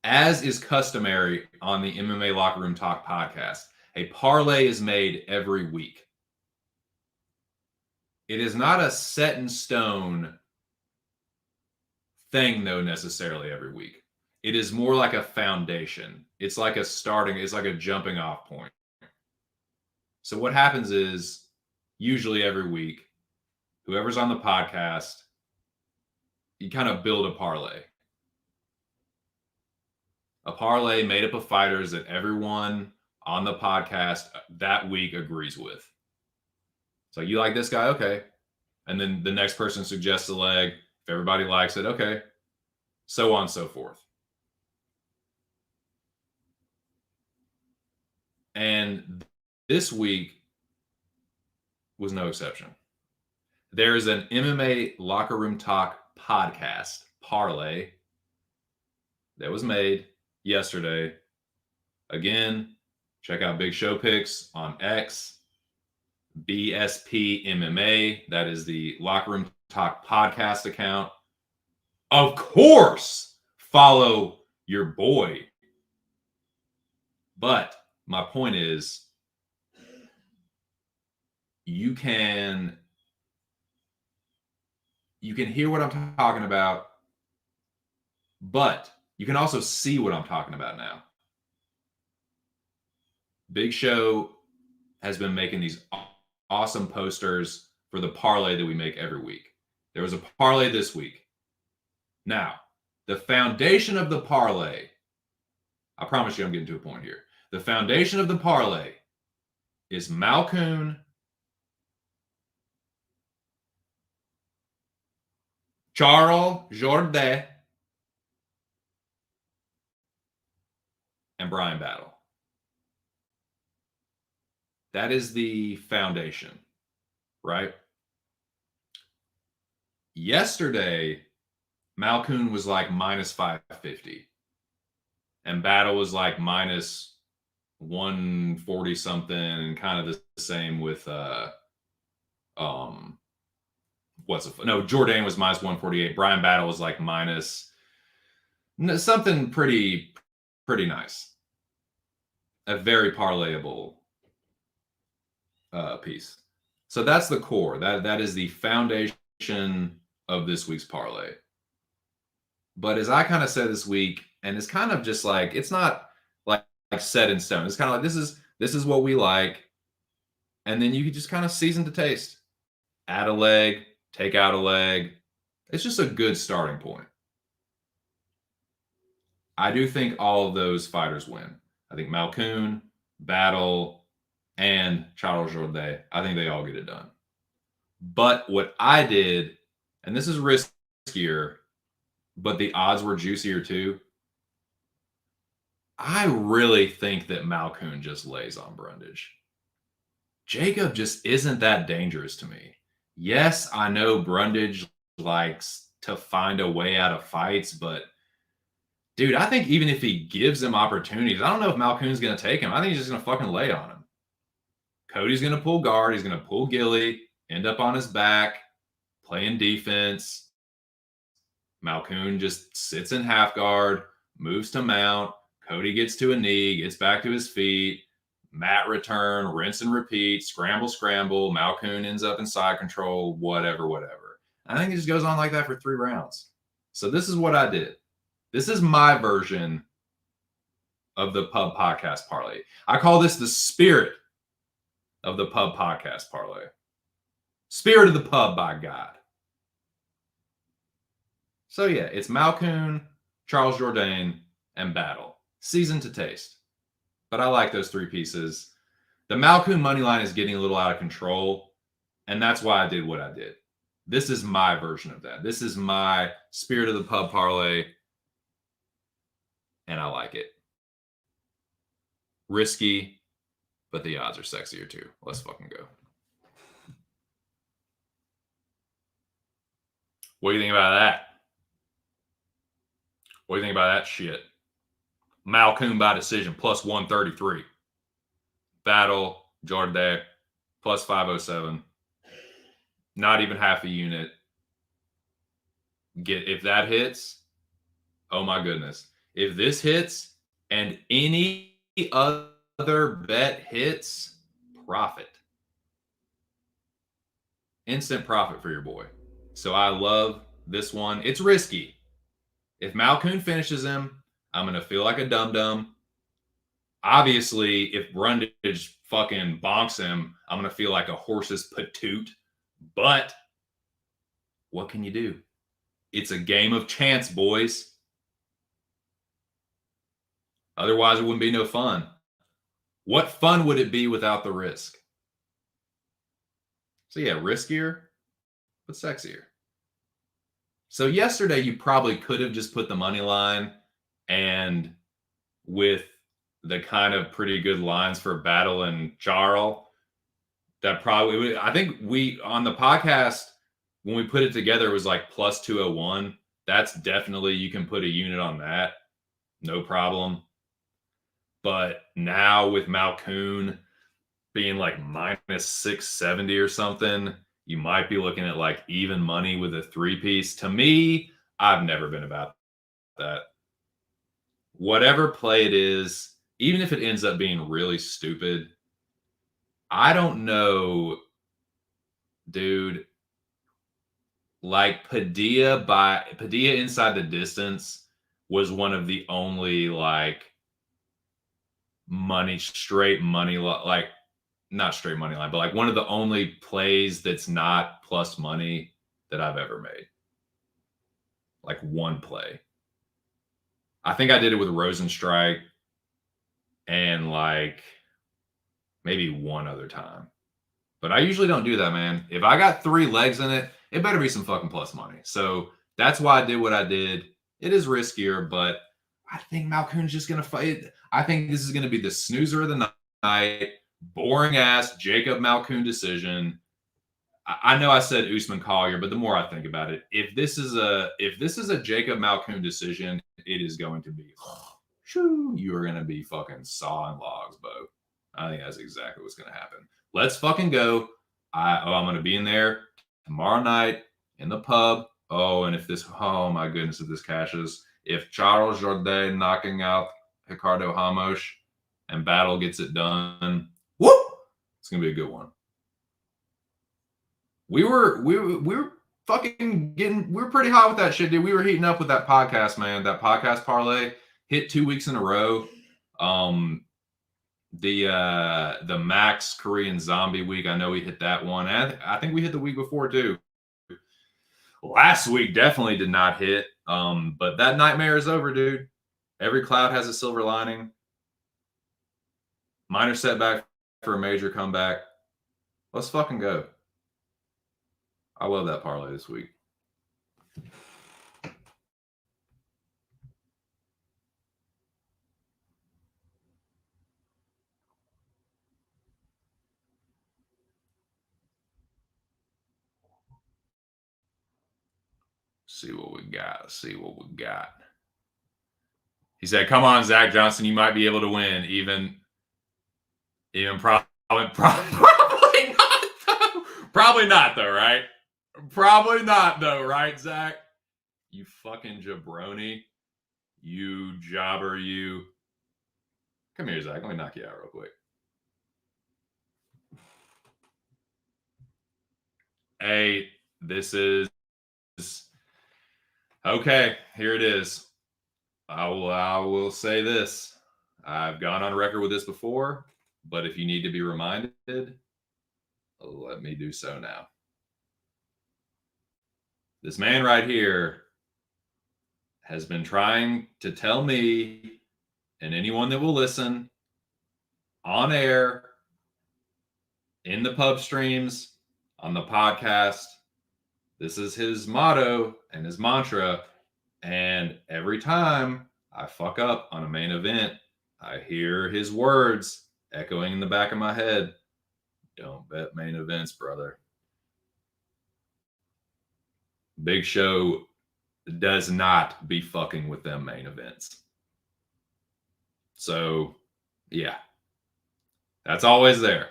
as is customary on the MMA Locker Room Talk podcast, a parlay is made every week. It is not a set in stone thing, though, necessarily every week. It is more like a foundation. It's like a jumping off point. So what happens is, usually every week, whoever's on the podcast, you kind of build a parlay. A parlay made up of fighters that everyone on the podcast that week agrees with. So you like this guy? Okay. And then the next person suggests a leg. If everybody likes it, okay. So on and so forth. And this week was no exception. There is an MMA Locker Room Talk podcast parlay that was made yesterday. Again, check out Big Show Picks on X, BSP MMA. That is the Locker Room Talk podcast account. Of course, follow your boy. But my point is, you can hear what I'm talking about, but you can also see what I'm talking about now. Big Show has been making these awesome posters for the parlay that we make every week. There was a parlay this week. Now, the foundation of the parlay, I promise you I'm getting to a point here. The foundation of the parlay is Malkoun, Charles Jourdain, and Brian Battle. That is the foundation, right? Yesterday, Malkoun was like minus 550. And Battle was like minus 140 something, and kind of the same with Jourdain was minus 148. Brian Battle was like minus something pretty nice. A very parlayable piece. So that's the core. That is the foundation of this week's parlay. But as I kind of said this week, and it's kind of just like, it's not like set in stone. It's kind of like, this is what we like. And then you can just kind of season to taste. Add a leg, take out a leg. It's just a good starting point. I do think all of those fighters win. I think Malkoun, Battle, and Charles Jourdain, I think they all get it done. But what I did, and this is riskier, but the odds were juicier too. I really think that Malkoun just lays on Brundage. Jacob just isn't that dangerous to me. Yes, I know Brundage likes to find a way out of fights, but dude, I think even if he gives him opportunities, I don't know if Malkoun's going to take him. I think he's just going to fucking lay on him. Cody's going to pull guard. He's going to pull Gilly, end up on his back, playing defense. Malkoun just sits in half guard, moves to mount. Cody gets to a knee, gets back to his feet. Mat return, rinse and repeat, scramble. Malkoun ends up in side control, whatever. I think it just goes on like that for 3 rounds. So this is what I did. This is my version of the Pub Podcast Parlay. I call this the spirit of the Pub Podcast Parlay. Spirit of the Pub, by God. So yeah, it's Malkoun, Charles Jourdain, and Battle. Season to taste. But I like those 3 pieces. The Malkoun money line is getting a little out of control, and that's why I did what I did. This is my version of that. This is my spirit of the pub parlay, and I like it. Risky, but the odds are sexier too. Let's fucking go. What do you think about that? What do you think about that shit? Malkoun by decision, plus 133. Battle, Jourdain, plus 507. Not even half a unit. If that hits, oh my goodness. If this hits and any other bet hits, profit. Instant profit for your boy. So I love this one. It's risky. If Malkoun finishes him, I'm going to feel like a dum-dum. Obviously, if Brundage fucking bonks him, I'm going to feel like a horse's patoot. But what can you do? It's a game of chance, boys. Otherwise, it wouldn't be no fun. What fun would it be without the risk? So yeah, riskier, but sexier. So yesterday, you probably could have just put the money line, and with the kind of pretty good lines for Battle and Charles, that probably would, I think we on the podcast when we put it together, it was like plus 201. That's definitely, you can put a unit on that, no problem. But now with Malkoun being like minus 670 or something, you might be looking at like even money with a 3-piece. To me, I've never been about that. Whatever play it is, even if it ends up being really stupid, I don't know, dude. Like Padilla inside the distance was one of the only like straight money, like not straight money line, but like one of the only plays that's not plus money that I've ever made. Like one play. I think I did it with Rosenstrike and like maybe one other time. But I usually don't do that, man. If I got 3 legs in it, it better be some fucking plus money. So that's why I did what I did. It is riskier, but I think Malkoun's just going to fight. I think this is going to be the snoozer of the night. Boring ass Jacob Malkoun decision. I know I said Usman Collier, but the more I think about it, if this is a Jacob Malkoun decision, it is going to be shoo, you are going to be fucking sawing logs, Bo. I think that's exactly what's going to happen. Let's fucking go. I'm going to be in there tomorrow night in the pub. Oh, and if my goodness, if this cashes, if Charles Jourdain knocking out Ricardo Ramos and Battle gets it done, whoop, it's going to be a good one. We were fucking we were pretty hot with that shit, dude. We were heating up with that podcast, man. That podcast parlay hit 2 weeks in a row. The Max Korean Zombie week, I know we hit that one. And I think we hit the week before too. Last week definitely did not hit. But that nightmare is over, dude. Every cloud has a silver lining. Minor setback for a major comeback. Let's fucking go. I love that parlay this week. See what we got. He said, "Come on, Zach Johnson, you might be able to win. Even probably not though. Probably not though, right? Probably not though, right, Zach? You fucking jabroni. You jobber, you. Come here, Zach. Let me knock you out real quick. Hey, this is okay. Here it is. I will say this. I've gone on record with this before, but if you need to be reminded, let me do so now. This man right here has been trying to tell me and anyone that will listen on air, in the pub streams, on the podcast. This is his motto and his mantra. And every time I fuck up on a main event, I hear his words echoing in the back of my head. Don't bet main events, brother. Big Show does not be fucking with them main events. So, yeah. That's always there.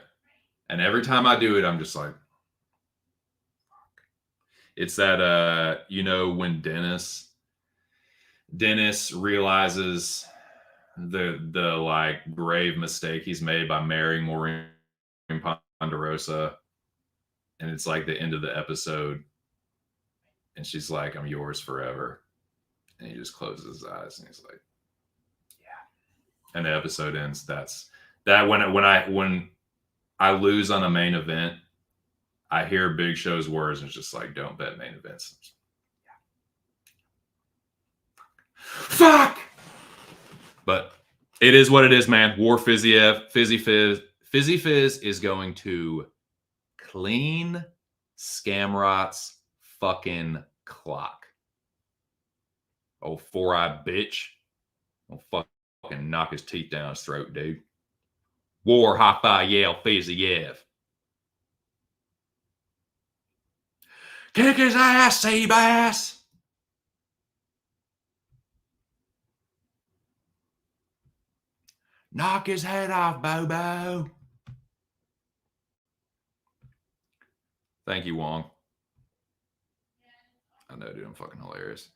And every time I do it, I'm just like, fuck. It's that, when Dennis realizes the like grave mistake he's made by marrying Maureen Ponderosa, and it's like the end of the episode, and she's like, "I'm yours forever," and he just closes his eyes and he's like, "Yeah," and the episode ends. That's when I lose on a main event, I hear Big Show's words and it's just like, "Don't bet main events." Fuck. But it is what it is, man. War Fiziev, Fizzy Fizz is going to clean Scamrot's fucking clock. Oh, 4-eyed bitch. I'll fucking knock his teeth down his throat, dude. War Rafael Fiziev. Kick his ass, Seabass. Knock his head off, Bobo. Thank you, Wong. I know, dude. I'm fucking hilarious.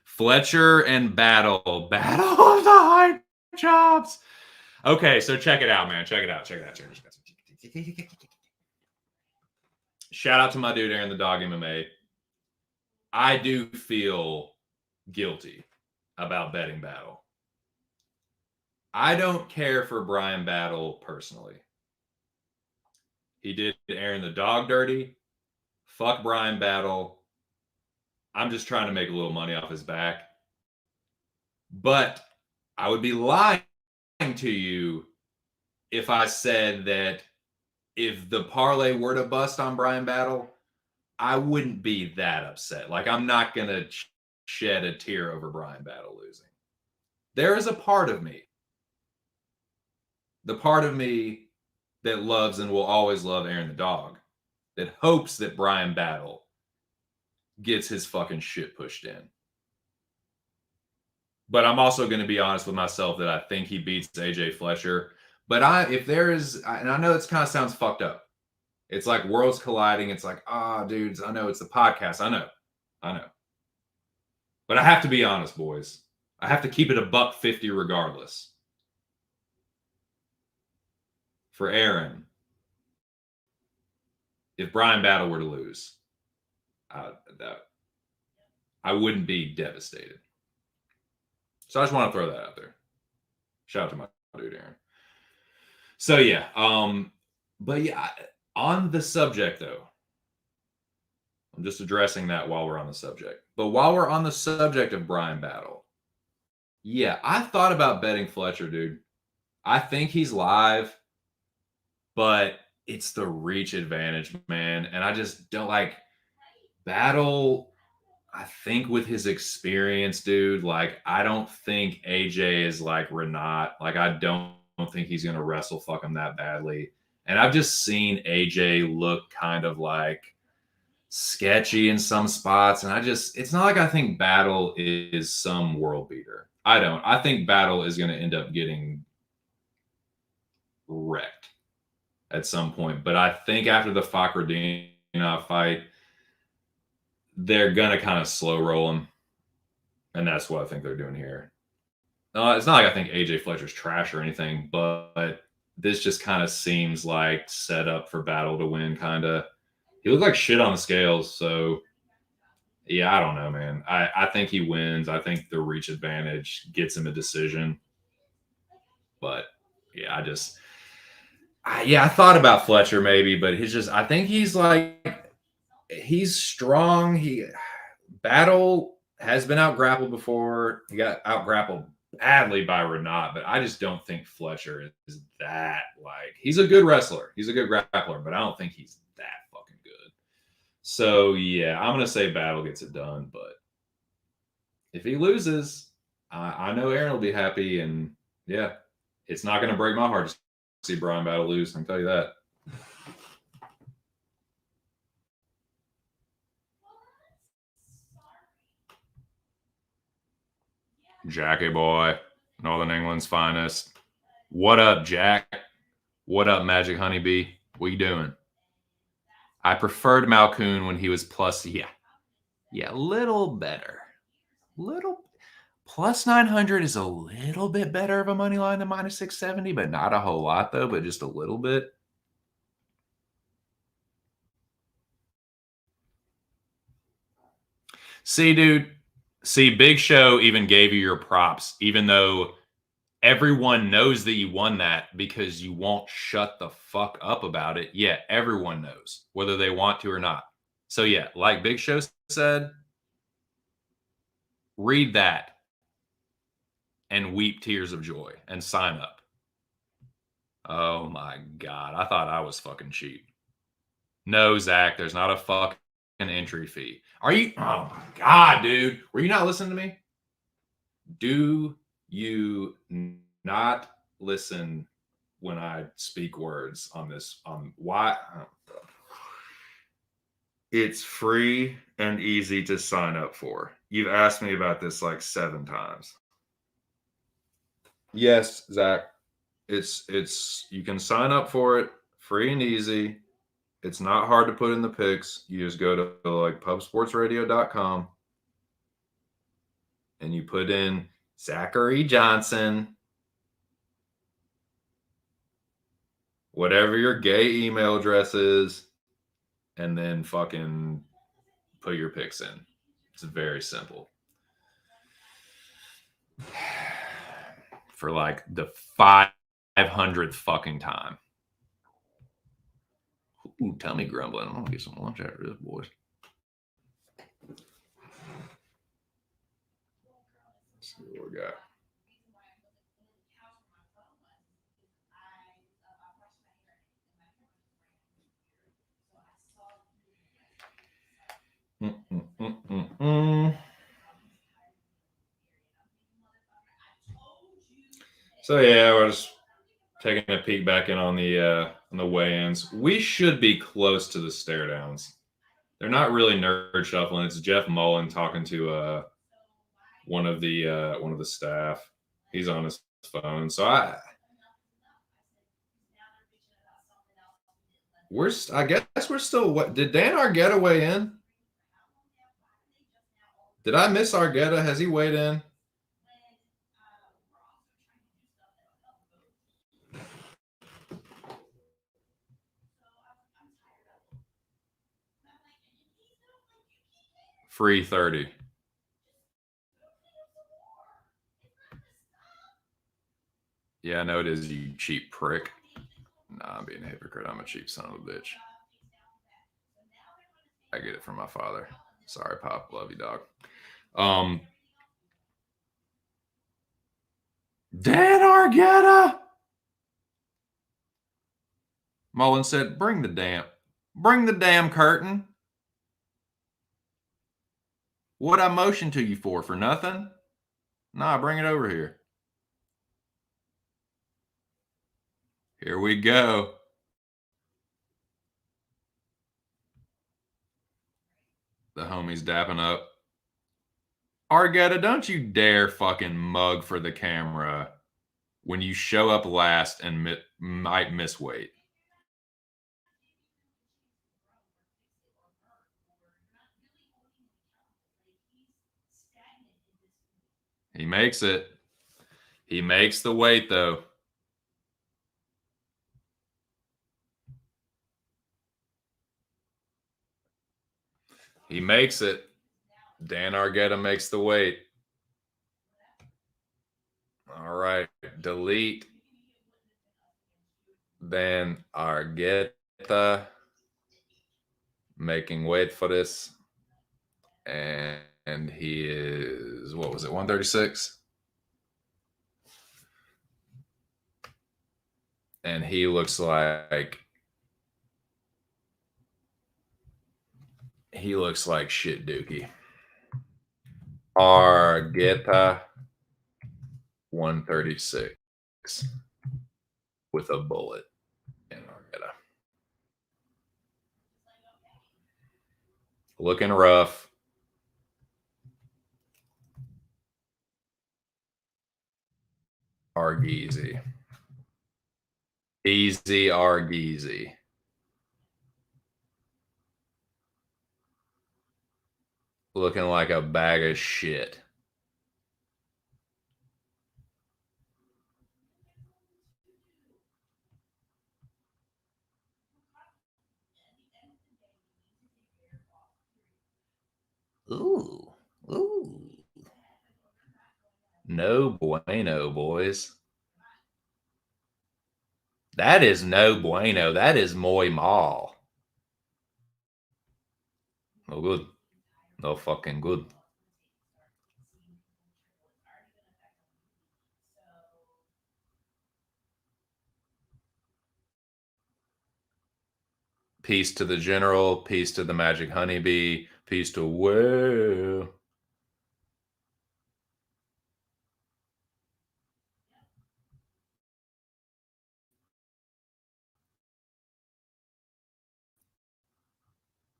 Fletcher and Battle. Battle of the High Chops. Okay, so check it out, man. Check it out. Shout out to my dude, Aaron the Dog MMA. I do feel guilty about betting Battle. I don't care for Brian Battle personally. He did Aaron the Dog dirty. Fuck Brian Battle. I'm just trying to make a little money off his back. But I would be lying to you if I said that if the parlay were to bust on Brian Battle, I wouldn't be that upset. Like, I'm not going to shed a tear over Brian Battle losing. There is a part of me, the part of me that loves and will always love Aaron the Dog, that hopes that Brian Battle gets his fucking shit pushed in. But I'm also going to be honest with myself that I think he beats AJ Fletcher. But if there is, and I know this kind of sounds fucked up. It's like worlds colliding. It's like, dudes, I know it's the podcast. I know. But I have to be honest, boys. I have to keep it $150 regardless. For Aaron, if Brian Battle were to lose, I wouldn't be devastated. So I just want to throw that out there. Shout out to my dude Aaron. So yeah, but yeah, on the subject though, I'm just addressing that while we're on the subject. But while we're on the subject of Brian Battle, yeah, I thought about betting Fletcher, dude. I think he's live, but it's the reach advantage, man. And I just don't like Battle. I think with his experience, dude, like I don't think AJ is like Renat. Like I don't think he's gonna wrestle fuck him that badly. And I've just seen AJ look kind of like sketchy in some spots. And it's not like I think Battle is some world beater. I don't. I think Battle is gonna end up getting wrecked at some point. But I think after the Fakhreddinov fight, they're gonna kind of slow roll him, and that's what I think they're doing here. It's not like I think AJ Fletcher's trash or anything, but this just kind of seems like set up for Battle to win. Kind of, he looked like shit on the scales, so yeah, I don't know, man. I think he wins. I think the reach advantage gets him a decision, but yeah, I thought about Fletcher maybe, but I think he's strong. Battle has been out grappled before. He got out grappled badly by Renat, but I just don't think Fletcher is that he's a good wrestler. He's a good grappler, but I don't think he's that fucking good. So yeah, I'm gonna say Battle gets it done, but if he loses, I know Aaron will be happy, and yeah, it's not gonna break my heart to see Brian Battle lose. I can tell you that. Jackie boy, Northern England's finest. What up, Jack? What up, Magic Honeybee? What you doing? I preferred Malkoon when he was plus, yeah, a little better. Little plus 900 is a little bit better of a money line than minus 670, but not a whole lot though, but just a little bit. See, dude, Big Show even gave you your props, even though everyone knows that you won that because you won't shut the fuck up about it. Yeah, everyone knows whether they want to or not. So yeah, like Big Show said, read that and weep tears of joy and sign up. Oh my God. I thought I was fucking cheap. No, Zach, there's not a fucking entry fee. Are you? Oh my God, dude. Were you not listening to me? Do you not listen when I speak words on this? Why? It's free and easy to sign up for. You've asked me about this like 7 times. Yes, Zach. It's you can sign up for it free and easy. It's not hard to put in the picks. You just go to like pubsportsradio.com and you put in Zachary Johnson, whatever your gay email address is, and then fucking put your picks in. It's very simple. For like the 500th fucking time. Ooh, tummy grumbling. I'm gonna get some lunch after this, boys. Let's see what we got. So yeah, we're just taking a peek back in on the weigh-ins. We should be close to the stare downs. They're not really nerd shuffling. It's Jeff Mullen talking to one of the staff. He's on his phone. So I guess we're still. What did Dan Argetta weigh in? Did I miss Argetta? Has he weighed in? Free 30. Yeah, I know it is, you cheap prick. Nah, I'm being a hypocrite. I'm a cheap son of a bitch. I get it from my father. Sorry, Pop. Love you, dog. Dan Argetta. Mullen said, bring the damn curtain. What I motioned to you for nothing? Nah, bring it over here. Here we go. The homies dapping up. Argetta, don't you dare fucking mug for the camera when you show up last and might miss weight. He makes it. He makes the weight, though. He makes it. Dan Argetta makes the weight. All right. Delete Dan Argetta making weight for this. And he is, what was it, 136? And he looks like shit dookie. Argetta 136 with a bullet in Argetta. Looking rough. Argeezy. Easy Argeezy. Looking like a bag of shit. Ooh. No bueno, boys. That is no bueno. That is muy mal. No good. No fucking good. Peace to the general. Peace to the magic honeybee. Peace to whoa.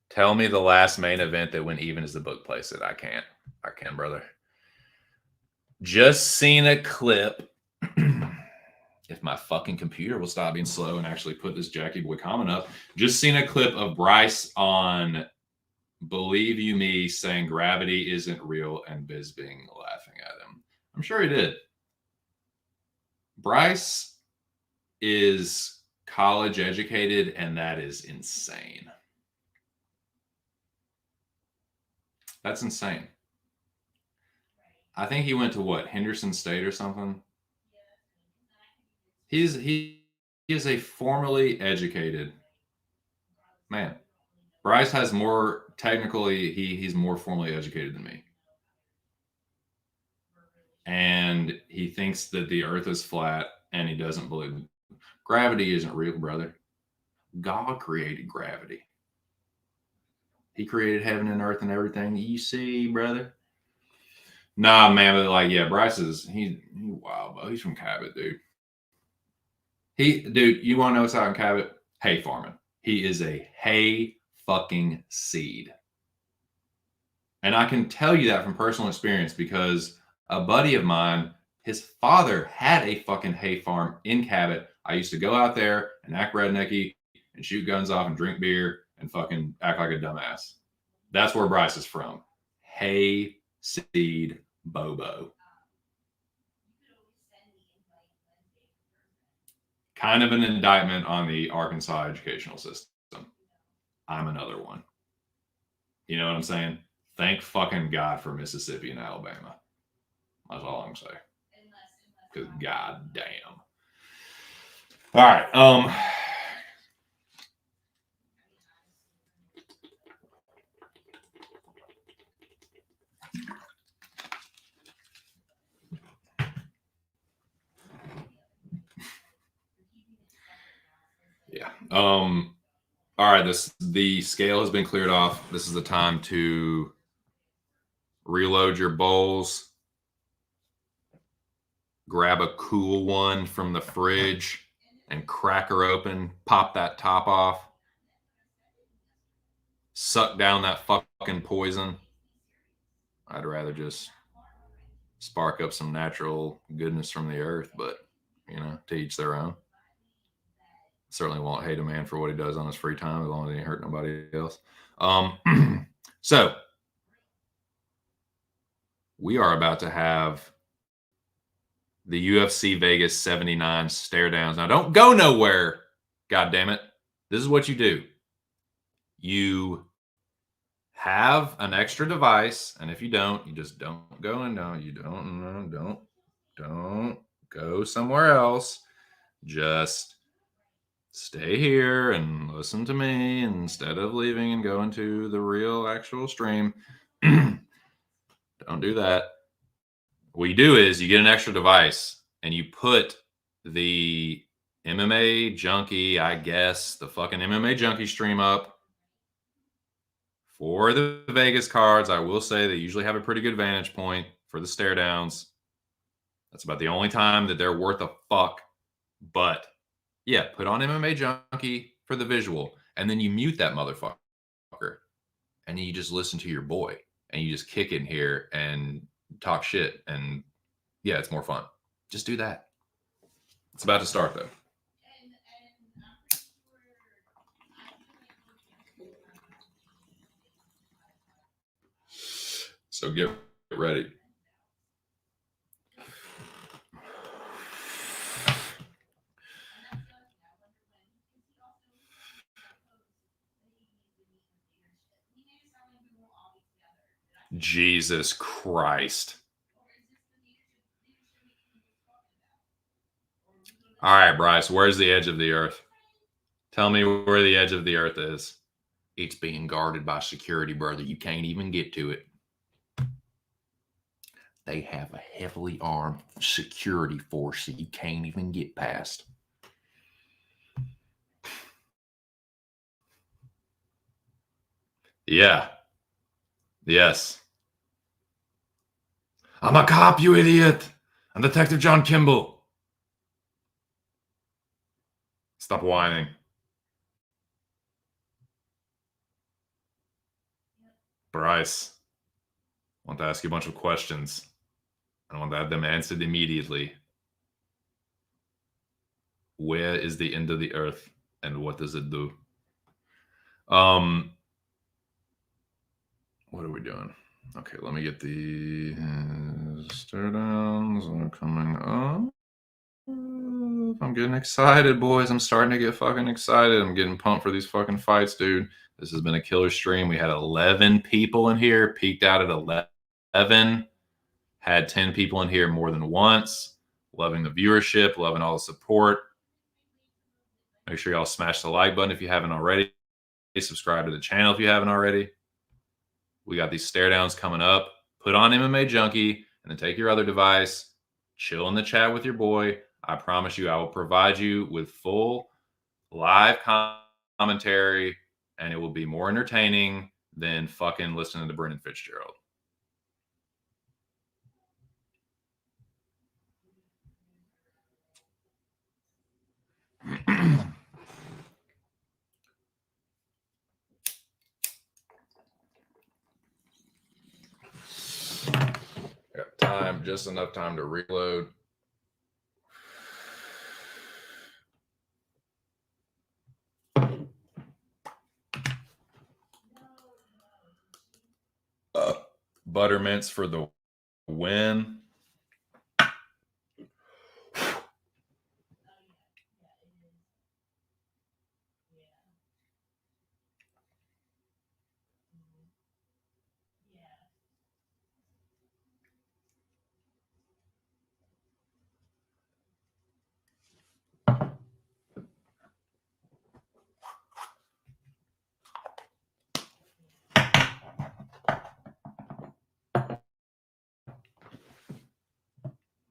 Tell me the last main event that went even as the book placed it. I can't. I can, brother. Just seen a clip. If my fucking computer will stop being slow and actually put this Jackie Boy comment up. Just seen a clip of Bryce on Believe You Me saying gravity isn't real and Bisping laughing at him. I'm sure he did. Bryce is college educated, and that is insane. That's insane. I think he went to what, Henderson State or something? He is a formally educated man. Bryce has more, technically, he's more formally educated than me. And he thinks that the earth is flat, and he doesn't believe gravity isn't real, brother. God created gravity. He created heaven and earth and everything you see, brother. Nah, man, but like, yeah, Bryce is he wild, bro. He's from Cabot, dude. Dude, you want to know what's out in Cabot? Hay farming. He is a hay fucking seed. And I can tell you that from personal experience because a buddy of mine, his father had a fucking hay farm in Cabot. I used to go out there and act rednecky and shoot guns off and drink beer and fucking act like a dumbass. That's where Bryce is from. Hay seed Bobo. Kind of an indictment on the Arkansas educational system. I'm another one. You know what I'm saying? Thank fucking God for Mississippi and Alabama. That's all I'm saying. Because goddamn. All right. Yeah. All right. The scale has been cleared off. This is the time to reload your bowls. Grab a cool one from the fridge and crack her open. Pop that top off. Suck down that fucking poison. I'd rather just spark up some natural goodness from the earth, but you know, to each their own. Certainly won't hate a man for what he does on his free time as long as he ain't hurt nobody else. So we are about to have the UFC Vegas 79 stare downs. Now don't go nowhere. God damn it. This is what you do. You have an extra device, and if you don't, you just don't go and no, you don't go somewhere else. Just stay here and listen to me instead of leaving and going to the real actual stream. Don't do that. What you do is you get an extra device and you put the MMA Junkie, I guess, the fucking MMA Junkie stream up for the Vegas cards. I will say they usually have a pretty good vantage point for the stare downs. That's about the only time that they're worth a fuck. But yeah, put on MMA Junkie for the visual, and then you mute that motherfucker, and then you just listen to your boy, and you just kick in here and talk shit, and yeah, it's more fun. Just do that. It's about to start though. So get ready. Jesus Christ. All right, Bryce, where's the edge of the earth? Tell me where the edge of the earth is. It's being guarded by security, brother. You can't even get to it. They have a heavily armed security force that you can't even get past. Yeah. Yes. I'm a cop, you idiot. I'm Detective John Kimball. Stop whining. Bryce, I want to ask you a bunch of questions. I want to have them answered immediately. Where is the end of the earth and what does it do? What are we doing? Okay, let me get the stare downs are coming up. I'm getting excited, boys. I'm starting to get fucking excited. I'm getting pumped for these fucking fights, dude. This has been a killer stream. We had 11 people in here, peaked out at 11, had 10 people in here more than once. Loving the viewership, loving all the support. Make sure y'all smash the like button if you haven't already. Subscribe to the channel if you haven't already. We got these stare downs coming up. Put on MMA Junkie and then take your other device. Chill in the chat with your boy. I promise you, I will provide you with full live commentary, and it will be more entertaining than fucking listening to Brendan Fitzgerald. enough time to reload. Buttermints for the win.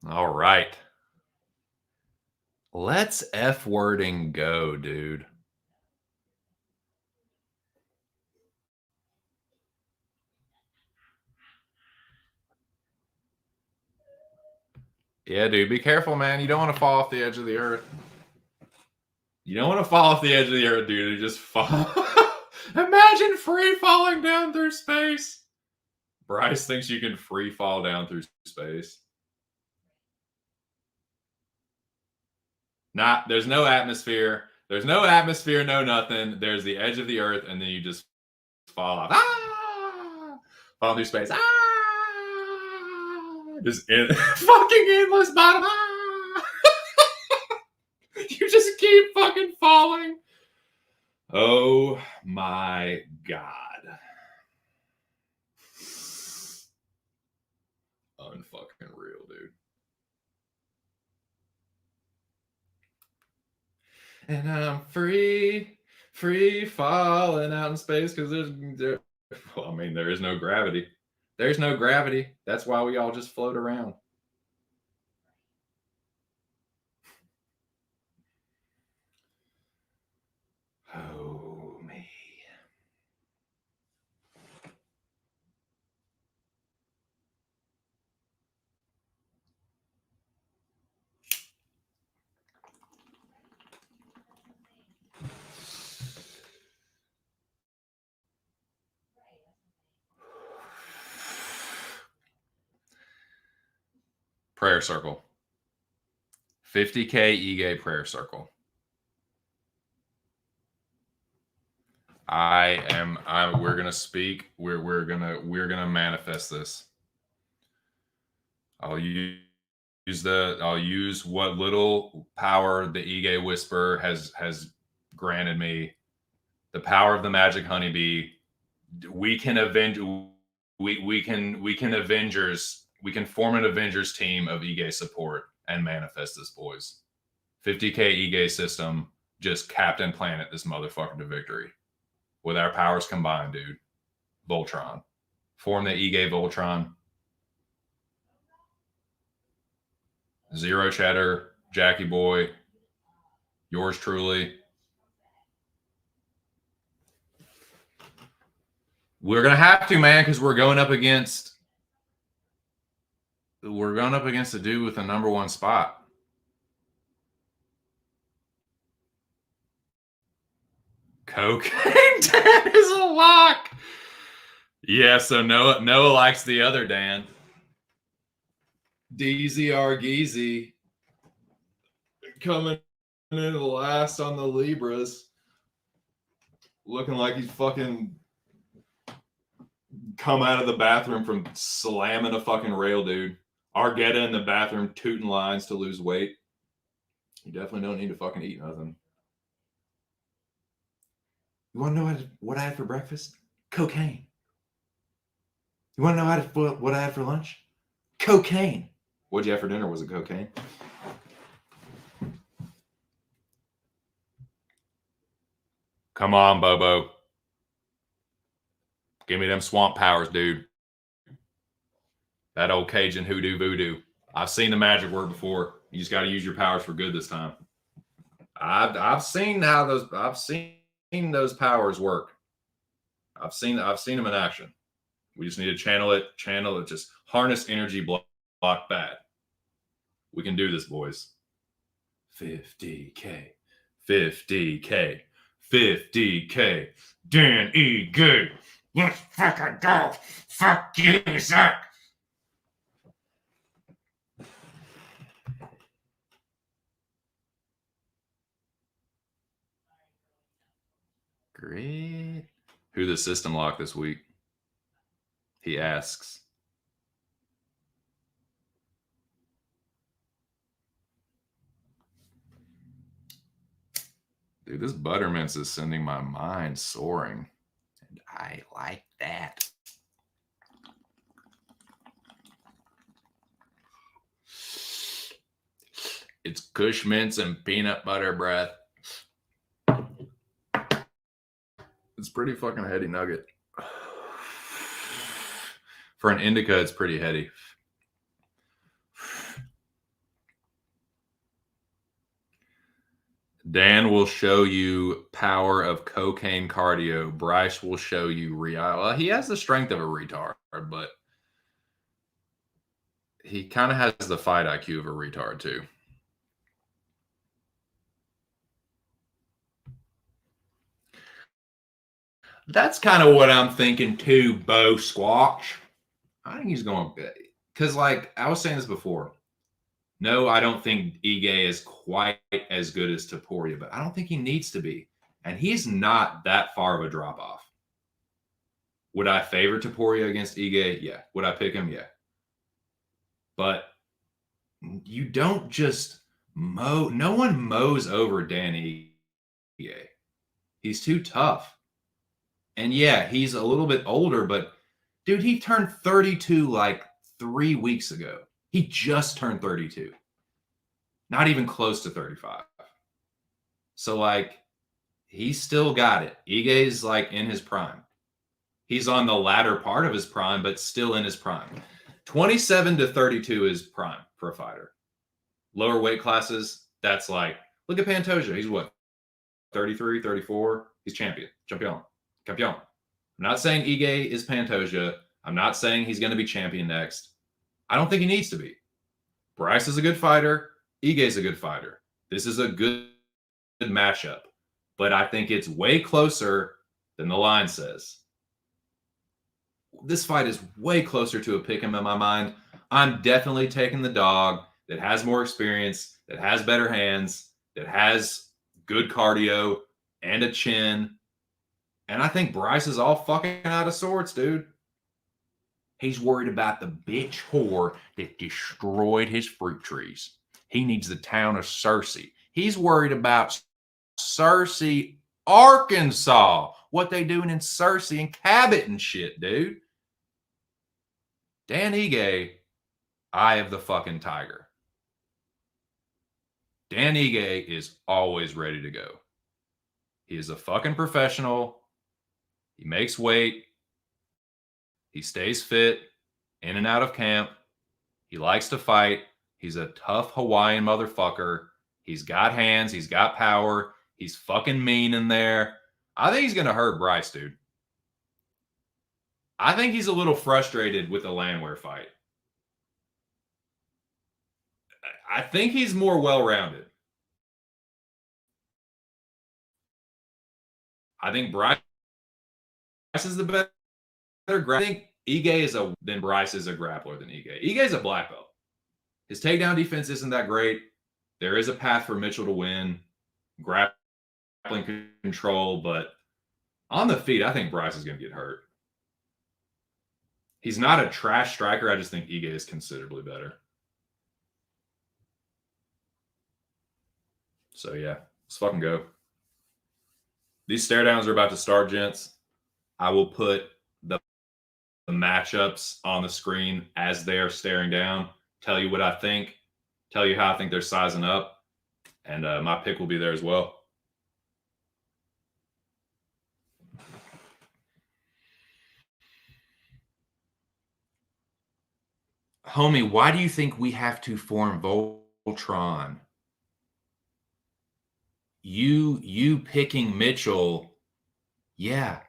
All right. Let's F-wording go, dude. Yeah, dude, be careful, man. You don't want to fall off the edge of the earth. You don't want to fall off the edge of the earth, dude. You just fall. Imagine free falling down through space. Bryce thinks you can free fall down through space. There's no atmosphere. There's no atmosphere, no nothing. There's the edge of the earth, and then you just fall off. Fall through space. Just fucking endless bottom. You just keep fucking falling. Oh my God. Unfucking real, dude. And I'm free falling out in space because there is no gravity. There's no gravity. That's why we all just float around. Oh, me. Prayer circle. 50K Ige prayer circle. We're gonna speak. We're gonna manifest this. I'll use what little power the Ige whisper has granted me. The power of the magic honeybee. We can avenge. We can Avengers. We can form an Avengers team of Ige support and manifest this, boys. 50K Ige system, just Captain Planet this motherfucker to victory. With our powers combined, dude. Voltron. Form the Ige Voltron. Zero Cheddar, Jackie Boy, yours truly. We're gonna have to, man, because we're going up against a dude with a number one spot. Cocaine Dan is a lock. Yeah, so Noah likes the other Dan. DZR Geezy coming in last on the Libras. Looking like he's fucking come out of the bathroom from slamming a fucking rail, dude. Argetta in the bathroom tooting lines to lose weight. You definitely don't need to fucking eat nothing. You want to know what I had for breakfast? Cocaine. You want to know what I had for lunch? Cocaine. What'd you have for dinner? Was it cocaine? Come on, Bobo. Give me them swamp powers, dude. That old Cajun hoodoo voodoo. I've seen the magic word before. You just got to use your powers for good this time. I've seen those powers work. I've seen them in action. We just need to channel it, just harness energy, block bad. We can do this, boys. 50K. Dan Ige. Let's fucking go. Fuck you, Zach. Great. Who the system lock this week? He asks. Dude, this buttermints is sending my mind soaring. And I like that. It's Kush mints and peanut butter breath. It's pretty fucking heady nugget. For an indica, it's pretty heady. Dan will show you power of cocaine cardio. Bryce will show you well, he has the strength of a retard, but he kind of has the fight IQ of a retard too. That's kind of what I'm thinking too, Bo Squatch. I think he's going because, like I was saying this before. No, I don't think Ige is quite as good as Topuria, but I don't think he needs to be. And he's not that far of a drop off. Would I favor Topuria against Ige? Yeah. Would I pick him? Yeah. But you don't just mow. No one mows over Dan Ige. He's too tough. And yeah, he's a little bit older, but dude, he turned 32 like 3 weeks ago. He just turned 32. Not even close to 35. So, like, he's still got it. Ige's, like, in his prime. He's on the latter part of his prime, but still in his prime. 27 to 32 is prime for a fighter. Lower weight classes, that's like, look at Pantoja. He's what? 33, 34? He's champion. Champion. I'm not saying Ige is Pantoja. I'm not saying he's going to be champion next. I don't think he needs to be. Bryce is a good fighter. Ige is a good fighter. This is a good matchup. But I think it's way closer than the line says. This fight is way closer to a pick 'em in my mind. I'm definitely taking the dog that has more experience, that has better hands, that has good cardio and a chin. And I think Bryce is all fucking out of sorts, dude. He's worried about the bitch whore that destroyed his fruit trees. He needs the town of Searcy. He's worried about Searcy, Arkansas. What they doing in Searcy and Cabot and shit, dude. Dan Ige, eye of the fucking tiger. Dan Ige is always ready to go. He is a fucking professional. He makes weight. He stays fit, in and out of camp. He likes to fight. He's a tough Hawaiian motherfucker. He's got hands. He's got power. He's fucking mean in there. I think he's going to hurt Bryce, dude. I think he's a little frustrated with the Landwehr fight. I think he's more well-rounded. I think Bryce is the better. I think Ige then Bryce is a grappler than Ige. Ige is a black belt. His takedown defense isn't that great. There is a path for Mitchell to win, grappling control, but on the feet, I think Bryce is going to get hurt. He's not a trash striker. I just think Ige is considerably better. So, yeah, let's fucking go. These stare downs are about to start, gents. I will put the matchups on the screen as they are staring down, tell you what I think, tell you how I think they're sizing up, and my pick will be there as well. Homie, why do you think we have to form Voltron? You picking Mitchell, yeah,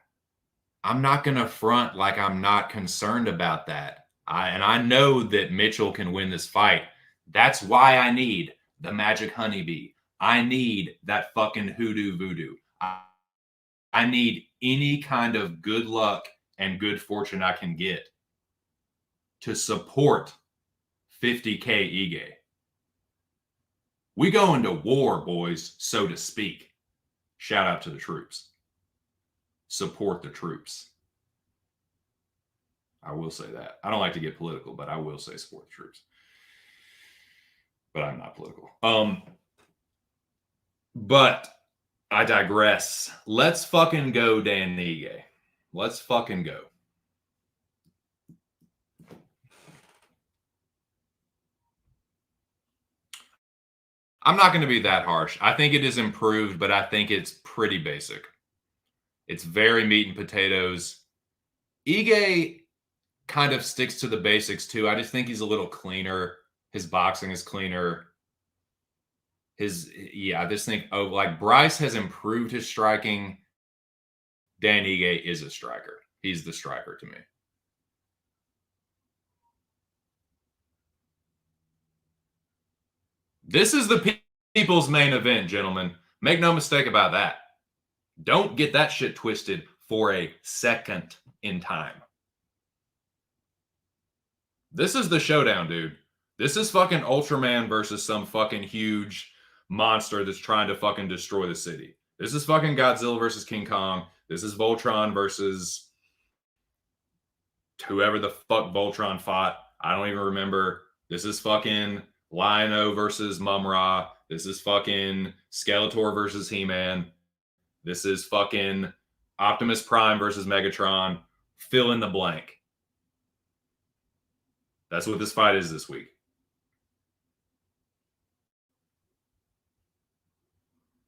I'm not going to front like I'm not concerned about that. I know that Mitchell can win this fight. That's why I need the Magic Honeybee. I need that fucking hoodoo voodoo. I need any kind of good luck and good fortune I can get to support 50K Ige. We go into war, boys, so to speak. Shout out to the troops. support the troops. I will say that. I don't like to get political, but I will say support the troops. But I'm not political. But I digress. Let's fucking go, Dan Ige. Let's fucking go. I'm not going to be that harsh. I think it is improved, but I think it's pretty basic. It's very meat and potatoes. Ige kind of sticks to the basics too. I just think he's a little cleaner. His boxing is cleaner. I just think, like Bryce has improved his striking. Dan Ige is a striker. He's the striker to me. This is the people's main event, gentlemen. Make no mistake about that. Don't get that shit twisted for a second in time. This is the showdown, dude. This is fucking Ultraman versus some fucking huge monster that's trying to fucking destroy the city. This is fucking Godzilla versus King Kong. This is Voltron versus whoever the fuck Voltron fought. I don't even remember. This is fucking Lion-O versus Mum-Ra. This is fucking Skeletor versus He-Man. This is fucking Optimus Prime versus Megatron. Fill in the blank. That's what this fight is this week.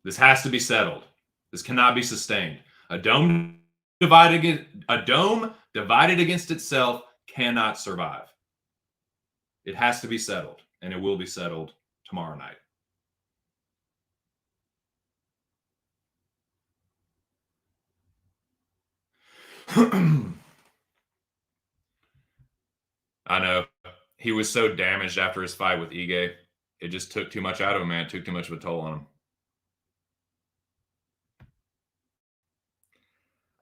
This has to be settled. This cannot be sustained. A dome divided against itself cannot survive. It has to be settled, and it will be settled tomorrow night. I know. He was so damaged after his fight with Ige. It just took too much out of him, man. It took too much of a toll on him.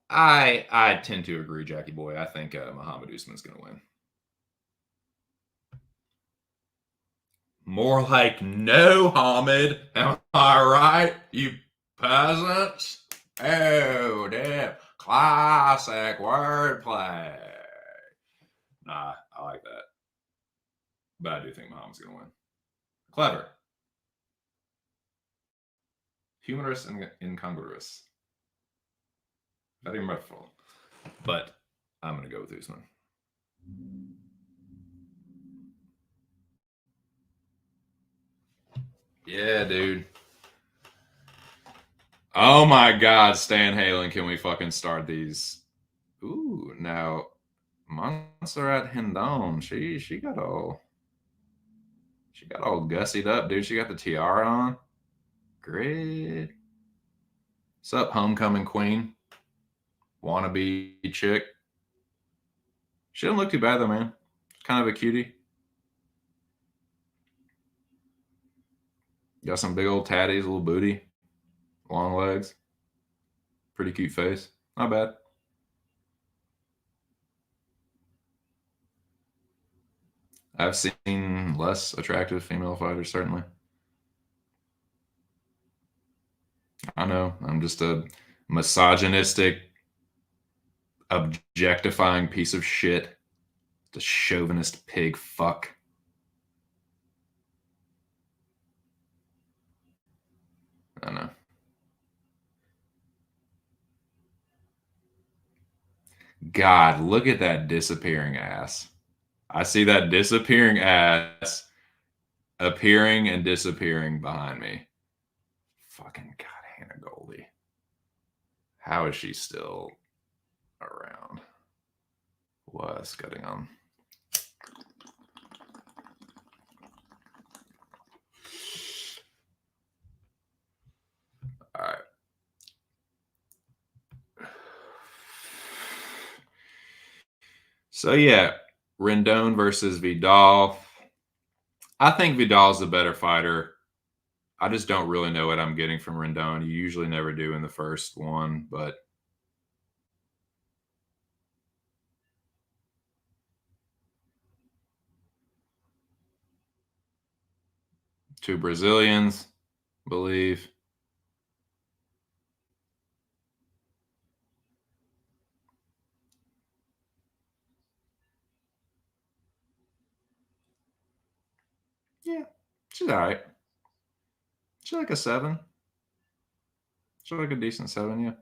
I tend to agree, Jackie Boy. I think Muhammad Usman's going to win. More like no, Hamid. Am I right, you peasants? Oh, damn. Classic wordplay. Nah, I like that. But I do think Muhammad's going to win. Clever. Humorous and incongruous. Very mirthful. But I'm going to go with Usman. Yeah, dude. Oh my God, Stan Halen, can we fucking start these? Ooh, now Montserrat Hindon, she got all gussied up, dude. She got the tiara on. Great. What's up, homecoming queen? Wannabe chick. She doesn't look too bad though, man. Kind of a cutie. Got some big old tatties, little booty, long legs. Pretty cute face. Not bad. I've seen less attractive female fighters, certainly. I know. I'm just a misogynistic, objectifying piece of shit. The chauvinist pig fuck. I know. God, look at that disappearing ass. I see that disappearing ass appearing and disappearing behind me. Fucking God, Hannah Goldie. How is she still around? What's going on? All right. So yeah, Rendon versus Vidal. I think Vidal's the better fighter. I just don't really know what I'm getting from Rendon. You usually never do in the first one, but two Brazilians, I believe. Yeah, she's all right. She's like a 7. She's like a decent 7, yeah.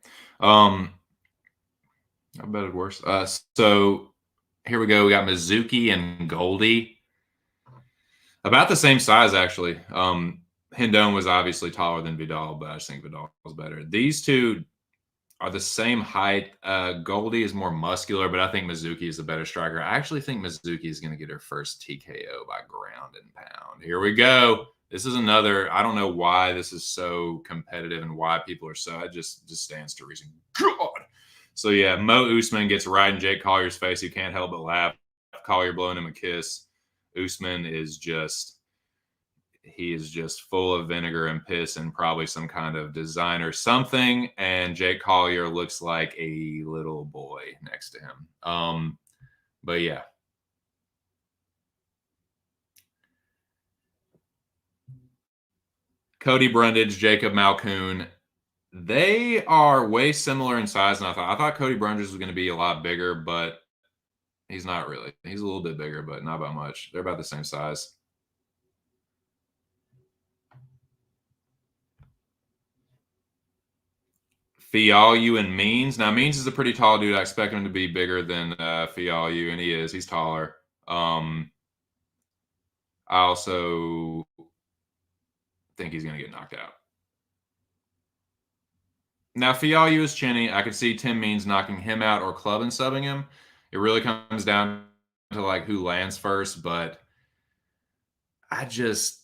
I bet it's worse. So here we go. We got Mizuki and Goldie. About the same size, actually. Hendon was obviously taller than Vidal, but I just think Vidal was better. These two are the same height. Goldie is more muscular, but I think Mizuki is the better striker. I actually think Mizuki is going to get her first TKO by ground and pound. Here we go. This is another. I don't know why this is so competitive and why people are so. It just stands to reason. God. So yeah, Mo Usman gets right in Jake Collier's face. He can't help but laugh. Collier blowing him a kiss. Usman is just he is just full of vinegar and piss and probably some kind of designer something. And Jake Collier looks like a little boy next to him. But yeah. Cody Brundage, Jacob Malkoon. They are way similar in size than I thought. I thought Cody Brundage was going to be a lot bigger, but he's not really. He's a little bit bigger, but not by much. They're about the same size. Fialho and Means. Now, Means is a pretty tall dude. I expect him to be bigger than Fialho, and he is. He's taller. I also think he's going to get knocked out. Now, Fialho is chinny. I could see Tim Means knocking him out or club and subbing him. It really comes down to like who lands first, but I just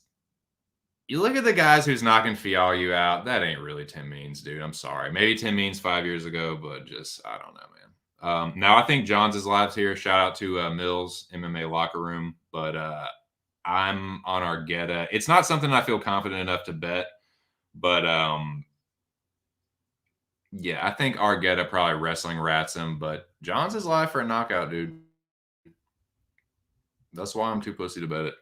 you look at the guys who's knocking Fialho out. That ain't really Tim Means, dude. I'm sorry. Maybe Tim Means 5 years ago, but just I don't know, man. Now I think Johns is live here. Shout out to Mills MMA locker room, but I'm on Argetta. It's not something I feel confident enough to bet, but yeah, I think Argetta probably wrestling rats him, but Johns is live for a knockout, dude. That's why I'm too pussy to bet it.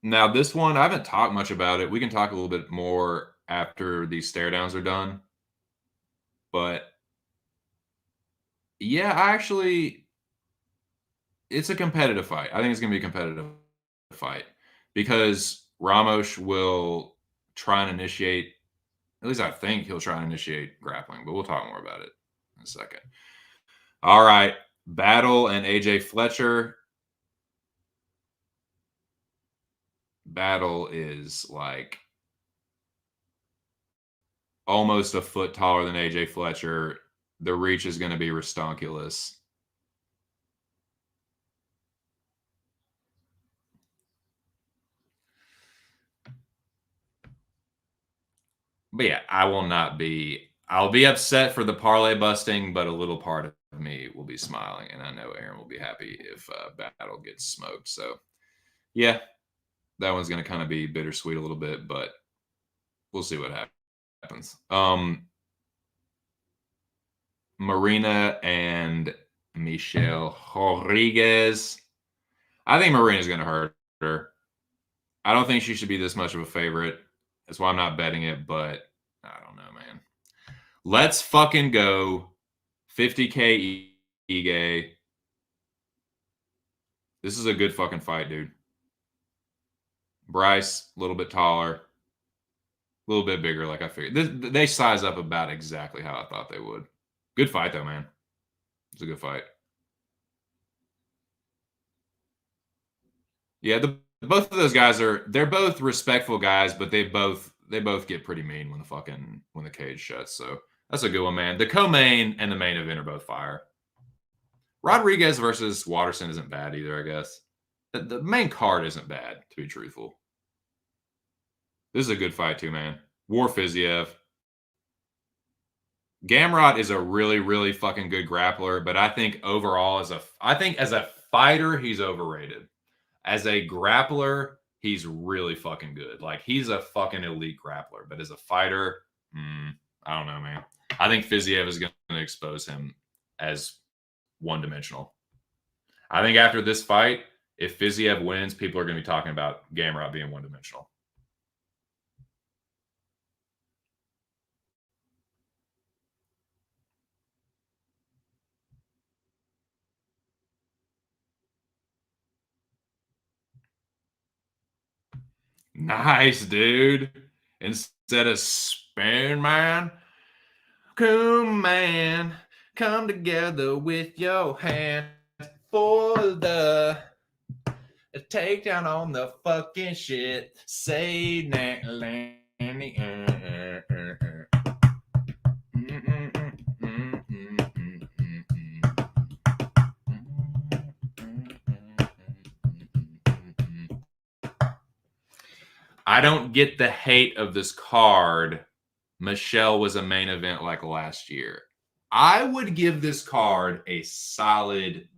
Now this one, I haven't talked much about it. We can talk a little bit more after these stare downs are done. But yeah, it's a competitive fight. I think it's going to be a competitive fight because Ramos will try and initiate, at least I think he'll try and initiate grappling, but we'll talk more about it in a second. All right. Battle and AJ Fletcher. Battle is like almost a foot taller than AJ Fletcher. The reach is going to be restonkulous. But yeah, I'll be upset for the parlay busting, but a little part of me will be smiling. And I know Aaron will be happy if Battle gets smoked. So yeah, that one's going to kind of be bittersweet a little bit, but we'll see what happens. Marina and Michelle Rodriguez. I think Marina's going to hurt her. I don't think she should be this much of a favorite. That's why I'm not betting it, but I don't know, man. Let's fucking go. 50K Ige. This is a good fucking fight, dude. Bryce, a little bit taller, a little bit bigger, like I figured. They size up about exactly how I thought they would. Good fight, though, man. It's a good fight. Yeah, both of those guys they're both respectful guys, but they both get pretty mean when the cage shuts. So that's a good one, man. The co-main and the main event are both fire. Rodriguez versus Watterson isn't bad either, I guess. The main card isn't bad, to be truthful. This is a good fight too, man. War Fiziev. Gamrot is a really, really fucking good grappler, but I think overall as a fighter, he's overrated. As a grappler, he's really fucking good. Like he's a fucking elite grappler, but as a fighter, I don't know, man. I think Fiziev is going to expose him as one-dimensional. I think after this fight, if Fiziev wins, people are going to be talking about Gamrot being one-dimensional. Nice, dude. Instead of Spoon Man, Coon Man, come together with your hands for the takedown on the fucking shit. Say that, Lanny. I don't get the hate of this card. Michelle was a main event like last year. I would give this card a solid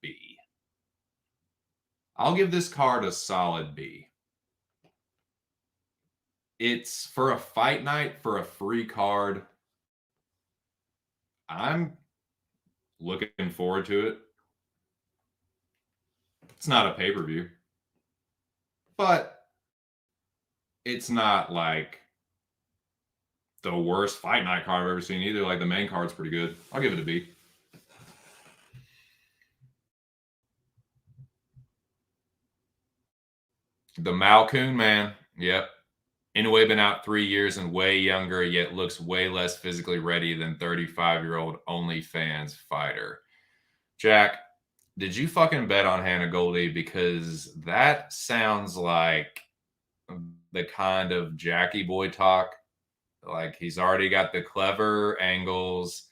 B. I'll give this card a solid B. It's for a fight night, for a free card. I'm looking forward to it. It's not a pay-per-view, but it's not like the worst fight night card I've ever seen either. Like the main card's pretty good. I'll give it a B. The Malcoon man. Yep. Inoue been out 3 years and way younger, yet looks way less physically ready than 35-year-old OnlyFans fighter. Jack, did you fucking bet on Hannah Goldie? Because that sounds like the kind of Jackie boy talk. Like he's already got the clever angles.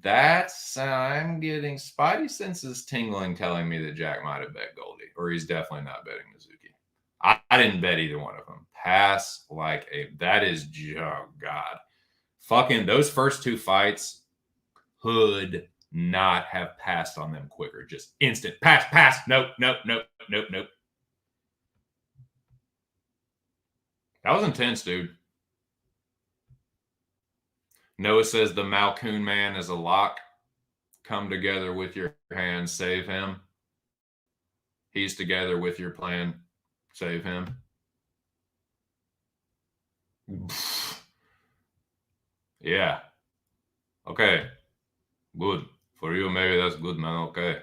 That's I'm getting spidey senses tingling, telling me that Jack might have bet Goldie, or he's definitely not betting Mizuki. I didn't bet either one of them. Pass like a that is oh god, fucking those first two fights could not have passed on them quicker. Just instant pass. Nope. That was intense, dude. Noah says the Malcoon man is a lock. Come together with your hands, save him. He's together with your plan, save him. Yeah. Okay. Good. For you, maybe that's good, man. Okay.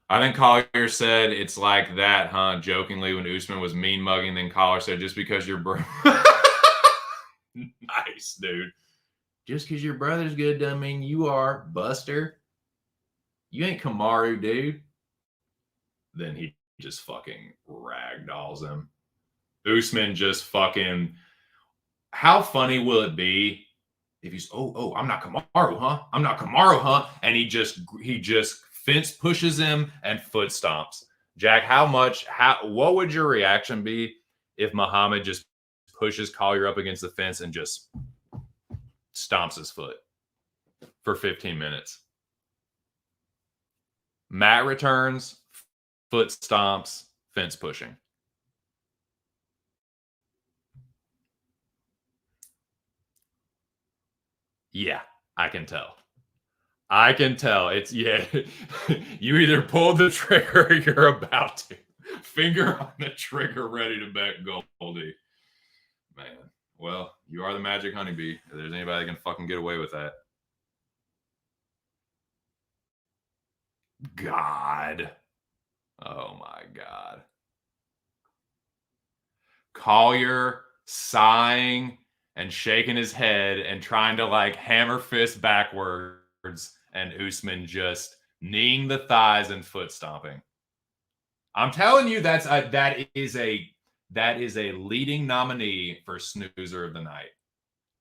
I think Collier said it's like that, huh? Jokingly when Usman was mean mugging, then Collier said, just because your brother. Nice, dude. Just because your brother's good doesn't mean you are, Buster. You ain't Kamaru, dude. Then he just fucking ragdolls him. Usman just fucking. How funny will it be if he's I'm not Kamaru, huh? I'm not Kamaru, huh? And he just fence pushes him and foot stomps. Jack, what would your reaction be if Muhammad just pushes Collier up against the fence and just stomps his foot for 15 minutes? Matt returns, foot stomps, fence pushing. Yeah, I can tell. It's yeah. You either pulled the trigger or you're about to. Finger on the trigger, ready to bet Goldie. Man, well, you are the magic honeybee. If there's anybody that can fucking get away with that. God. Oh my God. Collier sighing and shaking his head and trying to like hammer fist backwards, and Usman just kneeing the thighs and foot stomping. I'm telling you, that is a leading nominee for snoozer of the night.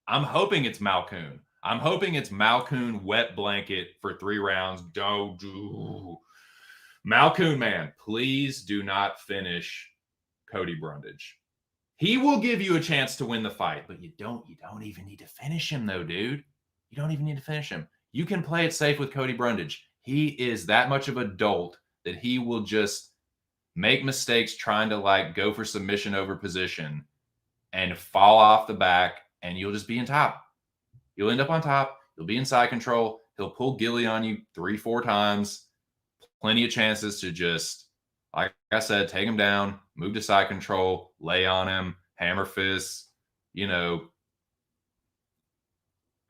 I'm hoping it's Malcoon. I'm hoping it's Malcoon wet blanket for 3 rounds. Don't do Malcoon, man. Please do not finish Cody Brundage. He will give you a chance to win the fight, but you don't even need to finish him though, dude. You don't even need to finish him. You can play it safe with Cody Brundage. He is that much of a dolt that he will just make mistakes trying to like go for submission over position and fall off the back, and you'll just be in top. You'll end up on top. You'll be in side control. He'll pull Gilly on you 3-4 times. Plenty of chances to just, like I said, take him down, move to side control, lay on him, hammer fists,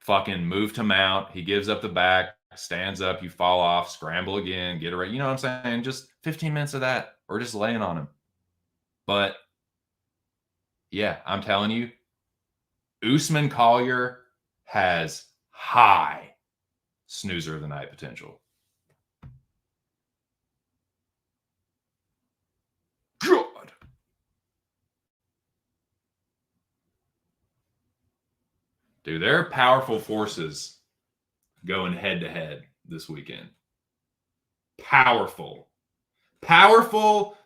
fucking move to mount. He gives up the back, stands up, you fall off, scramble again, get it right. You know what I'm saying? Just 15 minutes of that, or just laying on him. But Yeah, I'm telling you, Usman Collier has high snoozer of the night potential. God. Dude, there are powerful forces going head to head this weekend. Powerful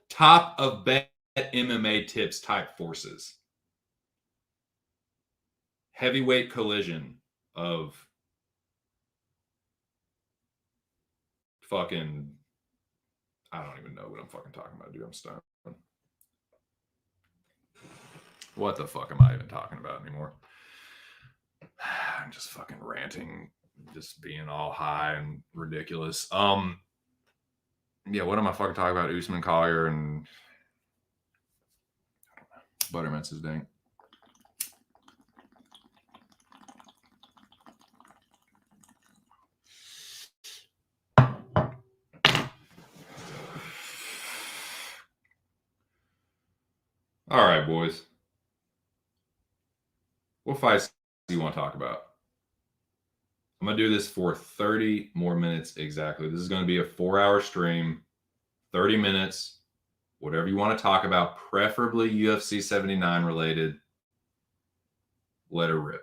top of bet MMA tips type forces. Heavyweight collision of fucking, I don't even know what I'm fucking talking about, dude. I'm stoned. What the fuck am I even talking about anymore? I'm just fucking ranting, just being all high and ridiculous. Yeah, what am I fucking talking about? Usman Collier and Buttermint's his dang. All right, boys. What fights do you want to talk about? I'm going to do this for 30 more minutes exactly. This is going to be a 4-hour stream, 30 minutes, whatever you want to talk about, preferably UFC 79 related. Let her rip.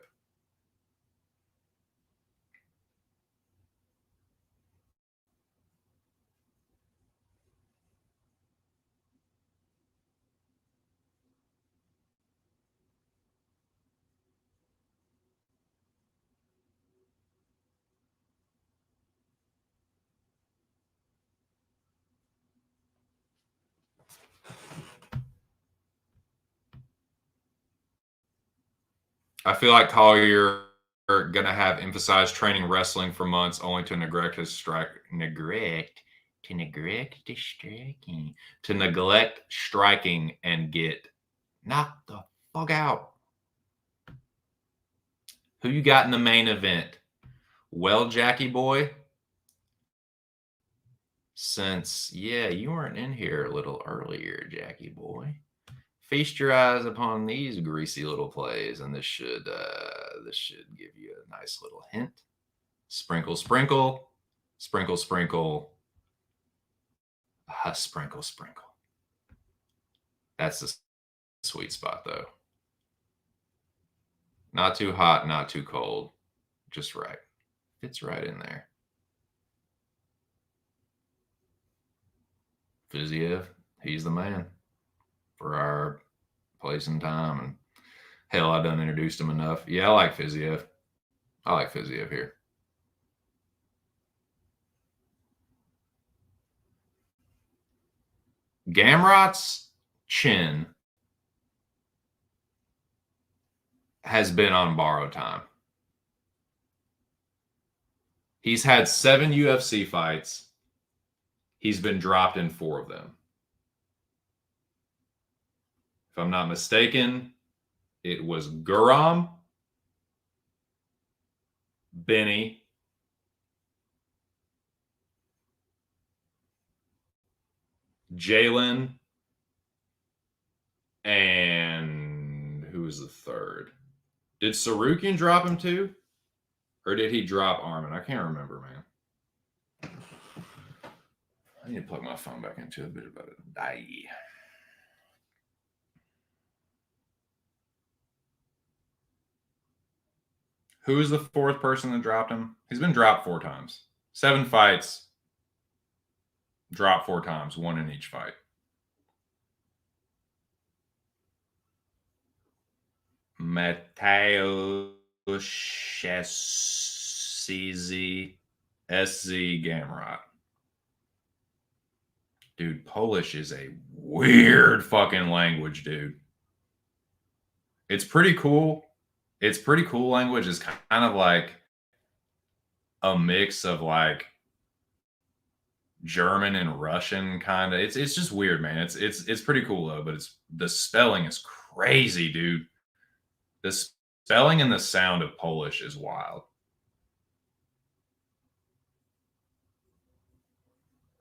I feel like Collier going to have emphasized training wrestling for months only to neglect striking and get knocked the fuck out. Who you got in the main event? Well, Jackie boy, since, yeah, you weren't in here a little earlier, Jackie boy, feast your eyes upon these greasy little plays, and this should give you a nice little hint. Sprinkle, sprinkle, sprinkle, sprinkle, sprinkle, sprinkle. That's the sweet spot, though. Not too hot, not too cold, just right. Fits right in there. Fiziev, he's the man for our place and time. And hell, I done introduced him enough. Yeah, I like Fiziev. I like Fiziev here. Gamrot's chin has been on borrowed time. He's had 7 UFC fights. He's been dropped in 4 of them. If I'm not mistaken, it was Guram, Benny, Jalen, and who was the third? Did Sarukian drop him too? Or did he drop Armin? I can't remember, man. I need to plug my phone back into a bit about it. Die. Who is the 4th person that dropped him? He's been dropped 4 times. 7 fights, dropped 4 times, 1 in each fight. Matteo SZ Gamrot. Dude, Polish is a weird fucking language, dude. It's pretty cool. It's pretty cool language. It's kind of like a mix of like German and Russian kind of. It's just weird, man. It's pretty cool though, but the spelling is crazy, dude. The spelling and the sound of Polish is wild.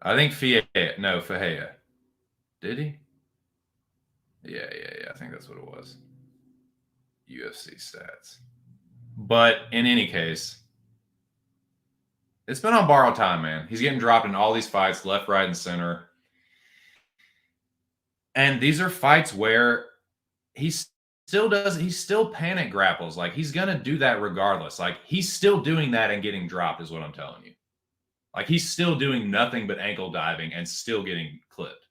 I think Fahea. Did he? Yeah. I think that's what it was. UFC stats. But in any case, it's been on borrowed time, man. He's getting dropped in all these fights, left, right, and center. And these are fights where he still panic grapples. Like, he's going to do that regardless. Like, he's still doing that and getting dropped is what I'm telling you. Like, he's still doing nothing but ankle diving and still getting clipped.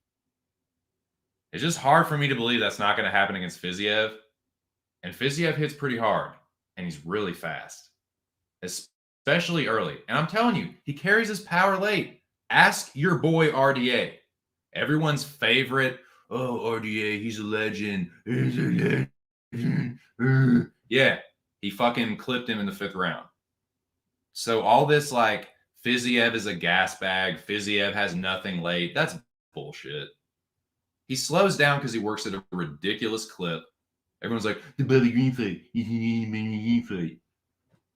It's just hard for me to believe that's not going to happen against Fiziev. And Fiziev hits pretty hard, and he's really fast, especially early. And I'm telling you, he carries his power late. Ask your boy RDA. Everyone's favorite, oh, RDA, he's a legend. He's a legend. Yeah, he fucking clipped him in the 5th round. So all this, like, Fiziev is a gas bag, Fiziev has nothing late, that's bullshit. He slows down because he works at a ridiculous clip. Everyone's like, the Bobby Green fight.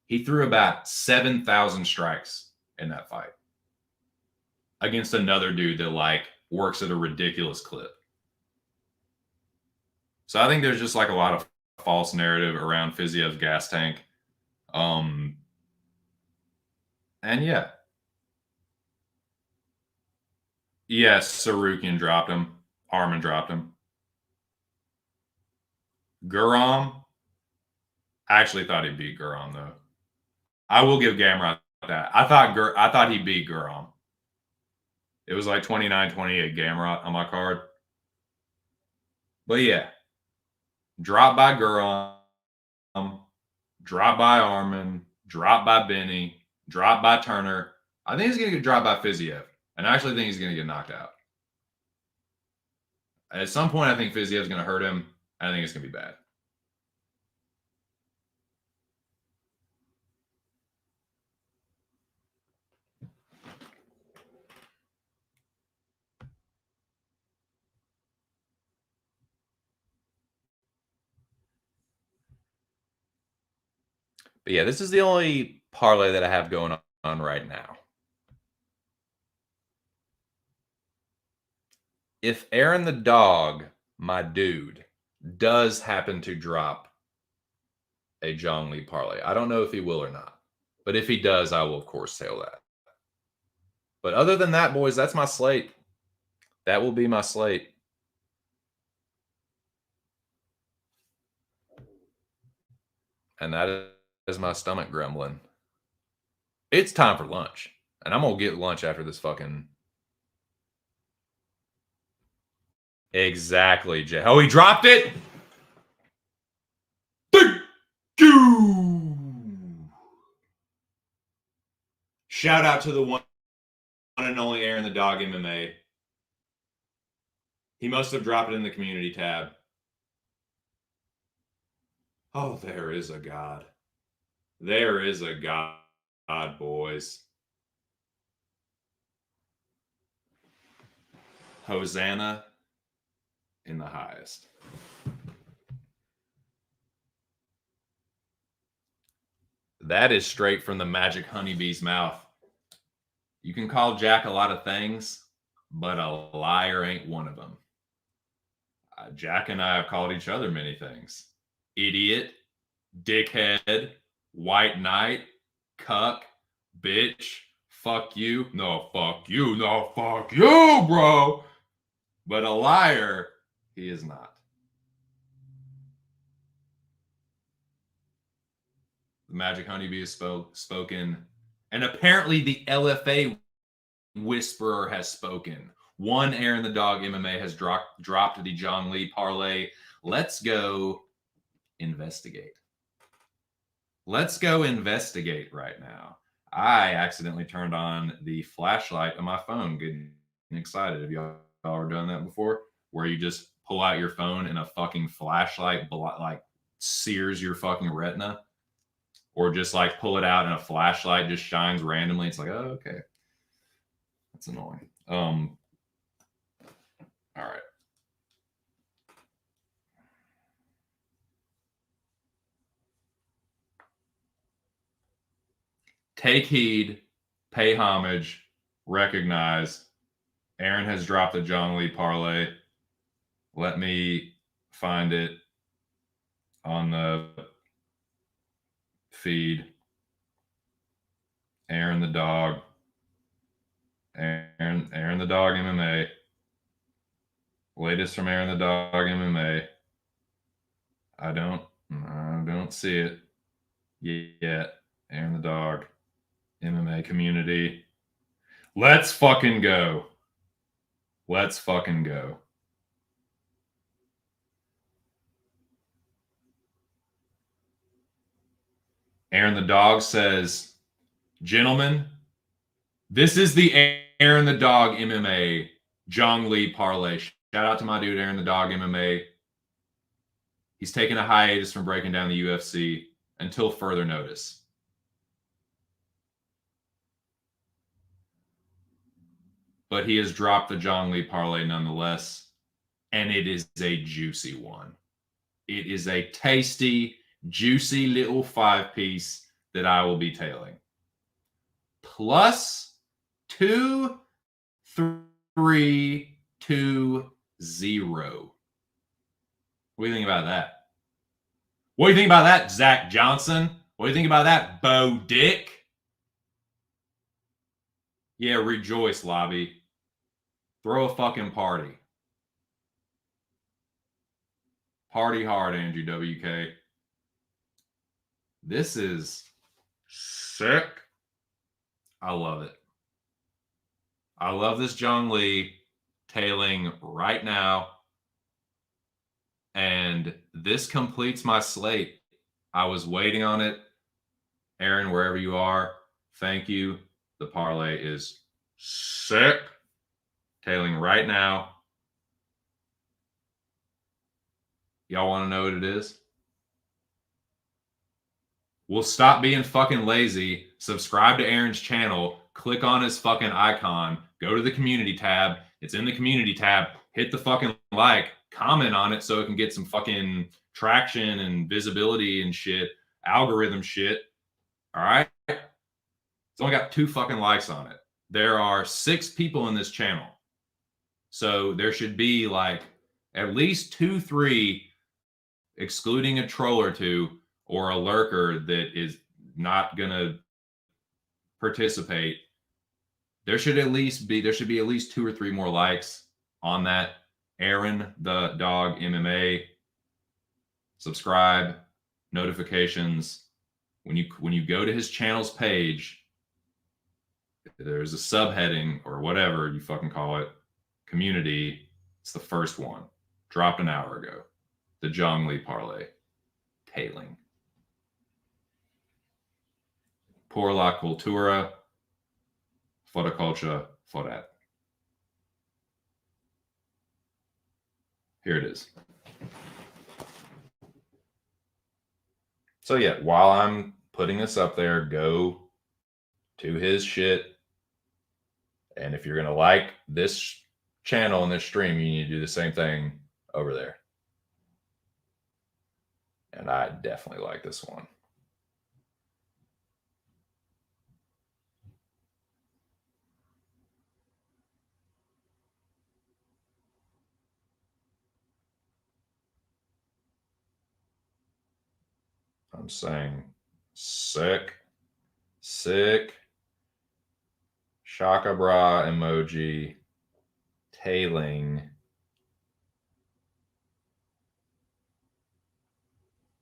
He threw about 7,000 strikes in that fight against another dude that, like, works at a ridiculous clip. So I think there's just, like, a lot of false narrative around Fiziev's gas tank. And yeah. Yes, Sarukian dropped him. Harmon dropped him. Guram, I actually thought he beat Guram, though. I will give Gamrot that. I thought he beat Guram. It was like 29-28 Gamrot on my card. But yeah, drop by Guram, drop by Armin, drop by Benny, drop by Turner. I think he's going to get dropped by Fiziev. And I actually think he's going to get knocked out. At some point, I think Fiziev's going to hurt him. I think it's going to be bad. But yeah, this is the only parlay that I have going on right now. If Aaron the dog, my dude, does happen to drop a Zhang Li parlay, I don't know if he will or not. But if he does, I will, of course, tail that. But other than that, boys, that's my slate. That will be my slate. And that is my stomach grumbling. It's time for lunch. And I'm going to get lunch after this fucking... Exactly, Jay. Oh, he dropped it? Thank you! Shout out to the one and only Aaron the Dog MMA. He must have dropped it in the community tab. Oh, there is a God. There is a God, boys. Hosanna in the highest. That is straight from the magic honeybee's mouth. You can call Jack a lot of things, but a liar ain't one of them. Jack and I have called each other many things. Idiot, dickhead, white knight, cuck, bitch, fuck you. No, fuck you. No, fuck you, bro. But a liar, he is not. The magic honeybee is spoken. And apparently the LFA whisperer has spoken. One Aaron the Dog MMA has dropped the Zhang Li parlay. Let's go investigate. Let's go investigate right now. I accidentally turned on the flashlight on my phone. Getting excited. Have y'all ever done that before? Where you just pull out your phone and a fucking flashlight like sears your fucking retina? Or just like pull it out and a flashlight just shines randomly. It's like, oh, okay. That's annoying. All right. Take heed, pay homage, recognize. Aaron has dropped a Zhang Li parlay. Let me find it. on the feed. Aaron the Dog. Aaron the Dog MMA. Latest from Aaron the Dog MMA. I don't see it yet. Aaron the Dog MMA community. Let's fucking go. Let's fucking go. Aaron the Dog says, gentlemen, this is the Aaron the Dog MMA Zhang Li parlay. Shout out to my dude, Aaron the Dog MMA. He's taking a hiatus from breaking down the UFC until further notice. But he has dropped the Zhang Li parlay nonetheless, and it is a juicy one. It is a tasty, juicy little 5-piece that I will be tailing. Plus 2, 3, 2, 0. What do you think about that? What do you think about that, Zach Johnson? What do you think about that, Bo Dick? Yeah, rejoice, lobby. Throw a fucking party. Party hard, Andrew WK. This is sick. I love it. I love this Zhang Li tailing right now. And this completes my slate. I was waiting on it. Aaron, wherever you are, thank you. The parlay is sick. Tailing right now. Y'all want to know what it is? We'll stop being fucking lazy. Subscribe to Aaron's channel. Click on his fucking icon. Go to the community tab. It's in the community tab. Hit the fucking like. Comment on it so it can get some fucking traction and visibility and shit. Algorithm shit. All right? It's only got 2 fucking likes on it. There are 6 people in this channel. So there should be like at least 2, 3, excluding a troll or 2 or a lurker that is not going to participate. There should be at least 2 or 3 more likes on that. Aaron the Dog MMA. Subscribe, notifications. When you go to his channel's page, there's a subheading or whatever you fucking call it, community. It's the first one. Dropped an hour ago. The Zhang Li parlay. Tailing. Por la cultura. Fotocultura. Forat. Here it is. So yeah, while I'm putting this up there, go to his shit. And if you're going to like this channel and this stream, you need to do the same thing over there. And I definitely like this one. I'm saying sick. Shaka bra emoji. Tailing.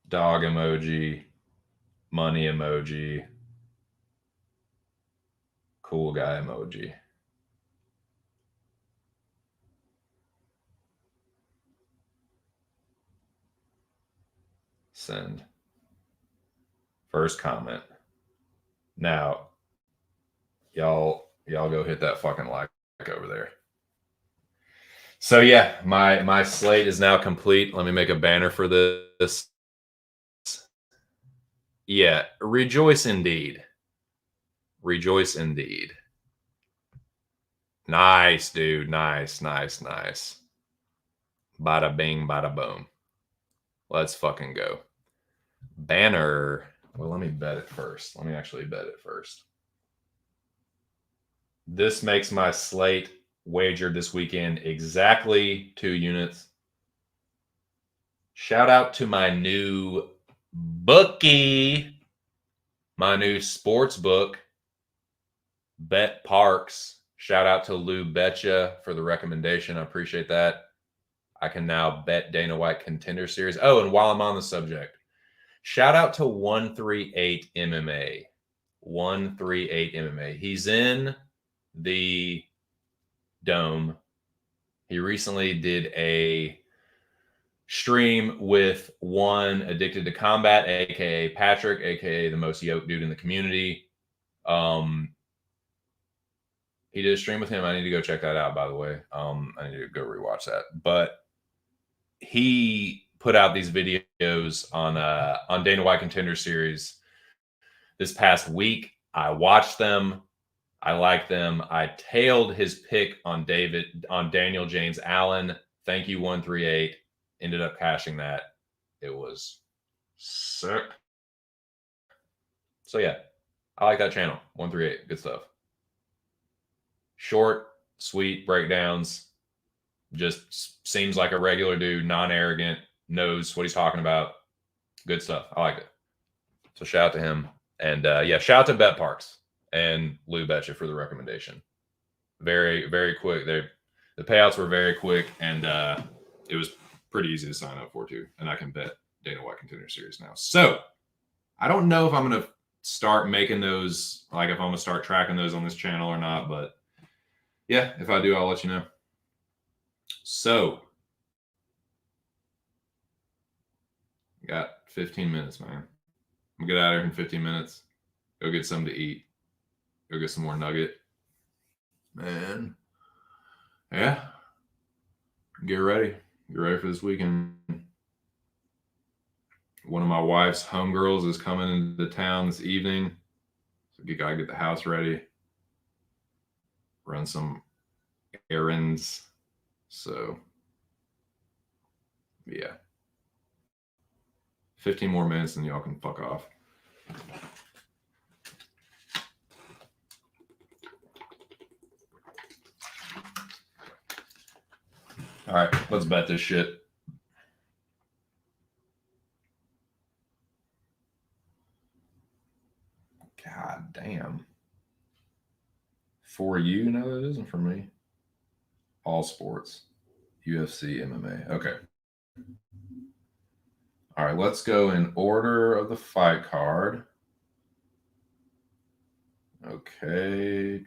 Dog emoji. Money emoji. Cool guy emoji. Send. First comment. Now, y'all go hit that fucking like over there. So yeah, my slate is now complete. Let me make a banner for this. Yeah, rejoice indeed. Rejoice indeed. Nice, dude. Nice. Bada bing, bada boom. Let's fucking go. Banner. Well, let me bet it first. Let me actually bet it first. This makes my slate wagered this weekend exactly 2 units. Shout out to my new bookie, my new sports book, Bet Parks. Shout out to Lou Betcha for the recommendation. I appreciate that. I can now bet Dana White Contender Series. Oh, and while I'm on the subject, shout out to 138 MMA. 138 MMA. He's in the Dome. He recently did a stream with one Addicted to Combat, aka Patrick, aka the most yoked dude in the community. He did a stream with him. I need to go check that out, by the way. I need to go rewatch that. But he put out these videos on Dana White Contender Series this past week. I watched them. I like them. I tailed his pick on Daniel James Allen. Thank you, 138. Ended up cashing that. It was sick. So yeah, I like that channel. 138. Good stuff. Short, sweet breakdowns. Just seems like a regular dude, non-arrogant, knows what he's talking about. Good stuff. I like it. So shout out to him. And yeah, shout out to Bet Parks and Lou Betcha for the recommendation. Very, very quick. The payouts were very quick, and it was pretty easy to sign up for too. And I can bet Dana White Contender Series now. So I don't know if I'm gonna start making those, like if I'm gonna start tracking those on this channel or not, but yeah, if I do, I'll let you know. So got 15 minutes, man. I'm gonna get out of here in 15 minutes. Go get something to eat. Go get some more nugget. Man. Yeah. Get ready. Get ready for this weekend. One of my wife's homegirls is coming into town this evening. So you gotta get the house ready. Run some errands. So yeah. 15 more minutes and y'all can fuck off. All right, let's bet this shit. God damn. For you? No, that isn't for me. All sports. UFC, MMA. Okay. All right, let's go in order of the fight card. Okay.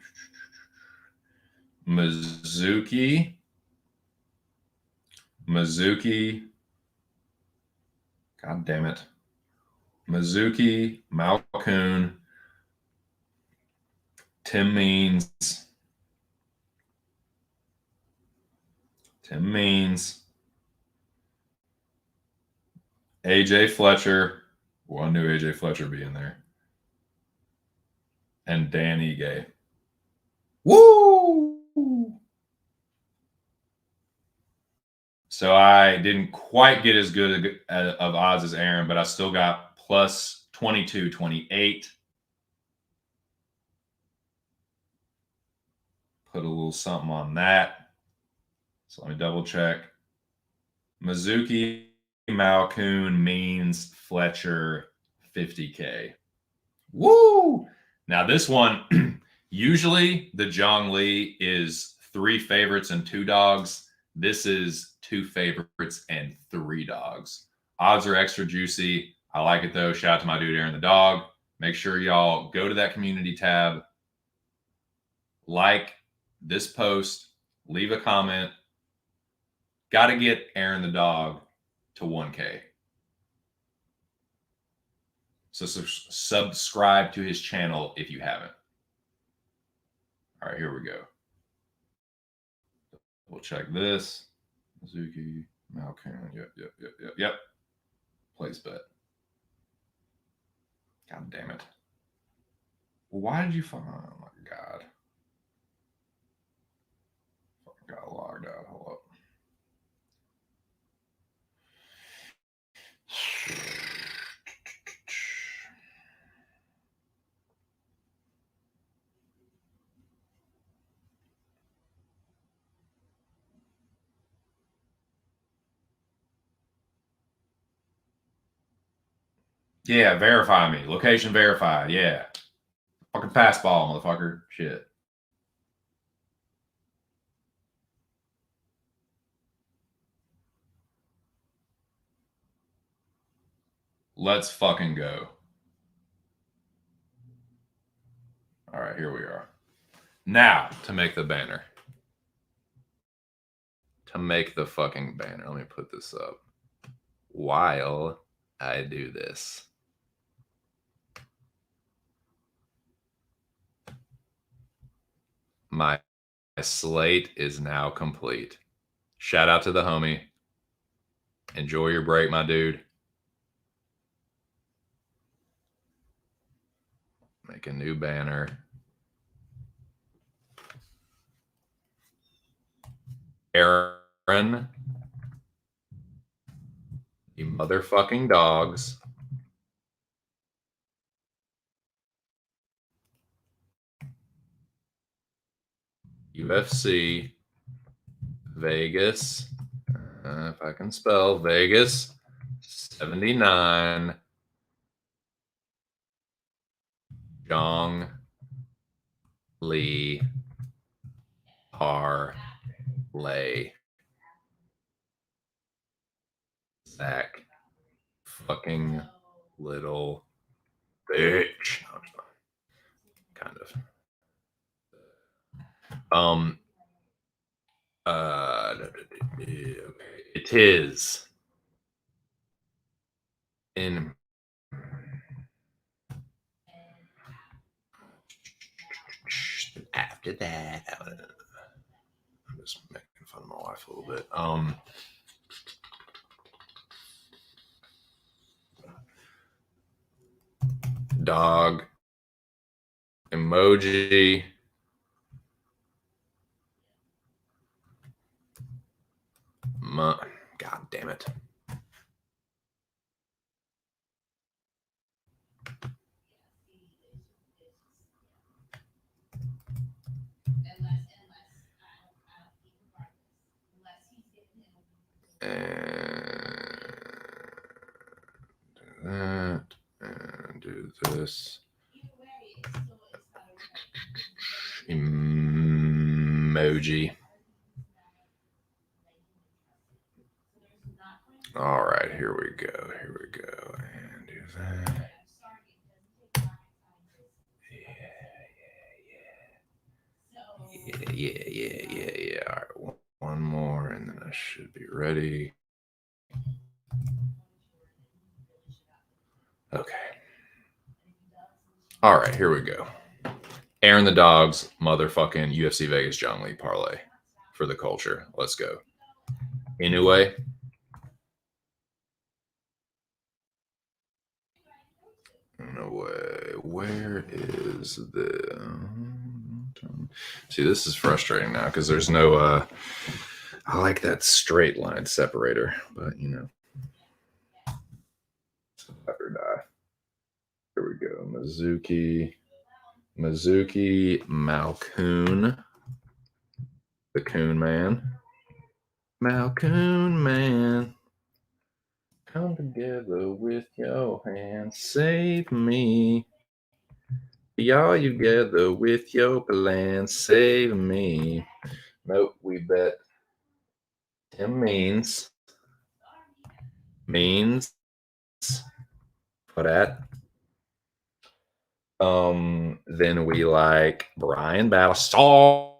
Mizuki. God damn it. Mizuki, Malkoon, Tim Means, AJ Fletcher. Well, I knew AJ Fletcher being there. And Dan Ige. Woo! So I didn't quite get as good of odds as Aaron, but I still got plus 22-28. Put a little something on that. So let me double check. Mizuki, Malkoon, Means, Fletcher, 50K. Woo! Now this one, usually the Zhang Li is 3 favorites and 2 dogs. This is 2 favorites and 3 dogs. Odds are extra juicy. I like it though. Shout out to my dude Aaron the dog. Make sure y'all go to that community tab, like this post, leave a comment. Got to get Aaron the dog to 1K. So subscribe to his channel if you haven't. All right, here we go. We'll check this. Mizuki, Malkoon. Yep. Place bet. God damn it. Why did you find? Oh my God. Fucking got logged out. Hold up. Yeah, verify me. Location verified. Yeah. Fucking pass ball, motherfucker. Shit. Let's fucking go. All right, here we are. Now to make the banner. To make the fucking banner. Let me put this up while I do this. My slate is now complete. Shout out to the homie. Enjoy your break, my dude. Make a new banner. Aaron, you motherfucking dogs. UFC Vegas. If I can spell Vegas 79. Jong Lee Parlay. Zach fucking little bitch. Kind of. It is in after that. I'm just making fun of my wife a little bit. Dog emoji. God damn it. And do that. And do this. Emoji. All right, here we go. Here we go. And do that. Yeah. All right, one more, and then I should be ready. Okay. All right, here we go. Aaron the Dog's motherfucking UFC Vegas John Lee parlay for the culture. Let's go. Anyway. No way. Where is the? See, this is frustrating now because there's no. I like that straight line separator, but you know, never die. Here we go. Mizuki Malcoon, the Coon Man. Malcoon Man, come together with your hands, save me. Y'all together with your plan, save me. Nope, we bet Tim Means for that. Then we like Brian Battlestar.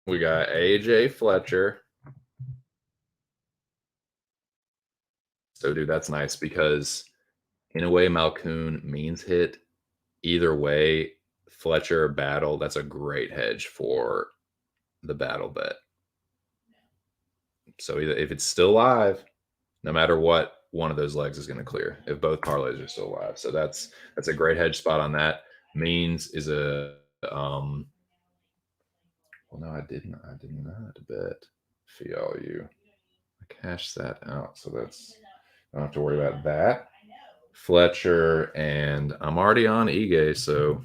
We got AJ Fletcher. So, dude, that's nice because in a way, Malcoon Means hit. Either way, Fletcher battle. That's a great hedge for the battle bet. So either if it's still live, no matter what, one of those legs is going to clear if both parlays are still live. So that's a great hedge spot on that. Means is a well, no, I did not bet FIALU. I cashed that out, so that's I don't have to worry about that. Fletcher, and I'm already on Ige, so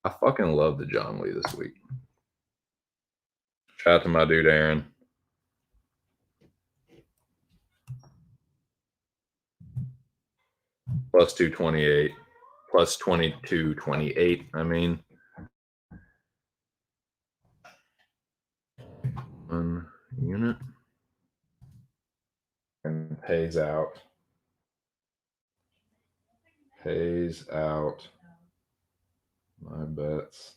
I fucking love the John Lee this week. Shout out to my dude Aaron. Plus 228. Plus 2228, I mean. 1 unit. And pays out my bets.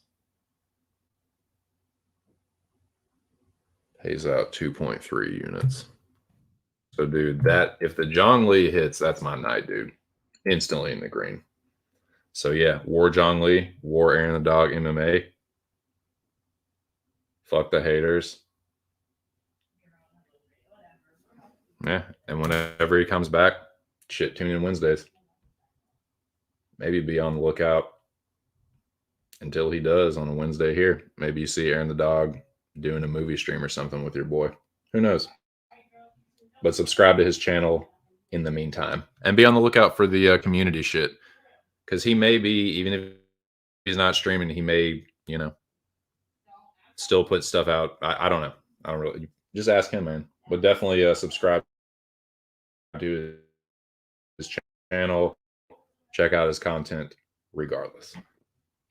Pays out 2.3 units. So, dude, that if the Zhongli hits, that's my night, dude. Instantly in the green. So, yeah, War Zhongli, War Aaron the Dog MMA. Fuck the haters. Yeah, and whenever he comes back, shit, tune in Wednesdays. Maybe be on the lookout until he does on a Wednesday here. Maybe you see Aaron the Dog doing a movie stream or something with your boy. Who knows? But subscribe to his channel in the meantime. And be on the lookout for the community shit. Because he may be, even if he's not streaming, he may, still put stuff out. I don't know. I don't really. Just ask him, man. But definitely subscribe to his channel. Check out his content regardless.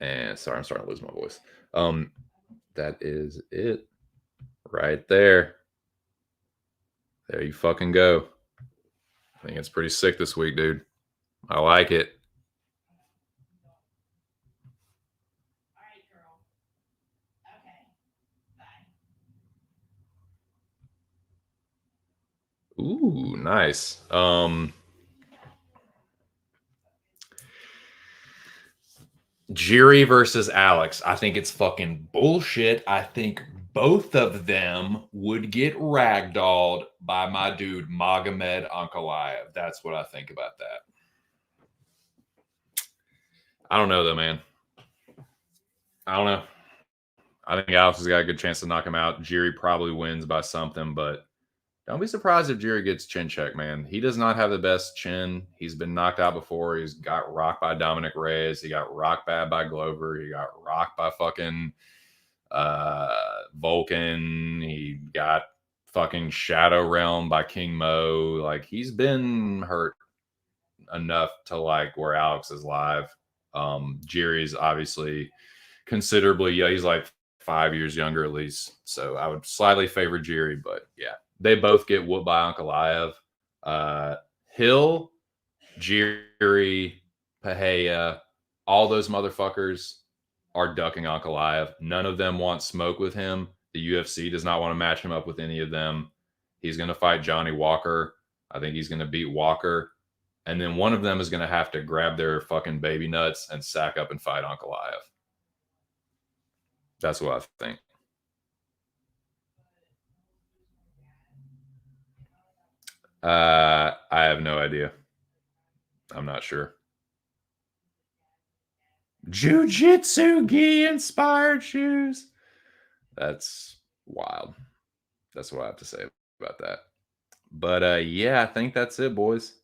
And sorry, I'm starting to lose my voice. That is it right there. There you fucking go. I think it's pretty sick this week, dude. I like it. Ooh, nice. Jiri versus Alex. I think it's fucking bullshit. I think both of them would get ragdolled by my dude Magomed Ankalaev. That's what I think about that. I don't know though, man. I don't know. I think Alex has got a good chance to knock him out. Jiri probably wins by something, but don't be surprised if Jiri gets chin check, man. He does not have the best chin. He's been knocked out before. He's got rocked by Dominic Reyes. He got rocked bad by Glover. He got rocked by fucking Vulcan. He got fucking Shadow Realm by King Mo. Like, he's been hurt enough to like where Alex is live. Jiri's obviously considerably, he's like 5 years younger at least. So I would slightly favor Jiri, but yeah. They both get whooped by Ankalaev. Hill, Jiri, Pahea, all those motherfuckers are ducking Ankalaev. None of them want smoke with him. The UFC does not want to match him up with any of them. He's going to fight Johnny Walker. I think he's going to beat Walker. And then one of them is going to have to grab their fucking baby nuts and sack up and fight Ankalaev. That's what I think. I have no idea. I'm not sure. Jiu-jitsu gi inspired shoes. That's wild. That's what I have to say about that. But yeah, I think that's it, boys.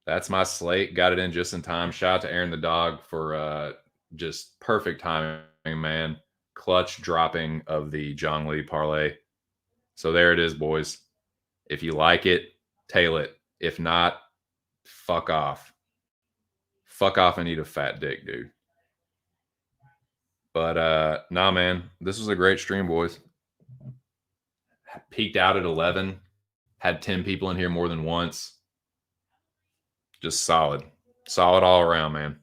That's my slate. Got it in just in time. Shout out to Aaron the Dog for just perfect timing, man. Clutch dropping of the Zhongli parlay. So there it is, boys. If you like it, tail it. If not, fuck off. Fuck off and eat a fat dick, dude. But nah, man, this was a great stream, boys. Peaked out at 11. Had 10 people in here more than once. Just solid. Solid all around, man.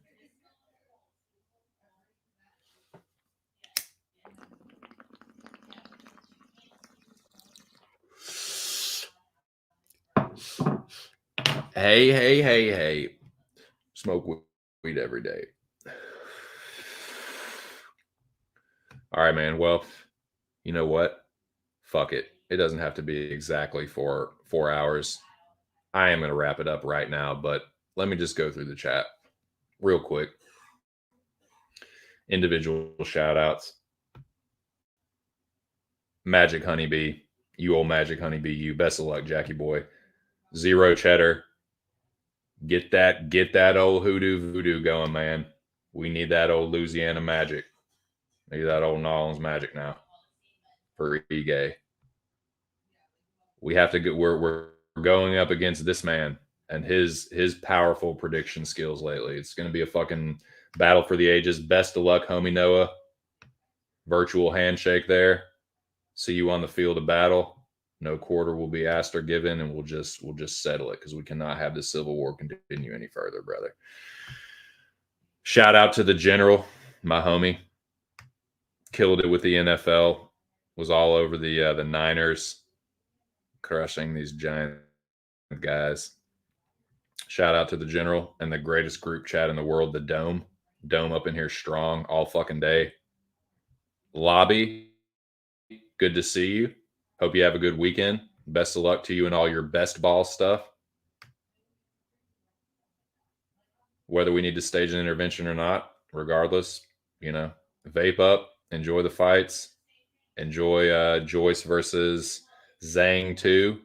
Hey. Smoke weed every day. All right, man. Well, you know what? Fuck it. It doesn't have to be exactly 4 hours. I am going to wrap it up right now, but let me just go through the chat real quick. Individual shout outs. Magic Honeybee. You old Magic Honeybee. You. Best of luck, Jackie boy. Zero Cheddar. Get that old voodoo going, man. We need that old Louisiana magic. Need that old New Orleans magic now. For gay. We have to get. We're going up against this man and his powerful prediction skills lately. It's going to be a fucking battle for the ages. Best of luck, homie Noah. Virtual handshake there. See you on the field of battle. No quarter will be asked or given, and we'll just settle it because we cannot have the Civil War continue any further, brother. Shout out to the general, my homie. Killed it with the NFL. Was all over the Niners, crushing these giant guys. Shout out to the general and the greatest group chat in the world, the Dome. Dome up in here strong all fucking day. Lobby, good to see you. Hope you have a good weekend. Best of luck to you and all your best ball stuff. Whether we need to stage an intervention or not, regardless, vape up, enjoy the fights, enjoy Joyce versus Zhang 2.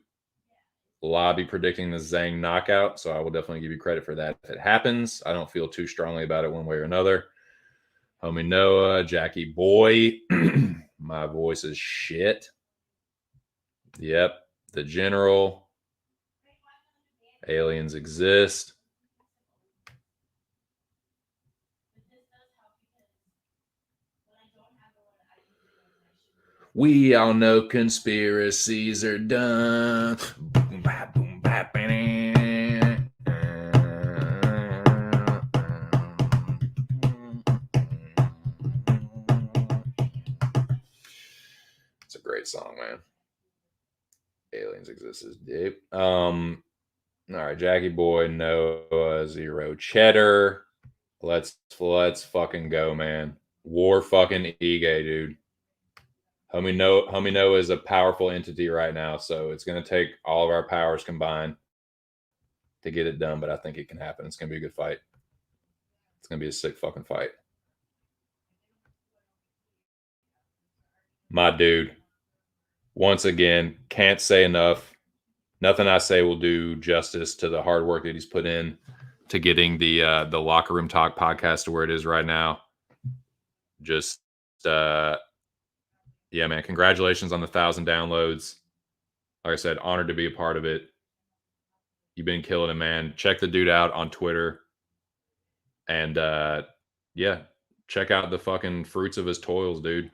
Lobby predicting the Zhang knockout, so I will definitely give you credit for that if it happens. I don't feel too strongly about it one way or another. Homie Noah, Jackie Boy, my voice is shit. Yep, the general. Aliens exist. We all know conspiracies are done. Boom, bap, boom, bap, it's a great song, man. Aliens exist is deep. All right, Jackie Boy, Noah, Zero Cheddar. Let's fucking go, man. War fucking Ige, dude. Homie Noah is a powerful entity right now, so it's going to take all of our powers combined to get it done, but I think it can happen. It's going to be a good fight. It's going to be a sick fucking fight. My dude, once again, can't say enough. Nothing I say will do justice to the hard work that he's put in to getting the Locker Room Talk podcast to where it is right now. Just yeah, man, congratulations on the 1,000 downloads. Like I said, honored to be a part of it. You've been killing it, man. Check the dude out on Twitter. And yeah, check out the fucking fruits of his toils, dude.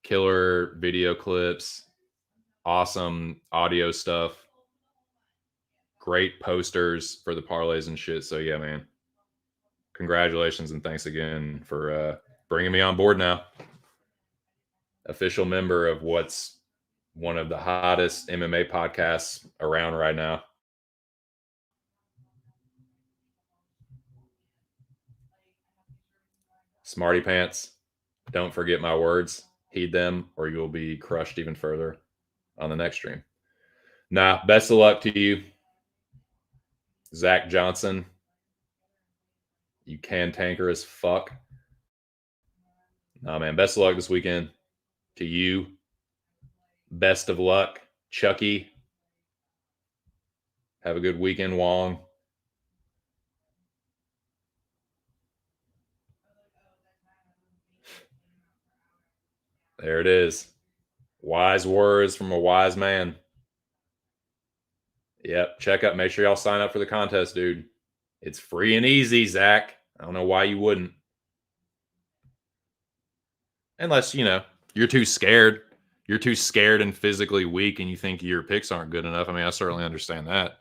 Killer video clips, awesome audio stuff, great posters for the parlays and shit. So yeah, man, congratulations and thanks again for bringing me on board now. Official member of what's one of the hottest MMA podcasts around right now. Smarty pants, don't forget my words. Heed them or you'll be crushed even further on the next stream. Nah, best of luck to you, Zach Johnson. You can tanker as fuck. Nah, man, best of luck this weekend to you. Best of luck, Chucky. Have a good weekend, Wong. There it is. Wise words from a wise man. Yep, check up. Make sure y'all sign up for the contest, dude. It's free and easy, Zach. I don't know why you wouldn't. Unless, you're too scared. You're too scared and physically weak and you think your picks aren't good enough. I mean, I certainly understand that.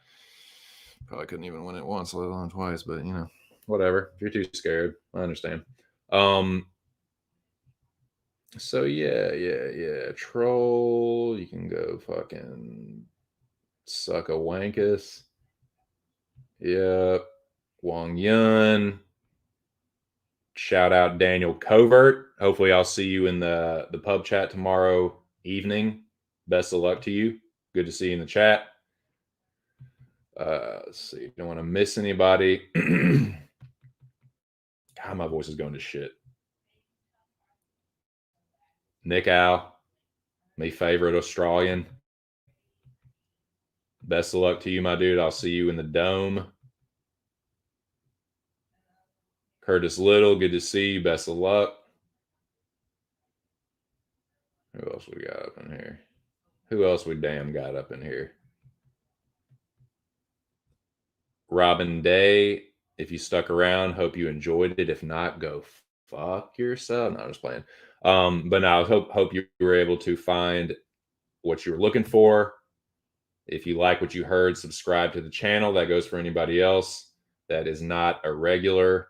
Probably couldn't even win it once, let alone twice, but, whatever. If you're too scared, I understand. So yeah. Troll, you can go fucking suck a wankus. Yep. Wong Yun. Shout out Daniel Covert. Hopefully I'll see you in the pub chat tomorrow evening. Best of luck to you. Good to see you in the chat. Let's see. Don't want to miss anybody. God, my voice is going to shit. Nick Al, my favorite Australian. Best of luck to you, my dude. I'll see you in the Dome. Curtis Little, good to see you. Best of luck. Who else we got up in here? Who else we damn got up in here? Robin Day, if you stuck around, hope you enjoyed it. If not, go fuck yourself. No, I'm just playing. But no, I hope you were able to find what you were looking for. If you like what you heard, subscribe to the channel. That goes for anybody else that is not a regular.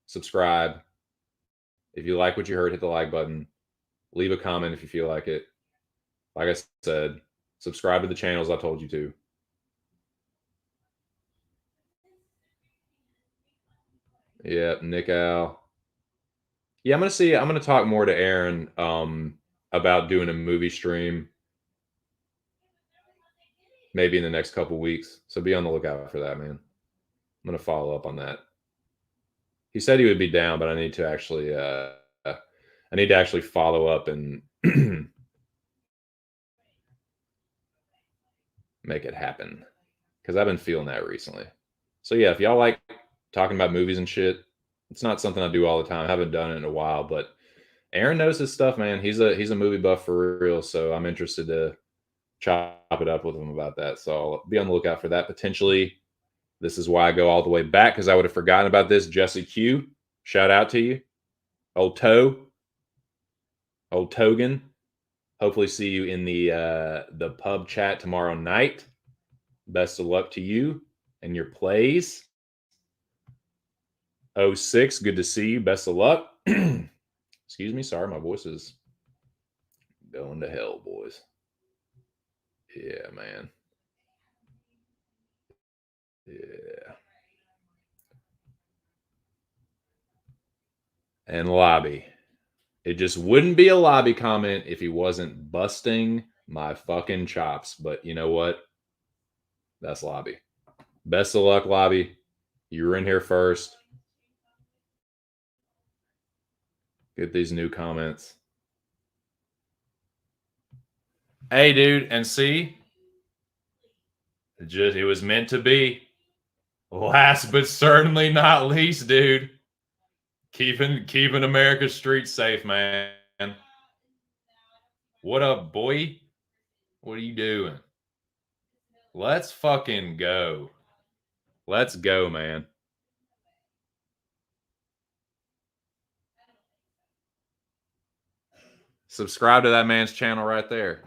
Subscribe. If you like what you heard, hit the like button. Leave a comment if you feel like it. Like I said, subscribe to the channels I told you to. Yeah, Nick Al. Yeah, I'm gonna talk more to Aaron about doing a movie stream maybe in the next couple weeks. So be on the lookout for that, man. I'm gonna follow up on that. He said he would be down, but I need to actually follow up and make it happen. Because I've been feeling that recently. So yeah, if y'all like talking about movies and shit, it's not something I do all the time. I haven't done it in a while, but Aaron knows his stuff, man. He's a movie buff for real, so I'm interested to chop it up with him about that. So I'll be on the lookout for that potentially. This is why I go all the way back, because I would have forgotten about this. Jesse Q, shout out to you. Old Togan. Hopefully see you in the pub chat tomorrow night. Best of luck to you and your plays. 06, good to see you. Best of luck. Excuse me, sorry, my voice is going to hell, boys. Yeah, man. Yeah. And lobby. It just wouldn't be a lobby comment if he wasn't busting my fucking chops. But you know what? That's lobby. Best of luck, lobby. You were in here first. Get these new comments. Hey, dude, and see, it was meant to be. Last but certainly not least, dude. Keeping America's streets safe, man. What up, boy? What are you doing? Let's fucking go. Let's go, man. Subscribe to that man's channel right there.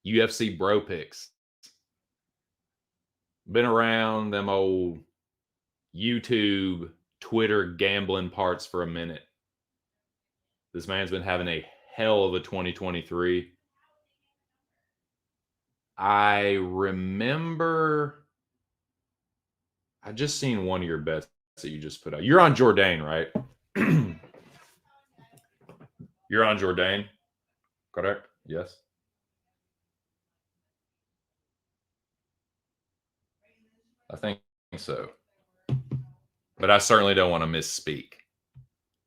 UFC Bro Picks. Been around them old YouTube, Twitter gambling parts for a minute. This man's been having a hell of a 2023. I remember I just seen one of your bets that you just put out. You're on Jourdain, right? You're on Jourdain, correct? Yes. I think so. But I certainly don't want to misspeak.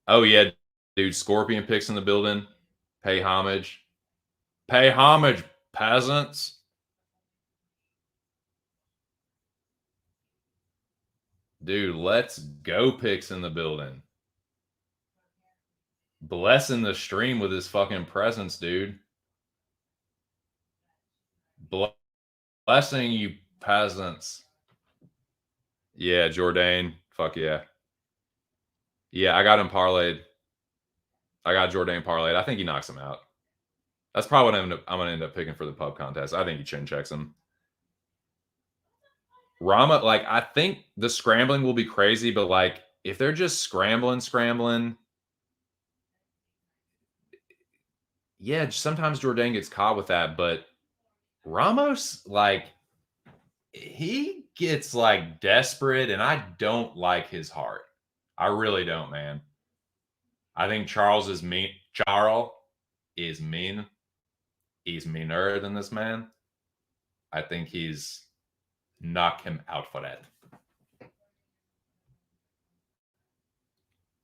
Oh, yeah, dude. Scorpion picks in the building. Pay homage. Pay homage, peasants. Dude, let's go picks in the building. Blessing the stream with his fucking presence, dude. Blessing you peasants. Yeah, Jourdain. Fuck yeah. Yeah, I got him parlayed. I got Jourdain parlayed. I think he knocks him out. That's probably what I'm gonna end up picking for the pub contest. I think he chin checks him. Rama, like, I think the scrambling will be crazy, but like if they're just scrambling, yeah, sometimes Jourdain gets caught with that, but Ramos, like, he gets like desperate, and I don't like his heart. I really don't, man. I think Charles is mean. Charles is mean. He's meaner than this man. I think he's knock him out for that.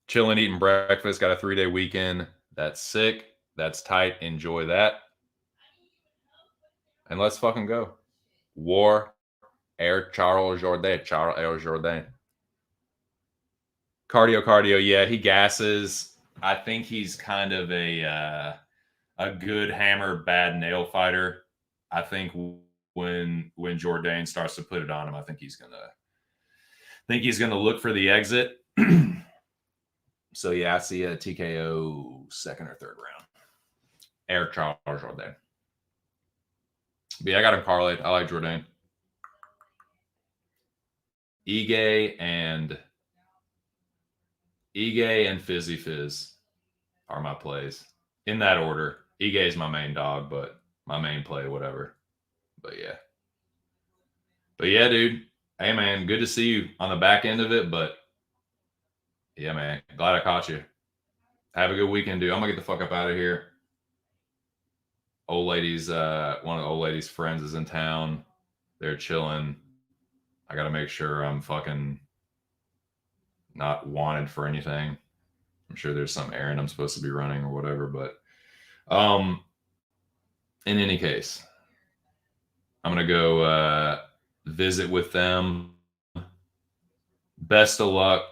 Chilling, eating breakfast. Got a 3-day weekend. That's sick. That's tight. Enjoy that. And let's fucking go. War, Air Charles Jourdain. Charles Air Jourdain. Cardio. Yeah, he gasses. I think he's kind of a good hammer, bad nail fighter. I think when Jourdain starts to put it on him. I think he's gonna look for the exit. So yeah, I see a TKO second or third round. Eric Charles Jourdain. But yeah, I got him parlayed. I like Jourdain. Ige and Fizzy Fizz are my plays in that order. Ige is my main dog, but my main play, whatever. But yeah, dude. Hey man, good to see you on the back end of it. But yeah, man, glad I caught you. Have a good weekend, dude. I'm gonna get the fuck up out of here. Old lady's one of the old lady's friends is in town. They're chilling. I gotta make sure I'm fucking not wanted for anything. I'm sure there's some errand I'm supposed to be running or whatever, but in any case, I'm gonna go visit with them. Best of luck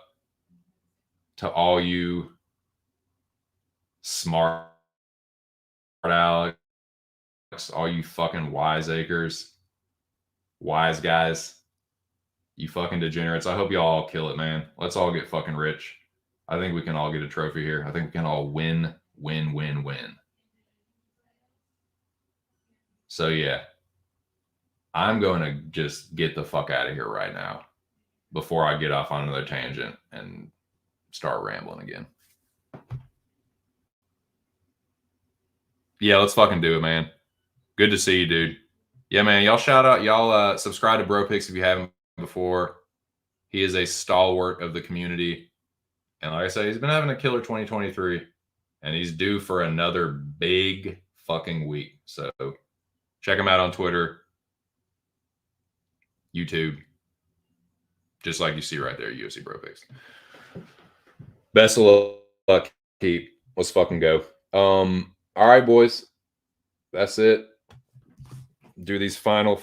to all you smart Alex, all you fucking wiseacres, wise guys, you fucking degenerates. I hope you all kill it, man. Let's all get fucking rich. I think we can all get a trophy here. I think we can all win. So yeah, I'm going to just get the fuck out of here right now before I get off on another tangent and start rambling again. Yeah, let's fucking do it, man. Good to see you, dude. Yeah, man. Y'all shout out. Y'all subscribe to Bro Picks if you haven't before. He is a stalwart of the community. And like I said, he's been having a killer 2023. And he's due for another big fucking week. So check him out on Twitter, YouTube. Just like you see right there, UFC Bro Picks. Best of luck, Keep. Let's fucking go. All right, boys. That's it. Do these final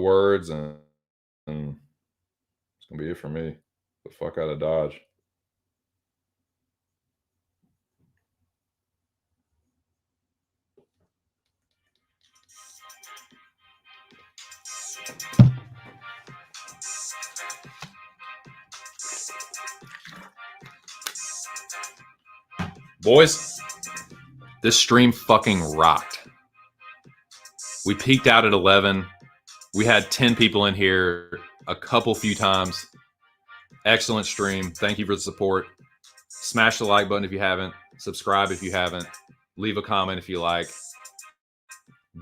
words, and it's gonna be it for me. The fuck out of Dodge. Boys, this stream fucking rocked. We peaked out at 11. We had 10 people in here a few times. Excellent stream. Thank you for the support. Smash the like button if you haven't. Subscribe if you haven't. Leave a comment if you like.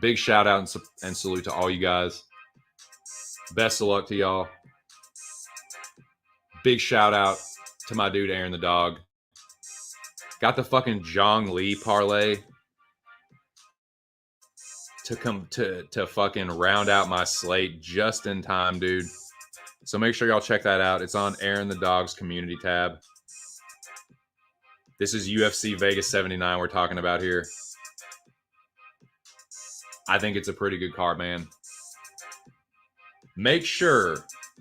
Big shout out and salute to all you guys. Best of luck to y'all. Big shout out to my dude Aaron the dog. Got the fucking Zhang Li parlay to come to fucking round out my slate just in time, dude. So make sure y'all check that out. It's on Aaron the Dog's community tab. This is UFC Vegas 79 we're talking about here. I think it's a pretty good card, man. Make sure,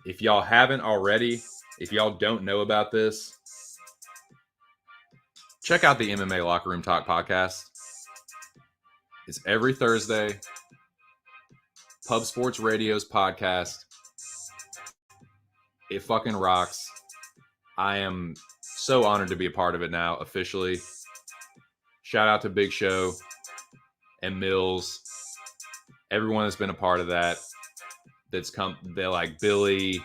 if y'all haven't already, if y'all don't know about this, check out the MMA Locker Room Talk podcast. It's every Thursday. Pub Sports Radio's podcast. It fucking rocks. I am so honored to be a part of it now, officially. Shout out to Big Show and Mills. Everyone that's been a part of that. They're like Billy,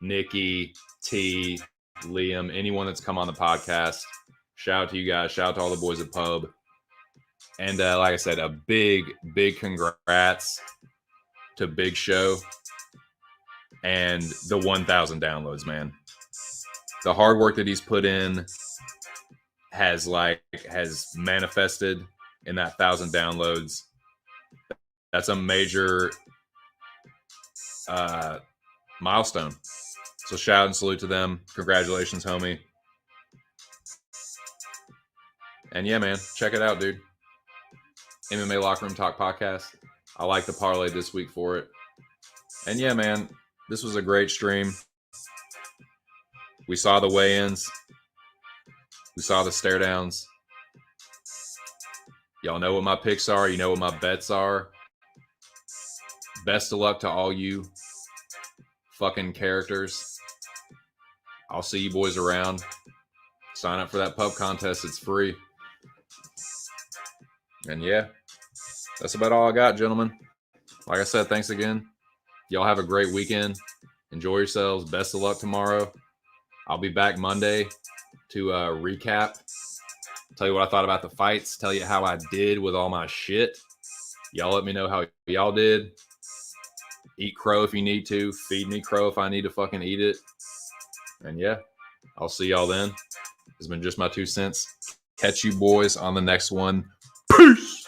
Nikki, T, Liam, anyone that's come on the podcast. Shout out to you guys. Shout out to all the boys at Pub. And like I said, a big congrats to Big Show and the 1,000 downloads, man. The hard work that he's put in has manifested in that 1,000 downloads. That's a major milestone. So shout and salute to them. Congratulations, homie. And yeah, man, check it out, dude. MMA Locker Room Talk podcast. I like the parlay this week for it. And yeah, man, this was a great stream. We saw the weigh-ins. We saw the stare downs. Y'all know what my picks are. You know what my bets are. Best of luck to all you fucking characters. I'll see you boys around. Sign up for that pub contest. It's free. And yeah, that's about all I got, gentlemen. Like I said, thanks again. Y'all have a great weekend. Enjoy yourselves. Best of luck tomorrow. I'll be back Monday to recap. Tell you what I thought about the fights. Tell you how I did with all my shit. Y'all let me know how y'all did. Eat crow if you need to. Feed me crow if I need to fucking eat it. And yeah, I'll see y'all then. It's been just my 2 cents. Catch you boys on the next one. Peace.